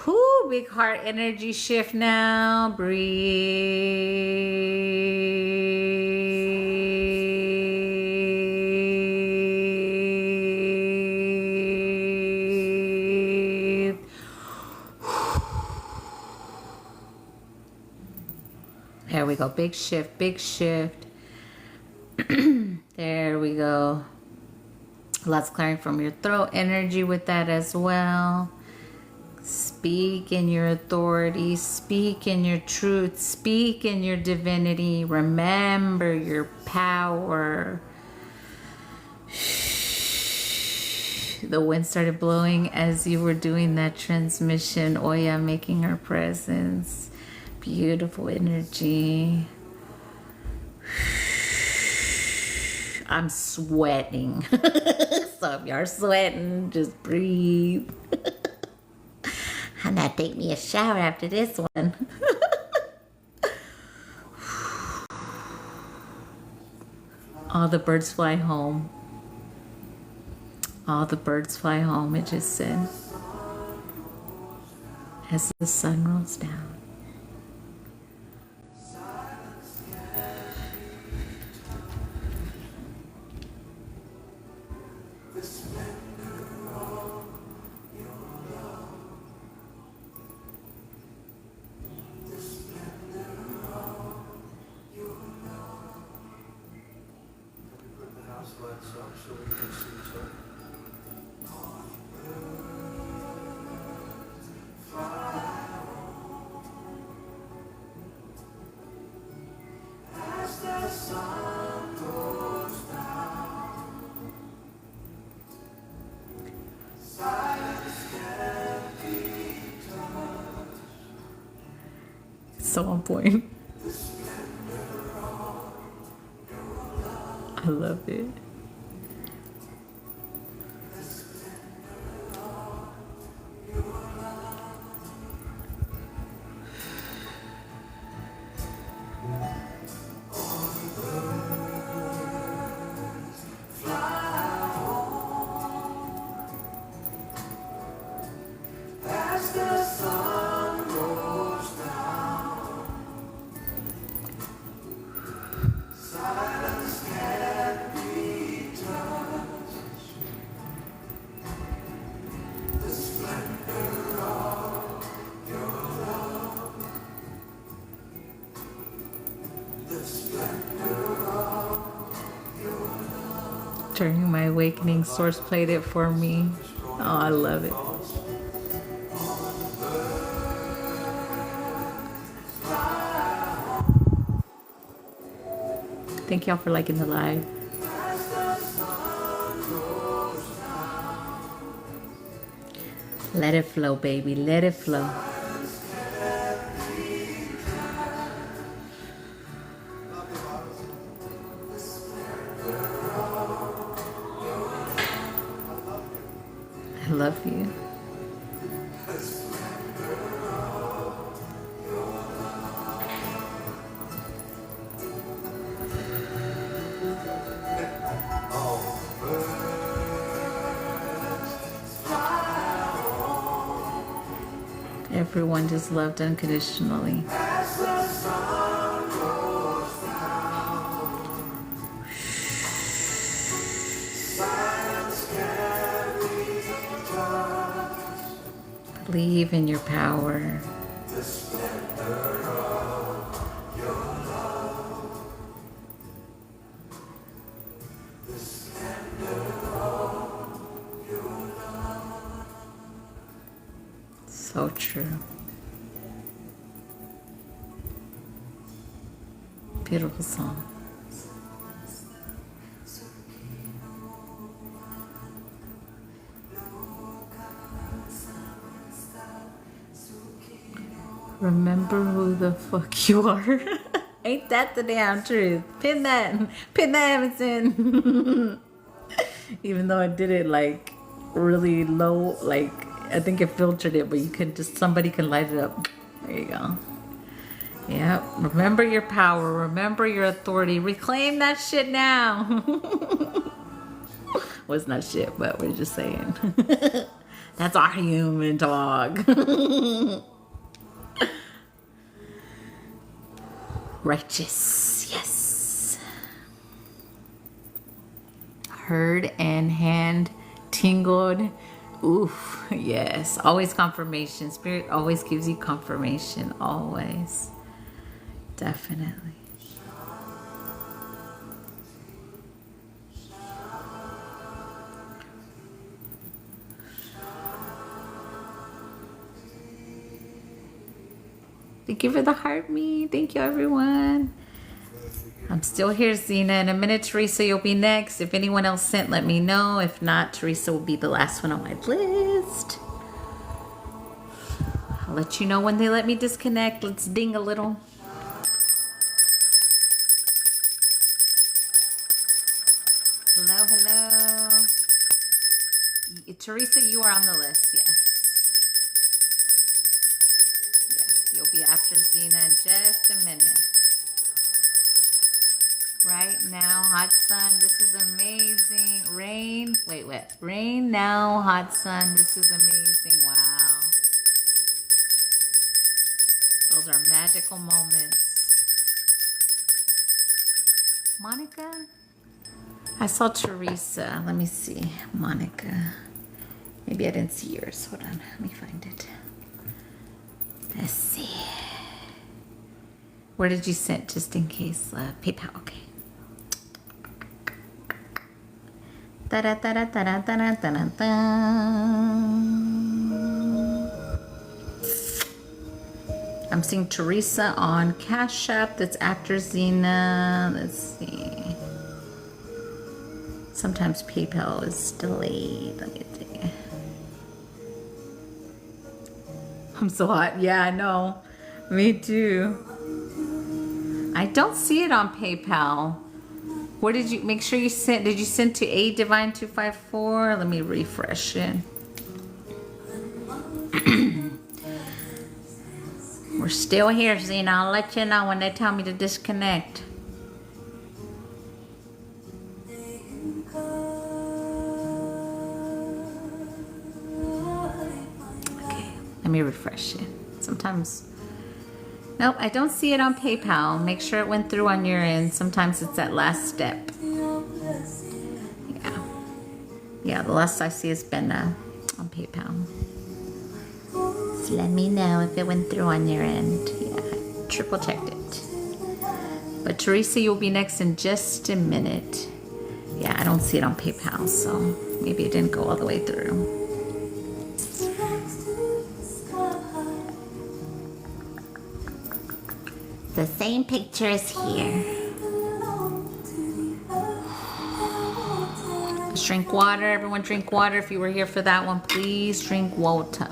Whoo, big heart energy shift now. Breathe. There we go. Big shift, big shift. There we go. Lots clearing from your throat energy with that as well. Speak in your authority. Speak in your truth. Speak in your divinity. Remember your power. The wind started blowing as you were doing that transmission. Oya making her presence. Beautiful energy. I'm sweating. So if you're sweating, just breathe. I'm gonna take me a shower after this one. All the birds fly home. All the birds fly home, it just said. As the sun rolls down. So on point. I love it. Turning my awakening source played it for me. Oh, I love it. Thank y'all for liking the live. Let it flow, baby. Let it flow. I love you. Everyone just loved unconditionally. Believe in your power. So true. Beautiful song. Remember who the fuck you are. Ain't that the damn truth? Pin that, Emerson. Even though I did it like really low, like I think it filtered it, but you can just, somebody can light it up. There you go. Yep. Remember your power. Remember your authority. Reclaim that shit now. Well, it's not shit, but we're just saying. That's our human talk. Righteous. Yes. Heard and hand tingled. Oof. Yes. Always confirmation. Spirit always gives you confirmation. Always. Definitely. Thank you for the heart me. Thank you, everyone. I'm still here, Zena. In a minute, Teresa, you'll be next. If anyone else sent, let me know. If not, Teresa will be the last one on my list. I'll let you know when they let me disconnect. Let's ding a little. Teresa, you are on the list. Yes. Yes, you'll be after Zena in just a minute. Right now, hot sun, this is amazing. Rain, wait. Rain now, hot sun, this is amazing. Wow. Those are magical moments. Monica? I saw Teresa. Let me see. Monica. Maybe I didn't see yours. Hold on. Let me find it. Let's see. Where did you send? Just in case. PayPal. Okay. I'm seeing Teresa on Cash App. That's after Zena. Let's see. Sometimes PayPal is delayed. Let me see. I'm so hot. Yeah, I know. Me too. I don't see it on PayPal. Where did you make sure you sent? Did you send to A Divine 254? Let me refresh it. We're still here, Zena. I'll let you know when they tell me to disconnect. Okay, let me refresh it. Sometimes. Nope, I don't see it on PayPal. Make sure it went through on your end. Sometimes it's that last step. Yeah. Yeah, the last I see has been on PayPal. So let me know if it went through on your end. Yeah, triple checked it. But Teresa, you'll be next in just a minute. Yeah, I don't see it on PayPal, so maybe it didn't go all the way through. The same picture is here. Let's drink water. Everyone drink water. If you were here for that one, please drink water.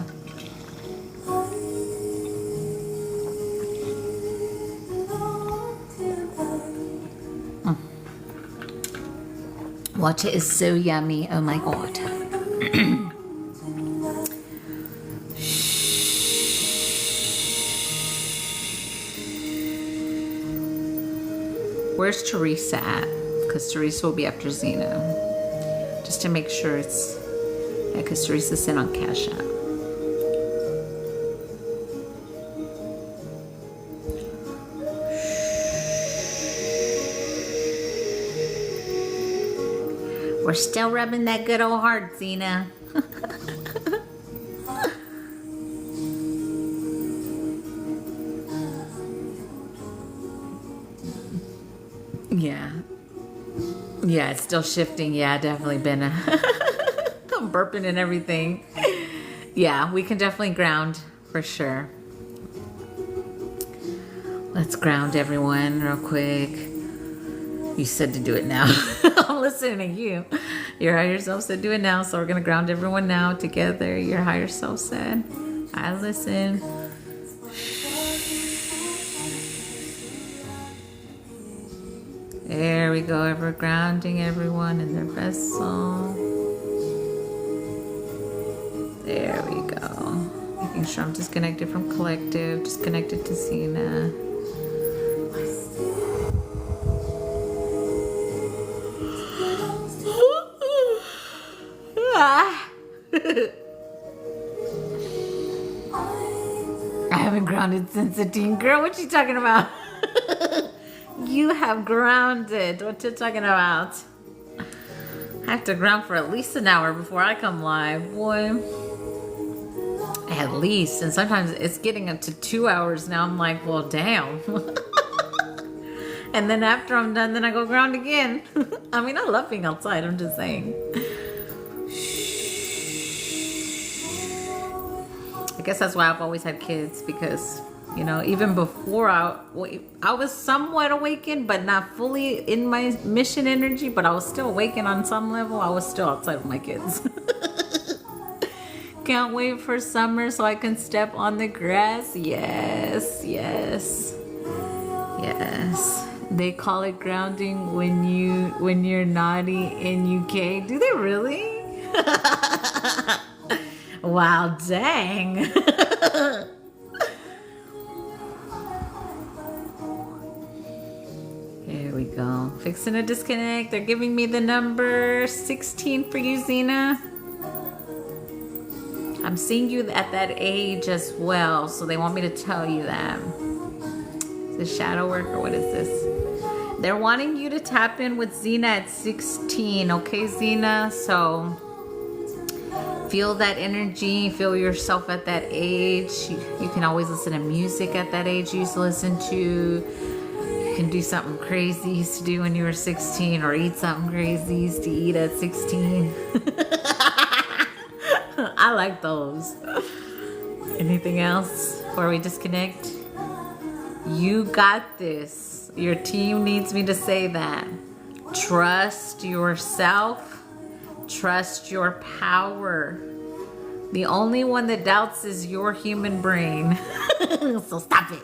Water is so yummy. Oh my God. Where's Teresa at? Because Teresa will be after Zena. Just to make sure it's... Yeah, because Teresa sent on Cash App. We're still rubbing that good old heart, Zena. Yeah. Yeah, it's still shifting. Yeah, definitely been I'm burping and everything. Yeah, we can definitely ground for sure. Let's ground everyone real quick. You said to do it now. I'm listening to you. Your higher self said do it now, so we're going to ground everyone now together. Your higher self said, I listen. There we go. Ever grounding everyone in their vessel. There we go. Making sure I'm disconnected from collective, disconnected to Zena. I haven't grounded since a teen. Girl, what you talking about? You have grounded. What you talking about? I have to ground for at least an hour before I come live, boy. At least. And sometimes it's getting up to 2 hours now. I'm like, well, damn. And then after I'm done, then I go ground again. I mean, I love being outside. I'm just saying. I guess that's why I've always had kids, because, you know, even before I was somewhat awakened, but not fully in my mission energy, but I was still awakened on some level. I was still outside with my kids. Can't wait for summer so I can step on the grass. Yes, yes, yes. They call it grounding when you're naughty in UK. Do they really? Wow, dang. Here we go. Fixing a disconnect. They're giving me the number 16 for you, Zena. I'm seeing you at that age as well, so they want me to tell you that. Is this shadow work or what is this? They're wanting you to tap in with Zena at 16, okay, Zena? So feel that energy, feel yourself at that age. You can always listen to music at that age you used to listen to. You can do something crazy you used to do when you were 16, or eat something crazy you used to eat at 16. I like those. Anything else before we disconnect? You got this. Your team needs me to say that. Trust yourself. Trust your power. The only one that doubts is your human brain. So stop it.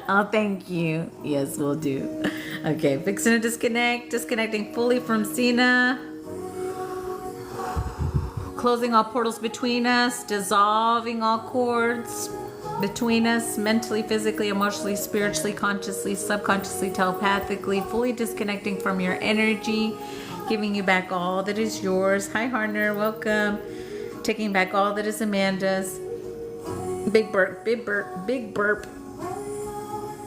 Oh, thank you. Yes, we'll do. Okay, fixing to disconnect. Disconnecting fully from Zena. Closing all portals between us. Dissolving all cords between us. Mentally, physically, emotionally, spiritually, consciously, subconsciously, telepathically. Fully disconnecting from your energy. Giving you back all that is yours. Hi, Harner. Welcome. Taking back all that is Amanda's. Big burp, big burp, big burp.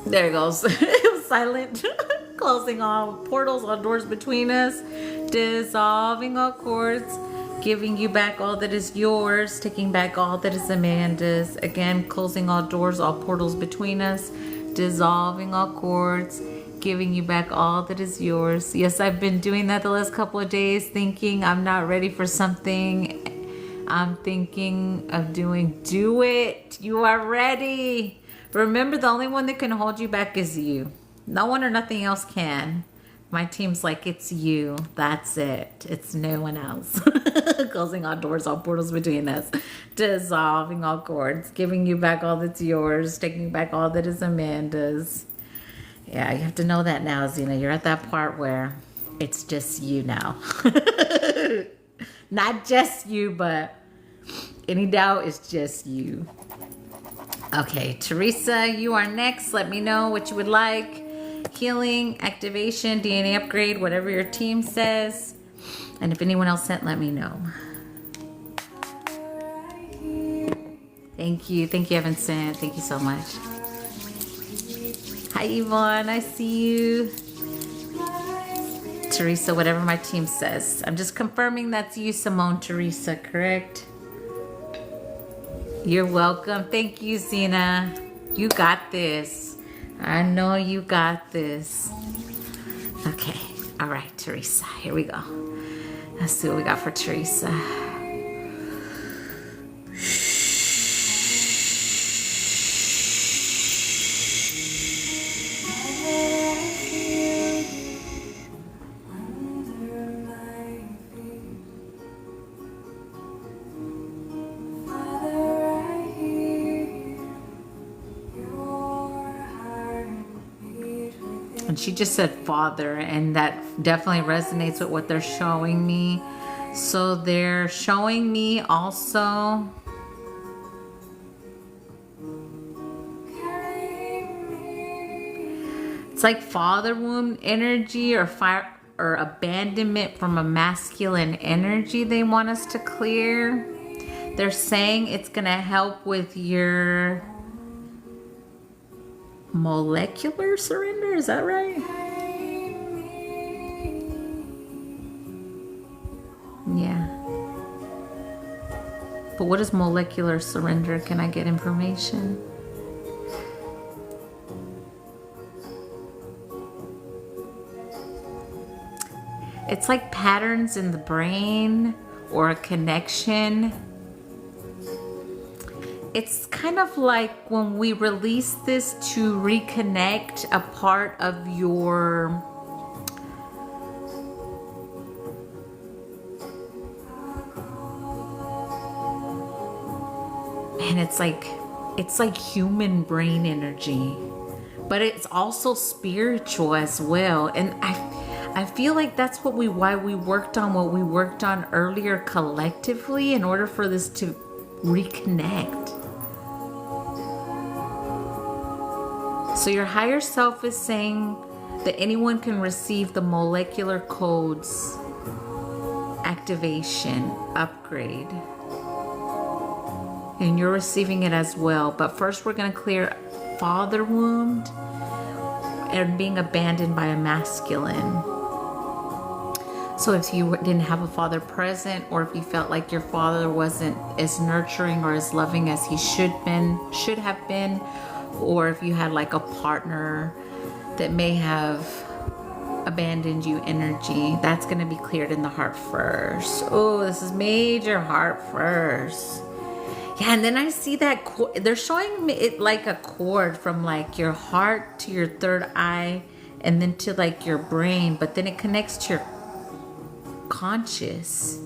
There it goes. It was silent. Closing all portals, all doors between us. Dissolving all cords. Giving you back all that is yours. Taking back all that is Amanda's. Again, closing all doors, all portals between us. Dissolving all cords. Giving you back all that is yours. Yes, I've been doing that the last couple of days, thinking I'm not ready for something. I'm thinking of do it. You are ready. Remember, the only one that can hold you back is you. No one or nothing else can. My team's like, it's you. That's it. It's no one else. Closing all doors, all portals between us. Dissolving all cords. Giving you back all that's yours. Taking back all that is Amanda's. Yeah, you have to know that now, Zena. You're at that part where it's just you now. Not just you, but any doubt, it's just you. Okay, Teresa, you are next. Let me know what you would like. Healing, activation, DNA upgrade, whatever your team says. And if anyone else sent, let me know. Thank you. Thank you, Evan sent. Thank you so much. Hi, Yvonne. I see you. Teresa, whatever my team says. I'm just confirming that's you, Simone Teresa, correct? You're welcome. Thank you, Zena. You got this. I know you got this. Okay. All right, Teresa. Here we go. Let's see what we got for Teresa. And she just said Father, and that definitely resonates with what they're showing me. So they're showing me also it's like father wound energy or fire or abandonment from a masculine energy they want us to clear. They're saying it's gonna help with your molecular surrender, is that right? Yeah. But what is molecular surrender? Can I get information? It's like patterns in the brain or a connection. It's kind of like when we release this to reconnect a part of your man, it's like human brain energy, but it's also spiritual as well. And I feel like that's why we worked on what we worked on earlier collectively in order for this to reconnect. So your higher self is saying that anyone can receive the molecular codes activation upgrade, and you're receiving it as well. But first we're going to clear father wound and being abandoned by a masculine. So if you didn't have a father present, or if you felt like your father wasn't as nurturing or as loving as he should have been, or if you had like a partner that may have abandoned you energy, that's going to be cleared in the heart first. Oh, this is major heart first. Yeah, and then I see that they're showing me it like a cord from like your heart to your third eye and then to like your brain, but then it connects to your conscious.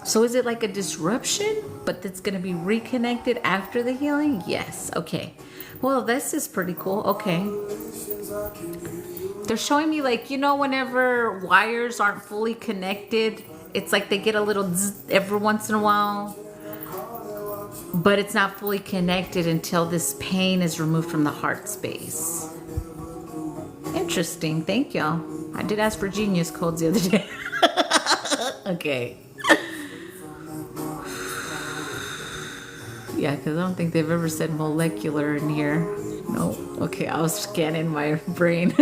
So is it like a disruption, but that's going to be reconnected after the healing? Yes. Okay. Well, this is pretty cool. Okay. They're showing me like, you know, whenever wires aren't fully connected, it's like they get a little zzz every once in a while, but it's not fully connected until this pain is removed from the heart space. Interesting. Thank you. I did ask for genius codes the other day. Okay. Yeah, because I don't think they've ever said molecular in here. No. Okay, I was scanning my brain.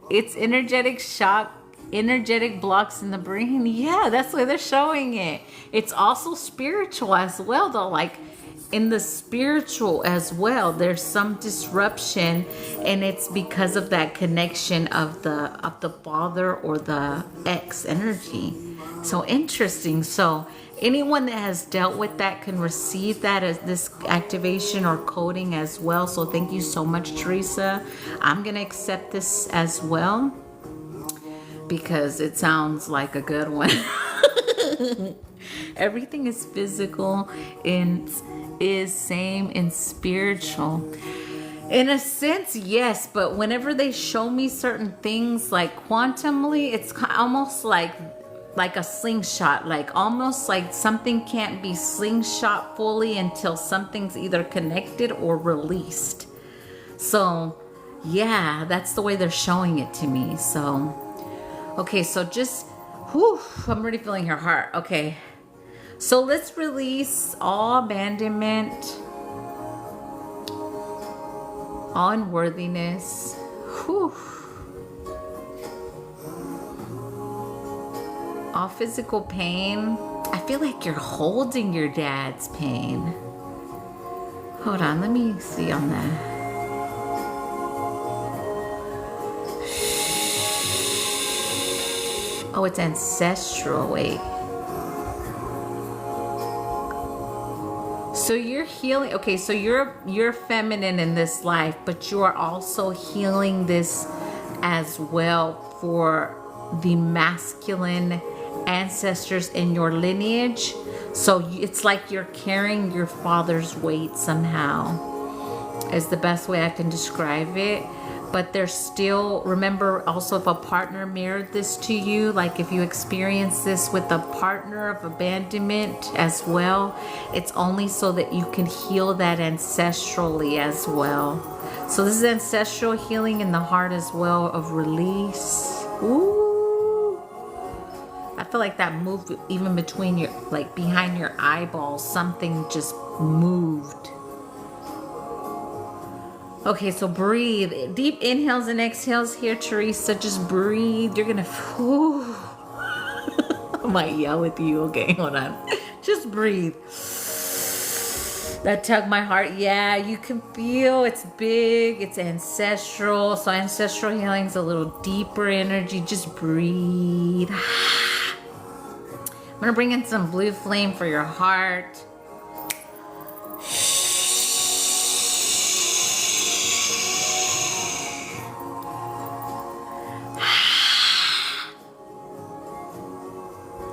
It's energetic shock, energetic blocks in the brain. Yeah, that's why they're showing it. It's also spiritual as well, though. Like in the spiritual as well, there's some disruption, and it's because of that connection of the father or the ex energy. So interesting. So anyone that has dealt with that can receive that as this activation or coding as well. So thank you so much, Teresa. I'm going to accept this as well because it sounds like a good one. Everything is physical and is same in spiritual. In a sense, yes, but whenever they show me certain things like quantumly, it's almost like a slingshot, like almost like something can't be slingshot fully until something's either connected or released. So yeah, that's the way they're showing it to me. So okay, so just I'm already feeling her heart. Okay, so let's release all abandonment, all unworthiness. All physical pain. I feel like you're holding your dad's pain. Hold on, let me see on that. Oh, it's ancestral. Wait. So you're healing. Okay, so you're feminine in this life, but you are also healing this as well for the masculine ancestors in your lineage. So it's like you're carrying your father's weight somehow, is the best way I can describe it. But there's still, remember also, if a partner mirrored this to you, like if you experience this with a partner of abandonment as well, it's only so that you can heal that ancestrally as well. So this is ancestral healing in the heart as well, of release. Ooh. I feel like that moved even between your, like behind your eyeballs, something just moved. Okay, so breathe. Deep inhales and exhales here, Teresa. Just breathe. You're gonna, I might yell with you. Okay, hold on. Just breathe. That tug my heart. Yeah, you can feel it's big. It's ancestral. So ancestral healing is a little deeper energy. Just breathe. I'm gonna bring in some blue flame for your heart.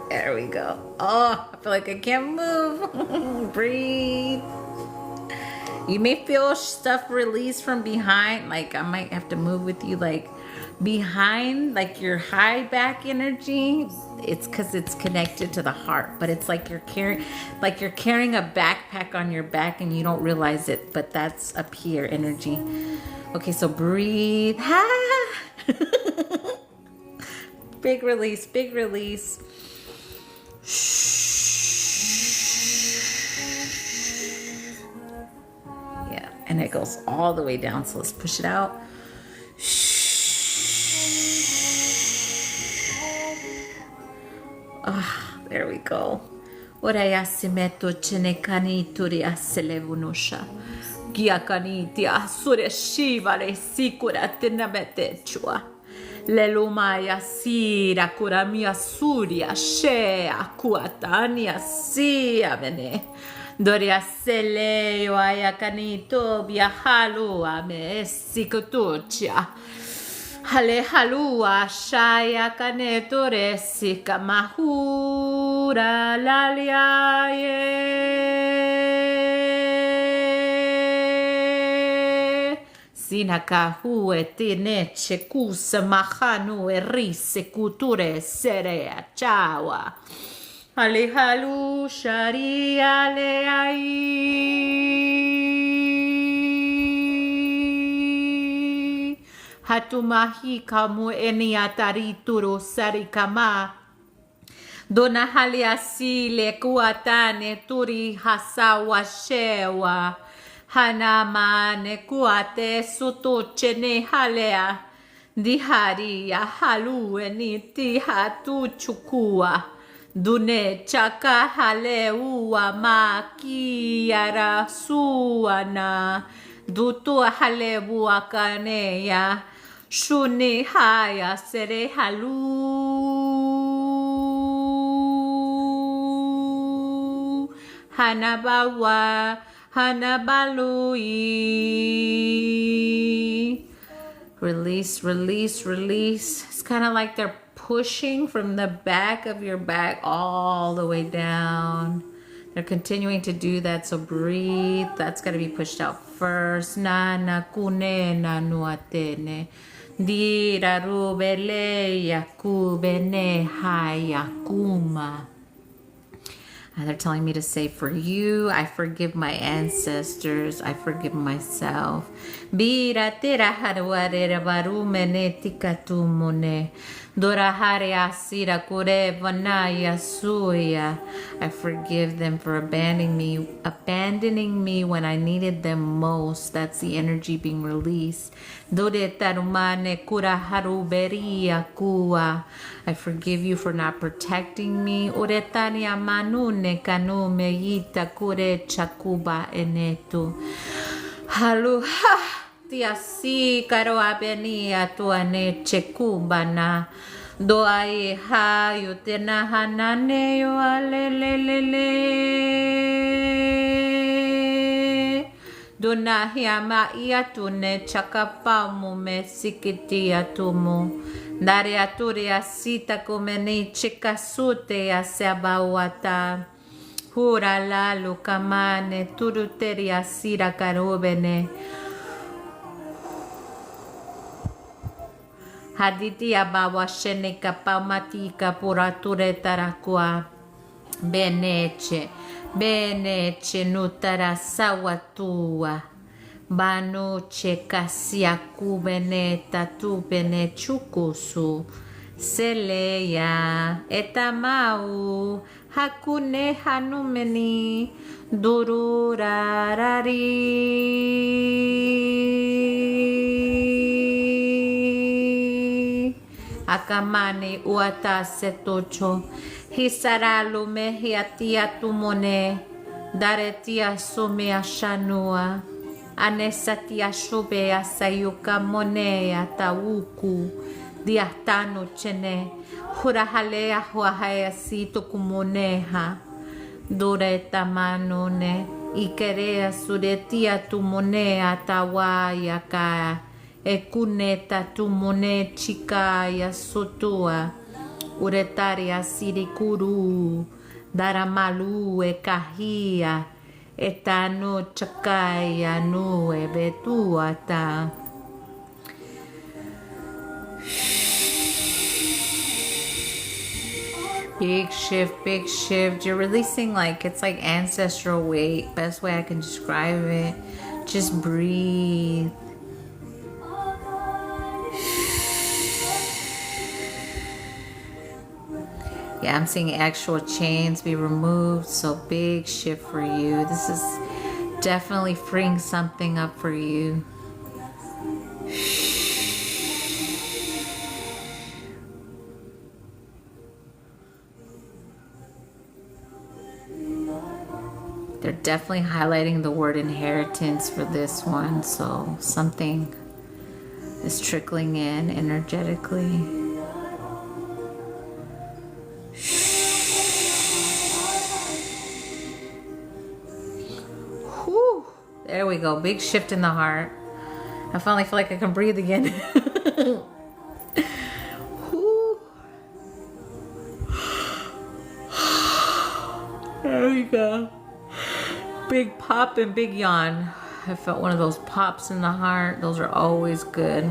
There we go. Oh, I feel like I can't move. Breathe. You may feel stuff release from behind. Like I might have to move with you like behind, like your high back energy. It's because it's connected to the heart, but it's like you're carrying a backpack on your back and you don't realize it, but that's up here energy. Okay, so breathe. Big release, big release. Yeah, and it goes all the way down, so let's push it out. Ah, there we go. Oraya simeto chenekani turi aselevunosha. Giakani ti asure shiva le sikura tenabete chua. Lelumaya sira kuramia suria shea kuatania sia vene. Doria seleo ayakanito biahalu ame sikotucha. Hale halua shaya kanetore sika mahura laliaye. Sinakahue tine chekusa mahanu erise kuture serea chawa. Hale halu sharia leai. Hatumahi kamu eni atari turu sarikama. Dona haliasi le kuatane turi hasawa shewa. Hanama ne kuate suto chene halea. Dihari ya halu eni ti hatu chukua. Dune chaka hale ua maki yara suana. Dutu hale buakaneya. Shuni haya sere halu. Hanabawa hanabalui. Release, release, release. It's kind of like they're pushing from the back of your back all the way down. They're continuing to do that, so breathe. That's got to be pushed out first. Na na kune na nuatene. Dira rubele yakubene hayakuma. They're telling me to say, for you, I forgive my ancestors. I forgive myself. Bira tera harwarera barumene tikatumune. Dorahare asira kure vanaya suya. I forgive them for abandoning me when I needed them most. That's the energy being released. Dore tarumane kura haruberia kua. I forgive you for not protecting me. Uretania manune kanume yita kure chakuba enetu. Halu ha. Tiasi karo abenia tuane chekubana. Doae ha yutena hanane yo alelelele. Dona hiama iatune chakapamu me sikiti atumu. Dare aturi asita kumeni chikasute ya sebawata. Hura la lukamane turuteri asira karubene. Haditi abawa sheneka pamatika purature tarakua. Beneche, beneche nutara sawatua. Banuche kasia kubeneta tu bene chukusu. Seleya etamau hakune hanumeni dururarari. Akamane uata setocho. Hisaralu mehiatia tumone. Daretia sume ashanua. Anesatia shube asayuka monea tauku. Diatano chene. Hurahalea huahaya sito kumoneha. Dureta manone. Ikerea suretia tumonea tawaya ka. Ekuneta tumone chikaya sotua. Uretaria sirikuru. Daramalu e kahia. Etanu chakaya nu ebetuata. Big shift, big shift. You're releasing like, it's like ancestral weight. Best way I can describe it. Just breathe. Yeah, I'm seeing actual chains be removed. So big shift for you. This is definitely freeing something up for you. They're definitely highlighting the word inheritance for this one. So something is trickling in energetically. Whew. There we go. Big shift in the heart. I finally feel like I can breathe again. Whew. There we go. Big pop and big yawn. I felt one of those pops in the heart. Those are always good.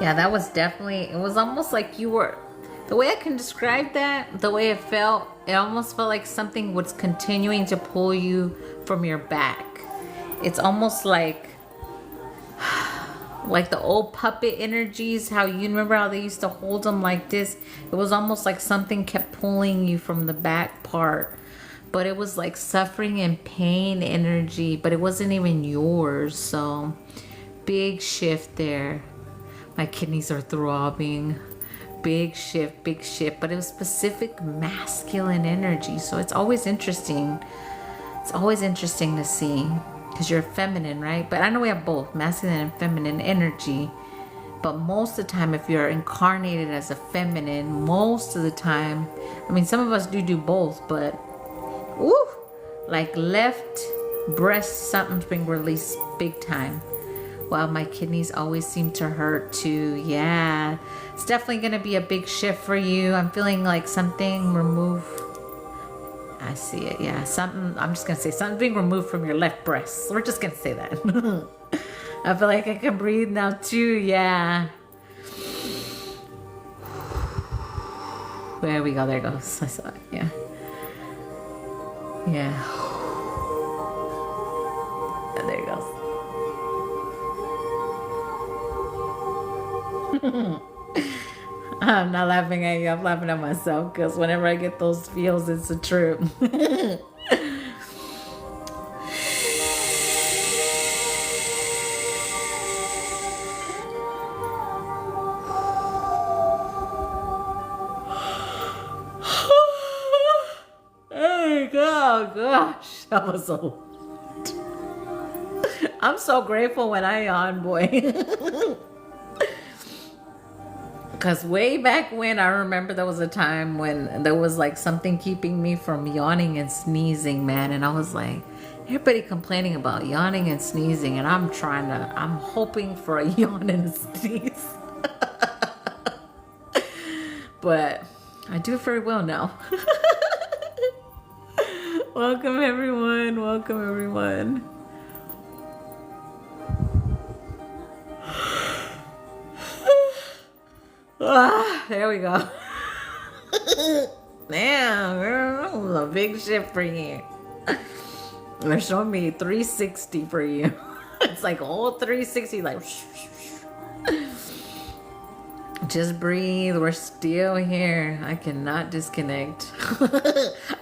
Yeah, that was definitely, it was almost like you were, the way I can describe that, the way it felt, it almost felt like something was continuing to pull you from your back. It's almost like the old puppet energies, how you remember how they used to hold them like this. It was almost like something kept pulling you from the back part, but it was like suffering and pain energy, but it wasn't even yours. So big shift there. My kidneys are throbbing. Big shift, but it was specific masculine energy. So it's always interesting. It's always interesting to see. Because you're feminine, right? But I know we have both masculine and feminine energy. But most of the time, if you're incarnated as a feminine, most of the time, I mean, some of us do both, but woo, like left breast, something's being released big time. Wow, my kidneys always seem to hurt too. Yeah, it's definitely going to be a big shift for you. I'm feeling like something removed. I see it, yeah. Something, I'm just going to say something being removed from your left breast. We're just going to say that. I feel like I can breathe now too, yeah. There we go, there it goes. I saw it, yeah. Yeah. There it goes. I'm not laughing at you, I'm laughing at myself because whenever I get those feels, it's the truth. Oh gosh, that was so. I'm so grateful when I yawn, boy. Because way back when, I remember there was a time when there was like something keeping me from yawning and sneezing, man. And I was like, everybody complaining about yawning and sneezing. And I'm hoping for a yawn and a sneeze. But I do very well now. Welcome everyone, welcome everyone. There we go. Damn, girl, that was a big shift for you. They're showing me 360 for you. It's like all 360, like. Just breathe. We're still here. I cannot disconnect.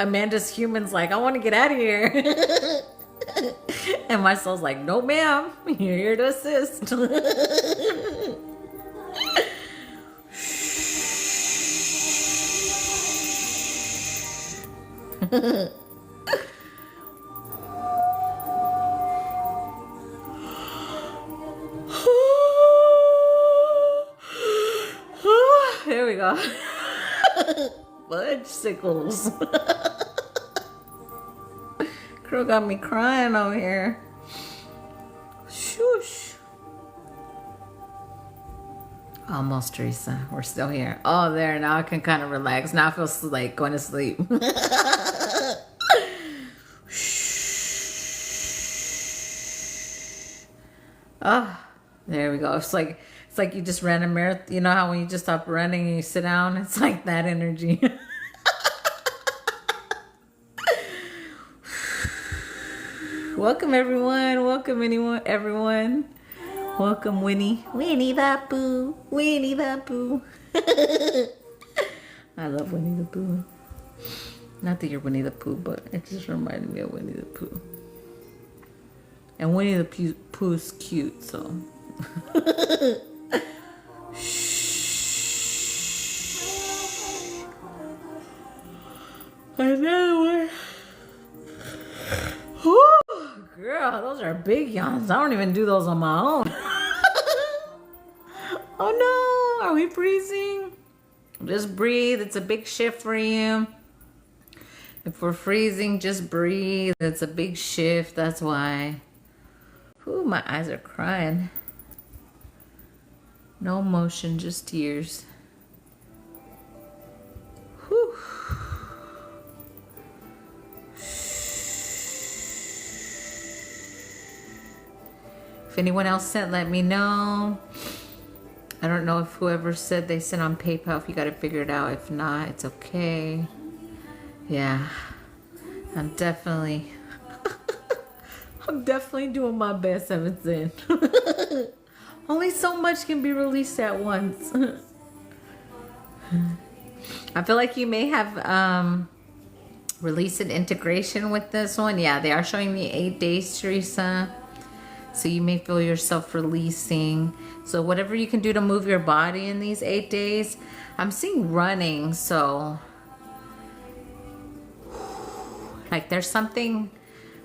Amanda's human's like, I want to get out of here. And my soul's like, no, ma'am. You're here to assist. There we go. Fudge sickles. Girl got me crying over here. Whoosh. Almost, Teresa. We're still here. Oh, there. Now I can kind of relax. Now I feel like going to sleep. Oh, there we go. It's like you just ran a marathon. You know how when you just stop running and you sit down? It's like that energy. Welcome, everyone. Welcome, everyone. Welcome, Winnie. Winnie the Pooh. Winnie the Pooh. I love Winnie the Pooh. Not that you're Winnie the Pooh, but it just reminded me of Winnie the Pooh. And Winnie the Pooh's cute, so. Another one. Whew, girl, those are big yawns. I don't even do those on my own. Oh no, are we freezing? Just breathe. It's a big shift for you. If we're freezing, just breathe. It's a big shift. That's why. Ooh, my eyes are crying. No emotion, just tears. Whew. If anyone else sent, let me know. I don't know if whoever said they sent on PayPal, if you got to figure it out. If not, it's okay. Yeah, I'm definitely doing my best, Evanson. Only so much can be released at once. I feel like you may have released an integration with this one. Yeah, they are showing me 8 days, Teresa. So you may feel yourself releasing. So whatever you can do to move your body in these 8 days. I'm seeing running, so like there's something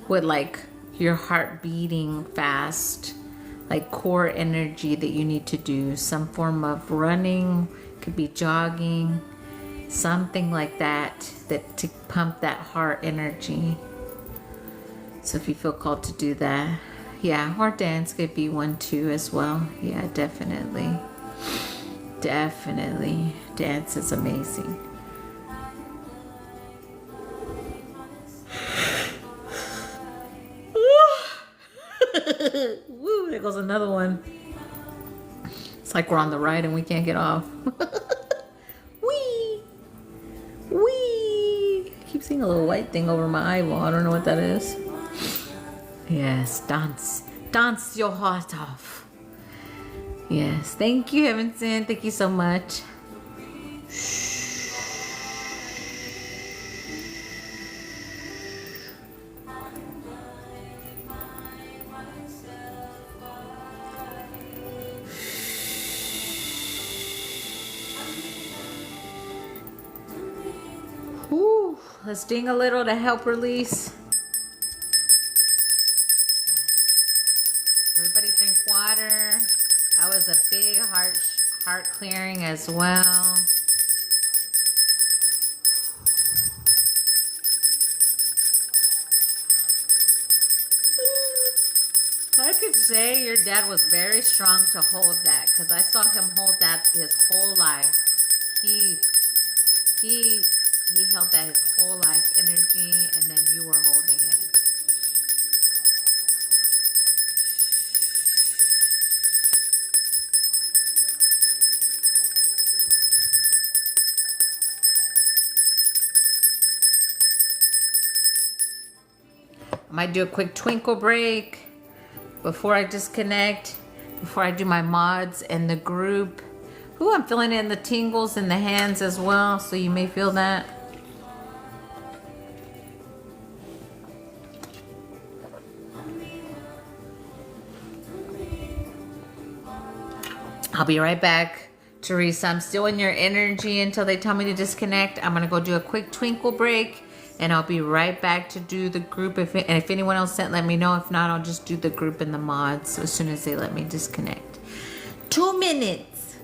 with like your heart beating fast, like core energy that you need to do. Some form of running, could be jogging, something like that to pump that heart energy. So if you feel called to do that. Yeah, or dance could be one too as well. Yeah, definitely. Definitely. Dance is amazing. Woo, there goes another one. It's like we're on the ride and we can't get off. Wee! Wee! I keep seeing a little white thing over my eyeball. I don't know what that is. Yes, dance. Dance your heart off. Yes, thank you, Evanson. Thank you so much. Whew. Let's ding a little to help release. Everybody drink water. That was a big heart clearing as well. I could say your dad was very strong to hold that, because I saw him hold that his whole life. He held that his whole life energy, and then you were holding it. I might do a quick twinkle break before I disconnect, before I do my mods and the group. Ooh, I'm feeling it in the tingles in the hands as well, so you may feel that. I'll be right back, Teresa. I'm still in your energy until they tell me to disconnect. I'm gonna go do a quick twinkle break, and I'll be right back to do the group. And if anyone else sent, let me know. If not, I'll just do the group and the mods as soon as they let me disconnect. 2 minutes.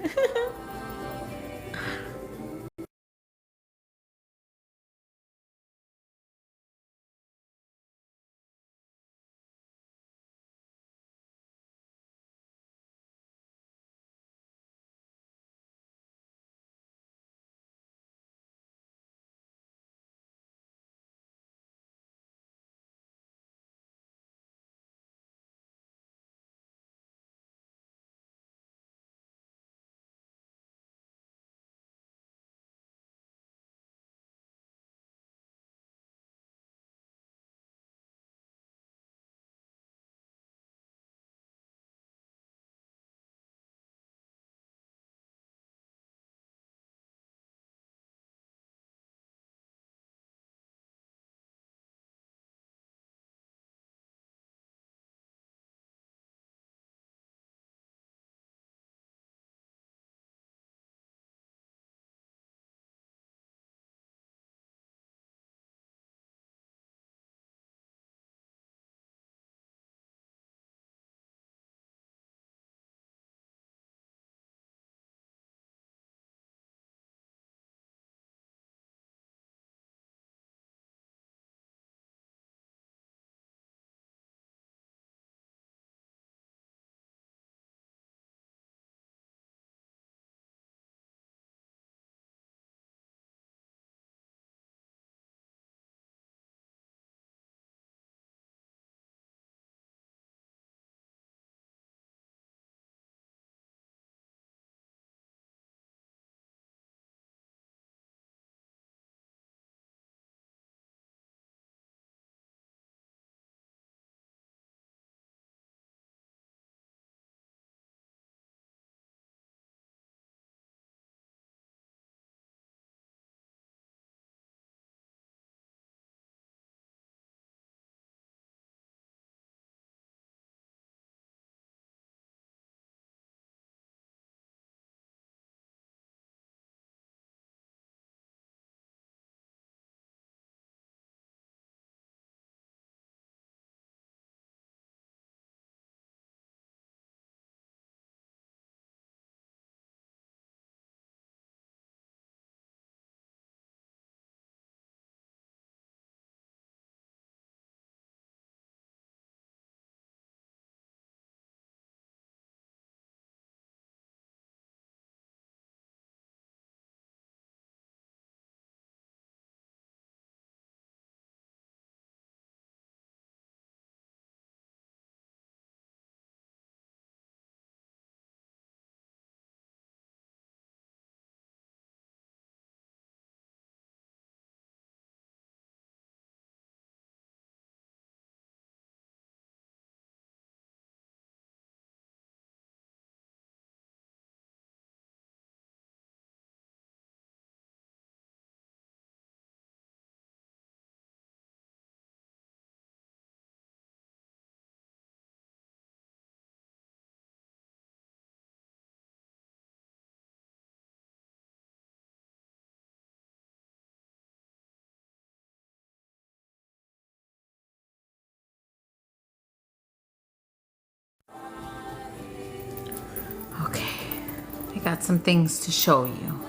I got some things to show you.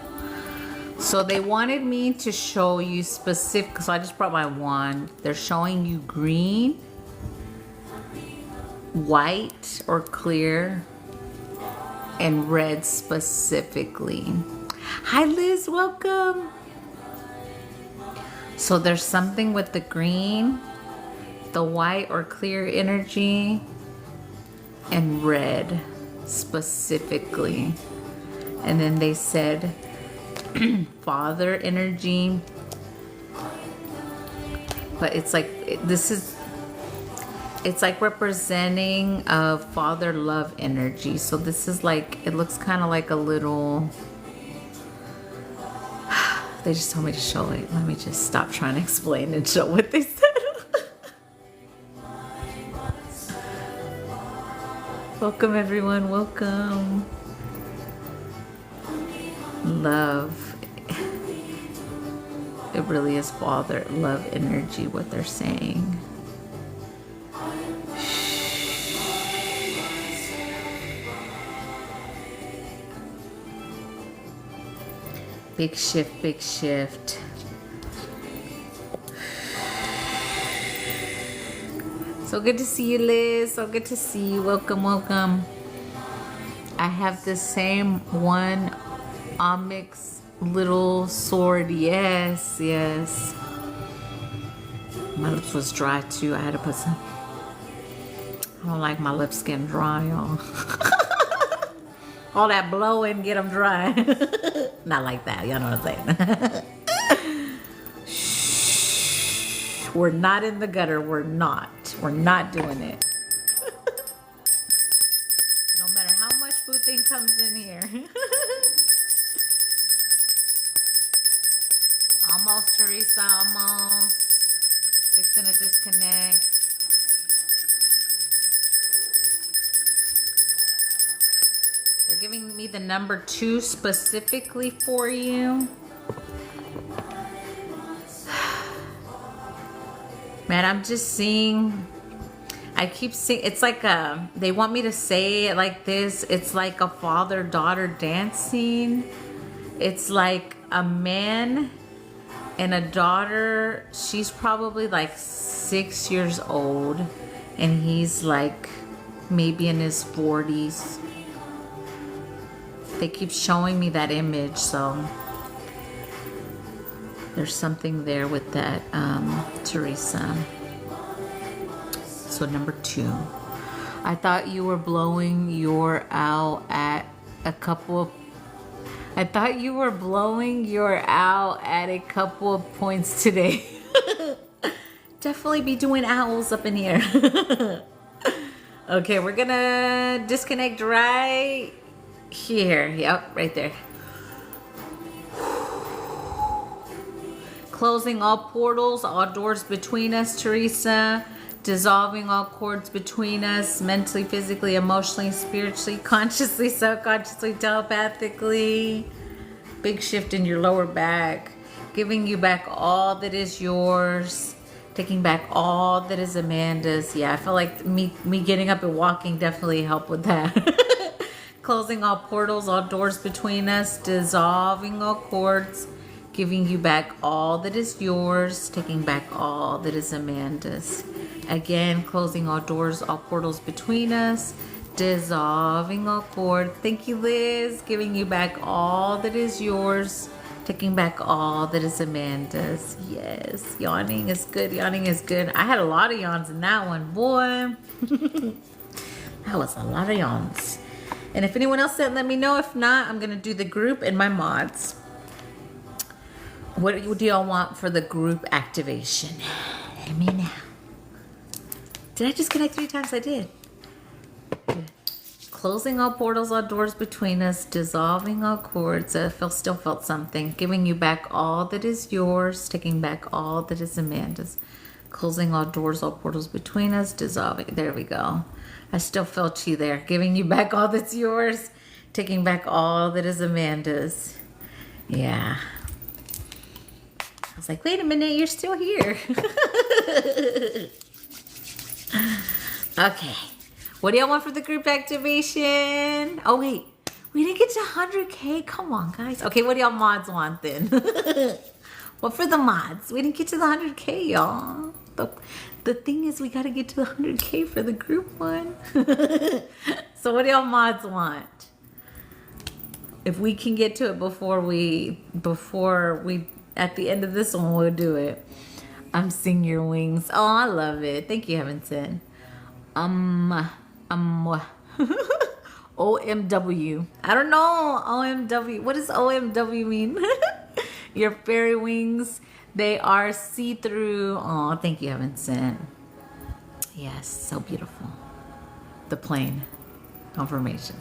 So they wanted me to show you specific, so I just brought my wand. They're showing you green, white or clear, and red specifically. Hi Liz, welcome. So there's something with the green, the white or clear energy, and red specifically. And then they said father energy, but it's like it's like representing a father love energy. So this is like, it looks kind of like a little, they just told me to show it. Let me just stop trying to explain and show what they said. Welcome everyone, welcome. Love. It really is father love energy, what they're saying. Big shift, big shift. So good to see you, Liz. So good to see you. Welcome, welcome. I have the same one onyx little sword. Yes, yes. My lips was dry too. I had to put some. I don't like my lips getting dry, y'all. All that blowing, get them dry. Not like that, y'all know what I'm saying. Shh. We're not in the gutter. We're not doing it. No matter how much food thing comes in here. Almost, Teresa, almost. Fixing to disconnect. They're giving me the number 2 specifically for you. Man, I'm just seeing, I keep seeing, it's like they want me to say it like this. It's like a father-daughter dancing. It's like a man and a daughter. She's probably like 6 years old and he's like maybe in his 40s. They keep showing me that image, so there's something there with that, Teresa. So number 2. I thought you were blowing your owl at a couple of points today. Definitely be doing owls up in here. Okay, we're gonna disconnect right here. Yep, right there. Closing all portals, all doors between us, Teresa. Dissolving all cords between us, mentally, physically, emotionally, spiritually, consciously, subconsciously, telepathically. Big shift in your lower back. Giving you back all that is yours. Taking back all that is Amanda's. Yeah, I feel like me getting up and walking definitely helped with that. Closing all portals, all doors between us. Dissolving all cords. Giving you back all that is yours. Taking back all that is Amanda's. Again, closing all doors, all portals between us. Dissolving all cords. Thank you, Liz. Giving you back all that is yours. Taking back all that is Amanda's. Yes, yawning is good. Yawning is good. I had a lot of yawns in that one, boy. That was a lot of yawns. And if anyone else said, let me know. If not, I'm going to do the group and my mods. What do y'all want for the group activation? Let me know. Did I just connect 3 times? I did. Good. Closing all portals, all doors between us. Dissolving all cords. I still felt something. Giving you back all that is yours. Taking back all that is Amanda's. Closing all doors, all portals between us. Dissolving. There we go. I still felt you there. Giving you back all that's yours. Taking back all that is Amanda's. Yeah. I was like, wait a minute, you're still here. Okay. What do y'all want for the group activation? Oh, wait. We didn't get to 100K. Come on, guys. Okay, what do y'all mods want then? Well, for the mods, we didn't get to the 100K, y'all. The thing is, we got to get to the 100K for the group one. So what do y'all mods want? If we can get to it before we, at the end of this one, we'll do it. I'm seeing your wings. Oh, I love it. Thank you, Heaven Sent. OMW. I don't know. OMW. What does OMW mean? Your fairy wings. They are see-through. Oh, thank you, Heaven Sent. Yes, so beautiful. The plane. Confirmation.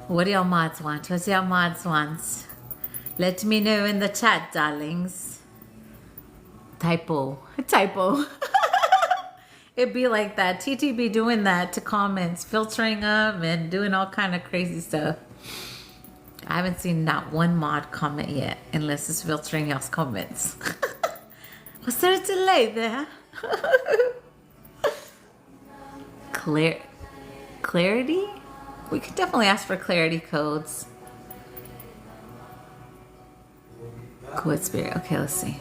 What do y'all mods want? What do y'all mods want? Let me know in the chat, darlings. Typo. It'd be like that. TT be doing that to comments, filtering them and doing all kind of crazy stuff. I haven't seen not one mod comment yet, unless it's filtering y'all's comments. Was there a delay there? Clarity? We could definitely ask for clarity codes. Code spirit. Okay, let's see.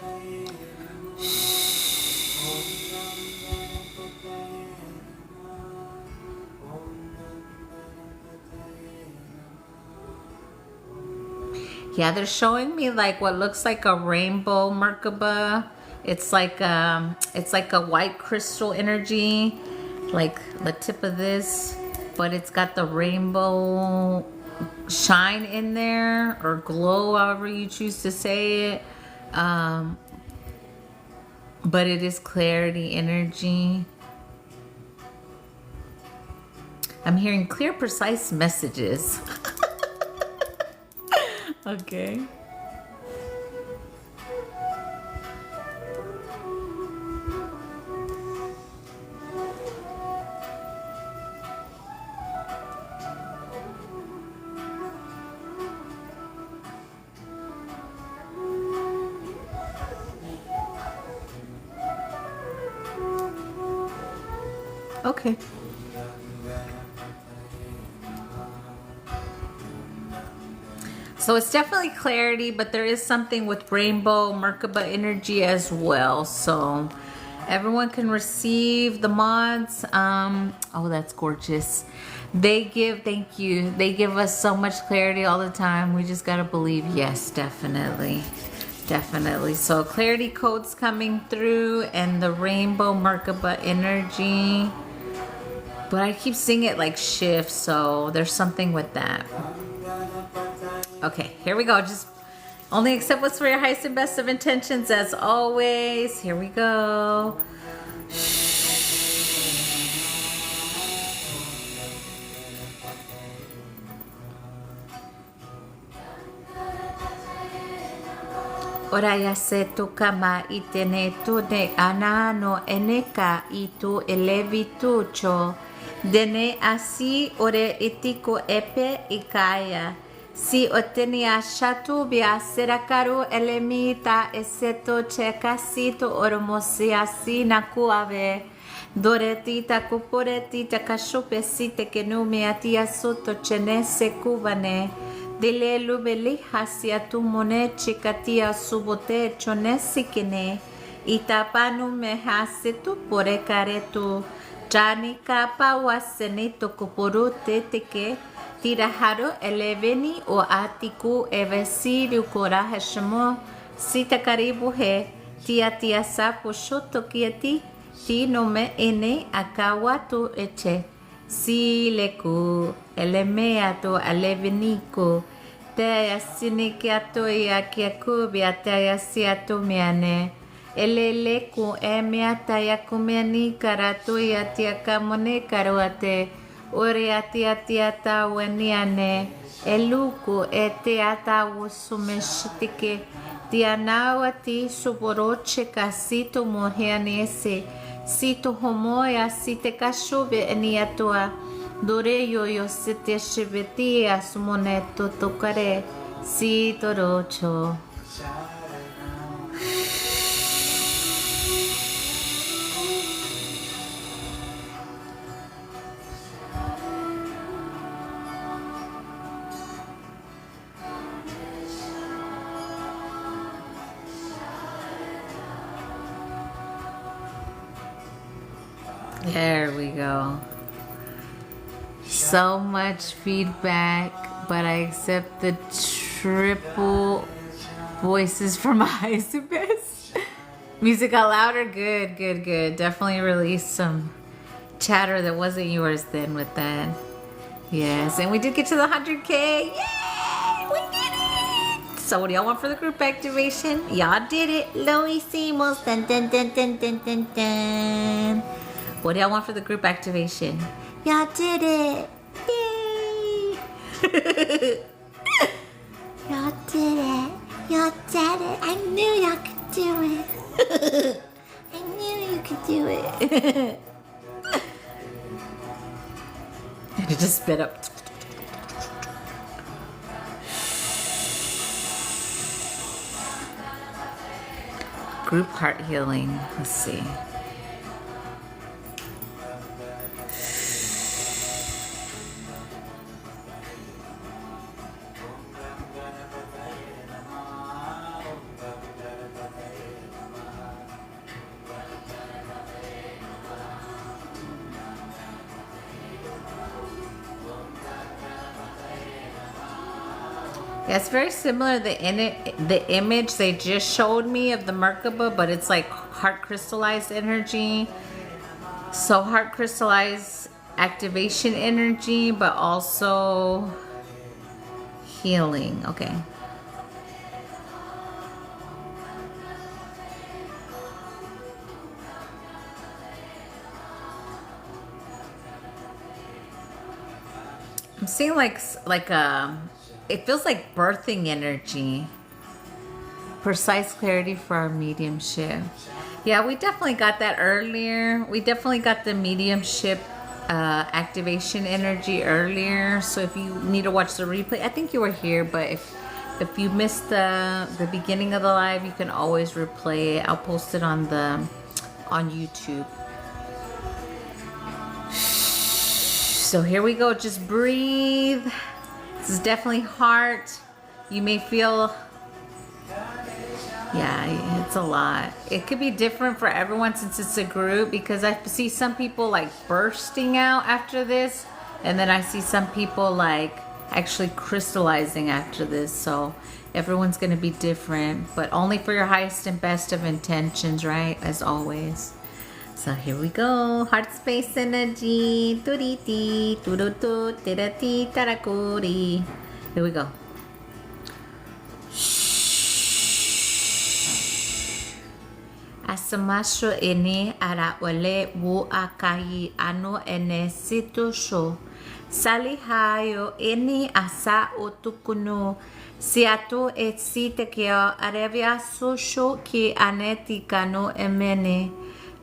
Yeah, they're showing me like what looks like a rainbow Merkaba. It's like a white crystal energy, like the tip of this, but it's got the rainbow shine in there, or glow, however you choose to say it. But it is clarity energy. I'm hearing clear, precise messages. Okay. Okay. So it's definitely clarity, but there is something with rainbow Merkaba energy as well. So everyone can receive the mods. Oh, that's gorgeous. Thank you. They give us so much clarity all the time. We just got to believe. Yes, definitely. Definitely. So clarity codes coming through and the rainbow Merkaba energy. But I keep seeing it like shift, so there's something with that. Okay, here we go. Just only accept what's for your highest and best of intentions as always. Here we go. Ora ya se tu kama itene tu de anano eneka itu elevi tucho. Dene asi ore itiko epe ikaya. Si otenia shatu bia serakaru elemita eseto chekasito ormosia si nakuave. Doretita kuporetita kashupesite kenumi atia soto chenese kubane. Dile lubeli hasia tu mone chikatia subote chonesikine. Itapanu me hasitu pore karetu. Jani kapa wasenito kupuru teteke. Tiraharo eleveni o atiku evesiru kora hashmo. Sita karibu he. Tia sapo shoto kieti. Ti no me ene akawatu eche. Si leku elemeato aleveniku. Te asinikiato yakiaku biata yasiato miane. Eleleku emiata yakumiani karatu yatiakamone karuate. Uriatiata weniane. Eluku etiata wusumeshitike. Tianawati suboroche kasito mohianese. Sito homoya site kashube eniatua. Dore yo site shibetia sumoneto tokare. Sito rocho. There we go. So much feedback, but I accept the triple voices from highest and best. Music got louder. Good, good, good. Definitely released some chatter that wasn't yours then with that. Yes, and we did get to the 100K. Yay! We did it! So what do y'all want for the group activation? Y'all did it. Lo hicimos. Dun, dun, dun, dun, dun, dun, dun. What do y'all want for the group activation? Y'all did it. Yay! Y'all did it. Y'all did it. I knew y'all could do it. I knew you could do it. And it just spit up. Group heart healing. Let's see. Yeah, it's very similar. The image they just showed me of the Merkaba, but it's like heart crystallized energy. So heart crystallized activation energy, but also healing. Okay. I'm seeing like it feels like birthing energy. Precise clarity for our mediumship. Yeah, we definitely got that earlier. We definitely got the mediumship activation energy earlier. So if you need to watch the replay, I think you were here, but if you missed the beginning of the live, you can always replay it. I'll post it on YouTube. So here we go. Just breathe. This is definitely heart. You may feel, yeah, it's a lot. It could be different for everyone since it's a group, because I see some people like bursting out after this, and then I see some people like actually crystallizing after this. So everyone's going to be different, but only for your highest and best of intentions, right? As always. So here we go. Heart space energy. Turiti, turutu, tirati, tarakuri. Here we go. Asamasho ene arawale wo akai ano ene situsho. Salihayo ene asa otukuno. Siato et sitekeo arevia sosho ki anetikano emene.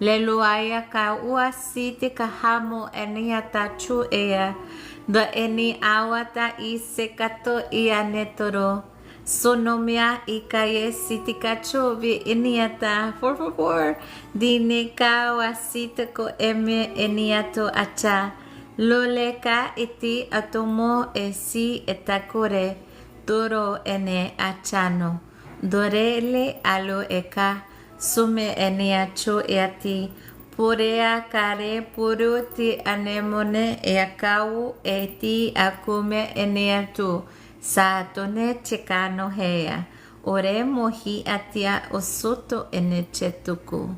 Leluaya ka uasiti kahamo eniata chu ea. The eni awata isekato ianetoro. Sonomia ikaye sitikacho vi eniata 444. Dineka wasitako eme eniato acha. Loleka iti atomo esi etakore. Doro ene achano. Dorele alo eka. Sume eniacho eati. Purea kare puru ti anemone eakau eti akume eniatu. Saatone chekano hea. Ore mohi atia osoto ene chetuku.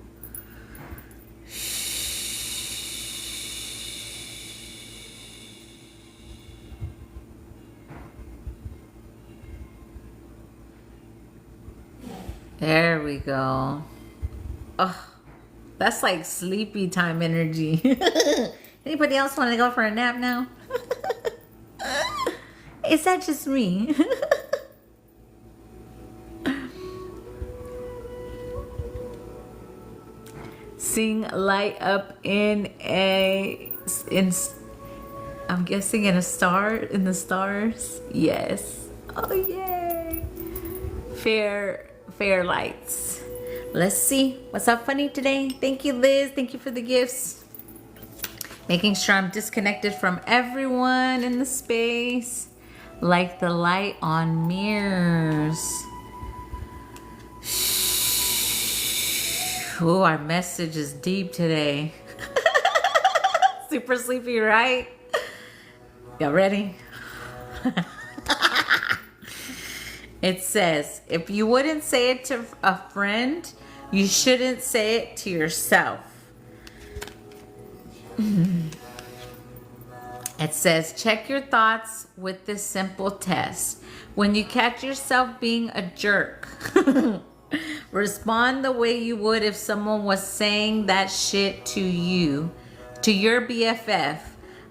There we go. Oh, that's like sleepy time energy. Anybody else want to go for a nap now? Is that just me? Seeing light up in I'm guessing in the stars. Yes. Oh yay. Fair lights. Let's see what's up funny today. Thank you, Liz. Thank you for the gifts. Making sure I'm disconnected from everyone in the space. Like the light on mirrors. Ooh, our message is deep today. Super sleepy, right? Y'all ready? It says, if you wouldn't say it to a friend, you shouldn't say it to yourself. It says, check your thoughts with this simple test. When you catch yourself being a jerk, respond the way you would if someone was saying that shit to you, to your BFF.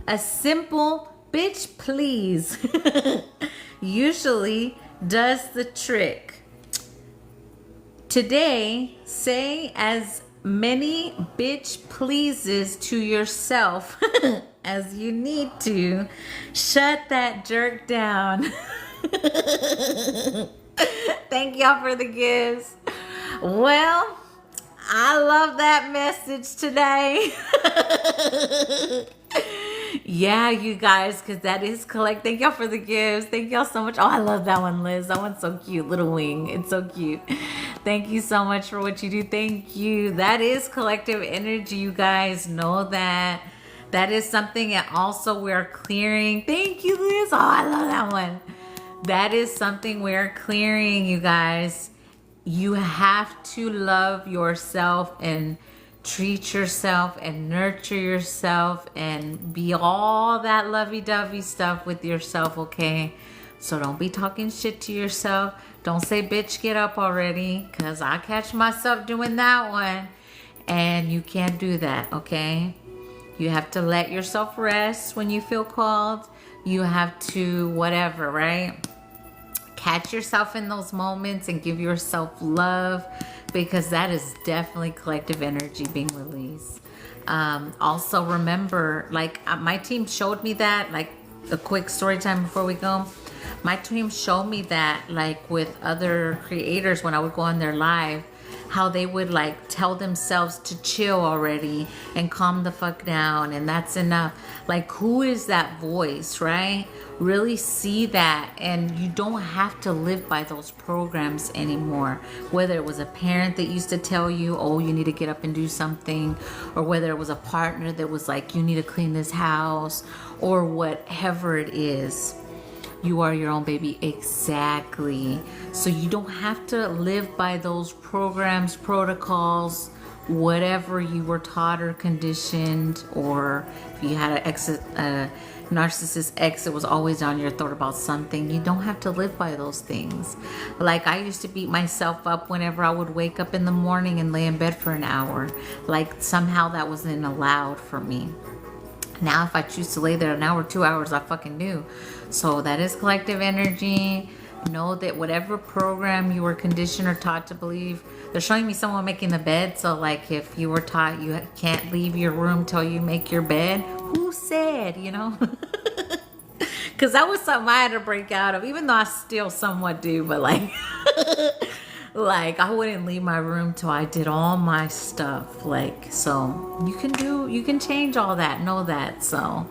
A simple bitch please usually does the trick. Today, say as many bitch pleases to yourself as you need to. Shut that jerk down. Thank y'all for the gifts. Well, I love that message today. Yeah, you guys, because that is collect. Thank y'all for the gifts. Thank y'all so much. Oh, I love that one, Liz. That one's so cute. Little wing. It's so cute. Thank you so much for what you do. Thank you. That is collective energy, you guys. Know that. That is something that also we're clearing. Thank you, Liz. Oh, I love that one. That is something we're clearing, you guys. You have to love yourself and treat yourself and nurture yourself and be all that lovey-dovey stuff with yourself, okay? So don't be talking shit to yourself. Don't say, bitch, get up already, because I catch myself doing that one. And you can't do that, okay? You have to let yourself rest when you feel called. You have to whatever, right? Catch yourself in those moments and give yourself love, because that is definitely collective energy being released. Also remember, like my team showed me that, like a quick story time before we go. My team showed me that, like with other creators, when I would go on their live, how they would like tell themselves to chill already and calm the fuck down and that's enough. Like, who is that voice, right? Really see that, and you don't have to live by those programs anymore. Whether it was a parent that used to tell you, oh, you need to get up and do something, or whether it was a partner that was like, you need to clean this house, or whatever it is. You are your own baby. Exactly. So you don't have to live by those programs, protocols, whatever you were taught or conditioned, or if you had a narcissist ex that was always on your throat about something. You don't have to live by those things. Like, I used to beat myself up whenever I would wake up in the morning and lay in bed for an hour. Like, somehow that wasn't allowed for me. Now if I choose to lay there an hour, 2 hours, I fucking do. So that is collective energy. Know that whatever program you were conditioned or taught to believe, they're showing me someone making the bed. So like, if you were taught you can't leave your room till you make your bed, who said, you know? Because that was something I had to break out of, even though I still somewhat do, but like like I wouldn't leave my room till I did all my stuff. Like, so you can change all that, know that. So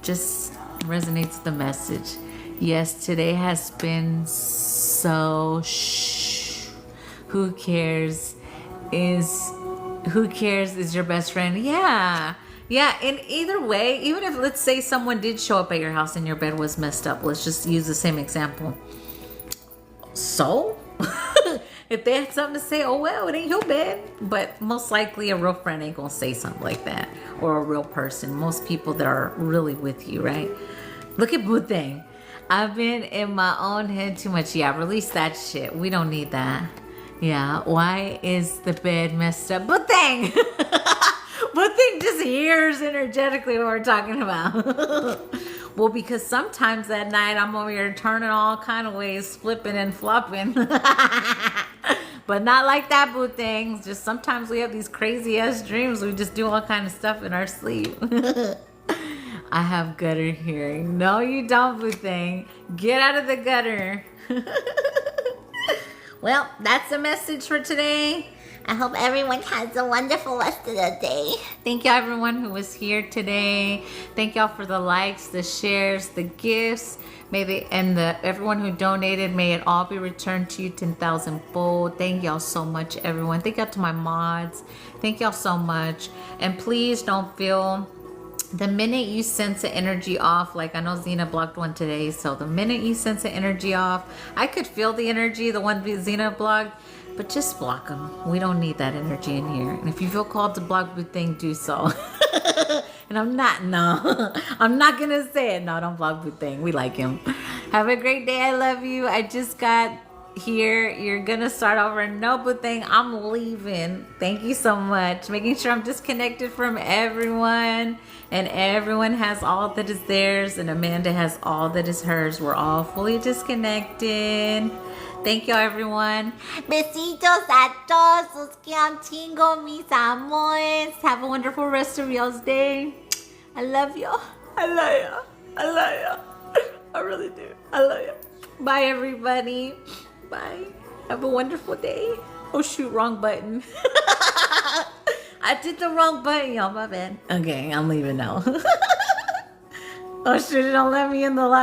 just resonates the message. Yes, today has been so who cares is your best friend. Yeah, and either way, even if, let's say, someone did show up at your house and your bed was messed up, let's just use the same example. So if they had something to say, oh well, it ain't your bed. But most likely a real friend ain't gonna say something like that, or a real person. Most people that are really with you, right? Look at Boothang. I've been in my own head too much. Yeah, release that shit. We don't need that. Yeah, why is the bed messed up? Boothang! Boothang just hears energetically what we're talking about. Well, because sometimes that night I'm over here turning all kind of ways, flipping and flopping. But not like that, Boothang. Just sometimes we have these crazy ass dreams. We just do all kind of stuff in our sleep. I have gutter hearing. No, you don't, Boothang. Get out of the gutter. Well, that's the message for today. I hope everyone has a wonderful rest of the day. Thank you, everyone who was here today. Thank y'all for the likes, the shares, the gifts. May they, and everyone who donated, may it all be returned to you 10,000 fold. Thank y'all so much, everyone. Thank y'all to my mods. Thank y'all so much. And please don't feel the minute you sense an energy off, like I know Zena blocked one today, so the minute you sense an energy off, I could feel the energy, the one Zena blocked, but just block them. We don't need that energy in here. And if you feel called to block Boo Thing, do so. And I'm not gonna say it. No, don't block Boo Thing. We like him. Have a great day. I love you. I just got here. You're gonna start over. No, Boo Thing, I'm leaving. Thank you so much. Making sure I'm disconnected from everyone, and everyone has all that is theirs, and Amanda has all that is hers. We're all fully disconnected. Thank you, everyone. Besitos a todos que han chingo, mis amores. Have a wonderful rest of y'all's day. I love you. I love you. I love you. I really do. I love you. Bye, everybody. Bye. Have a wonderful day. Oh, shoot, wrong button. I did the wrong button, y'all. My bad. Okay, I'm leaving now. Oh, shoot, don't let me in the live.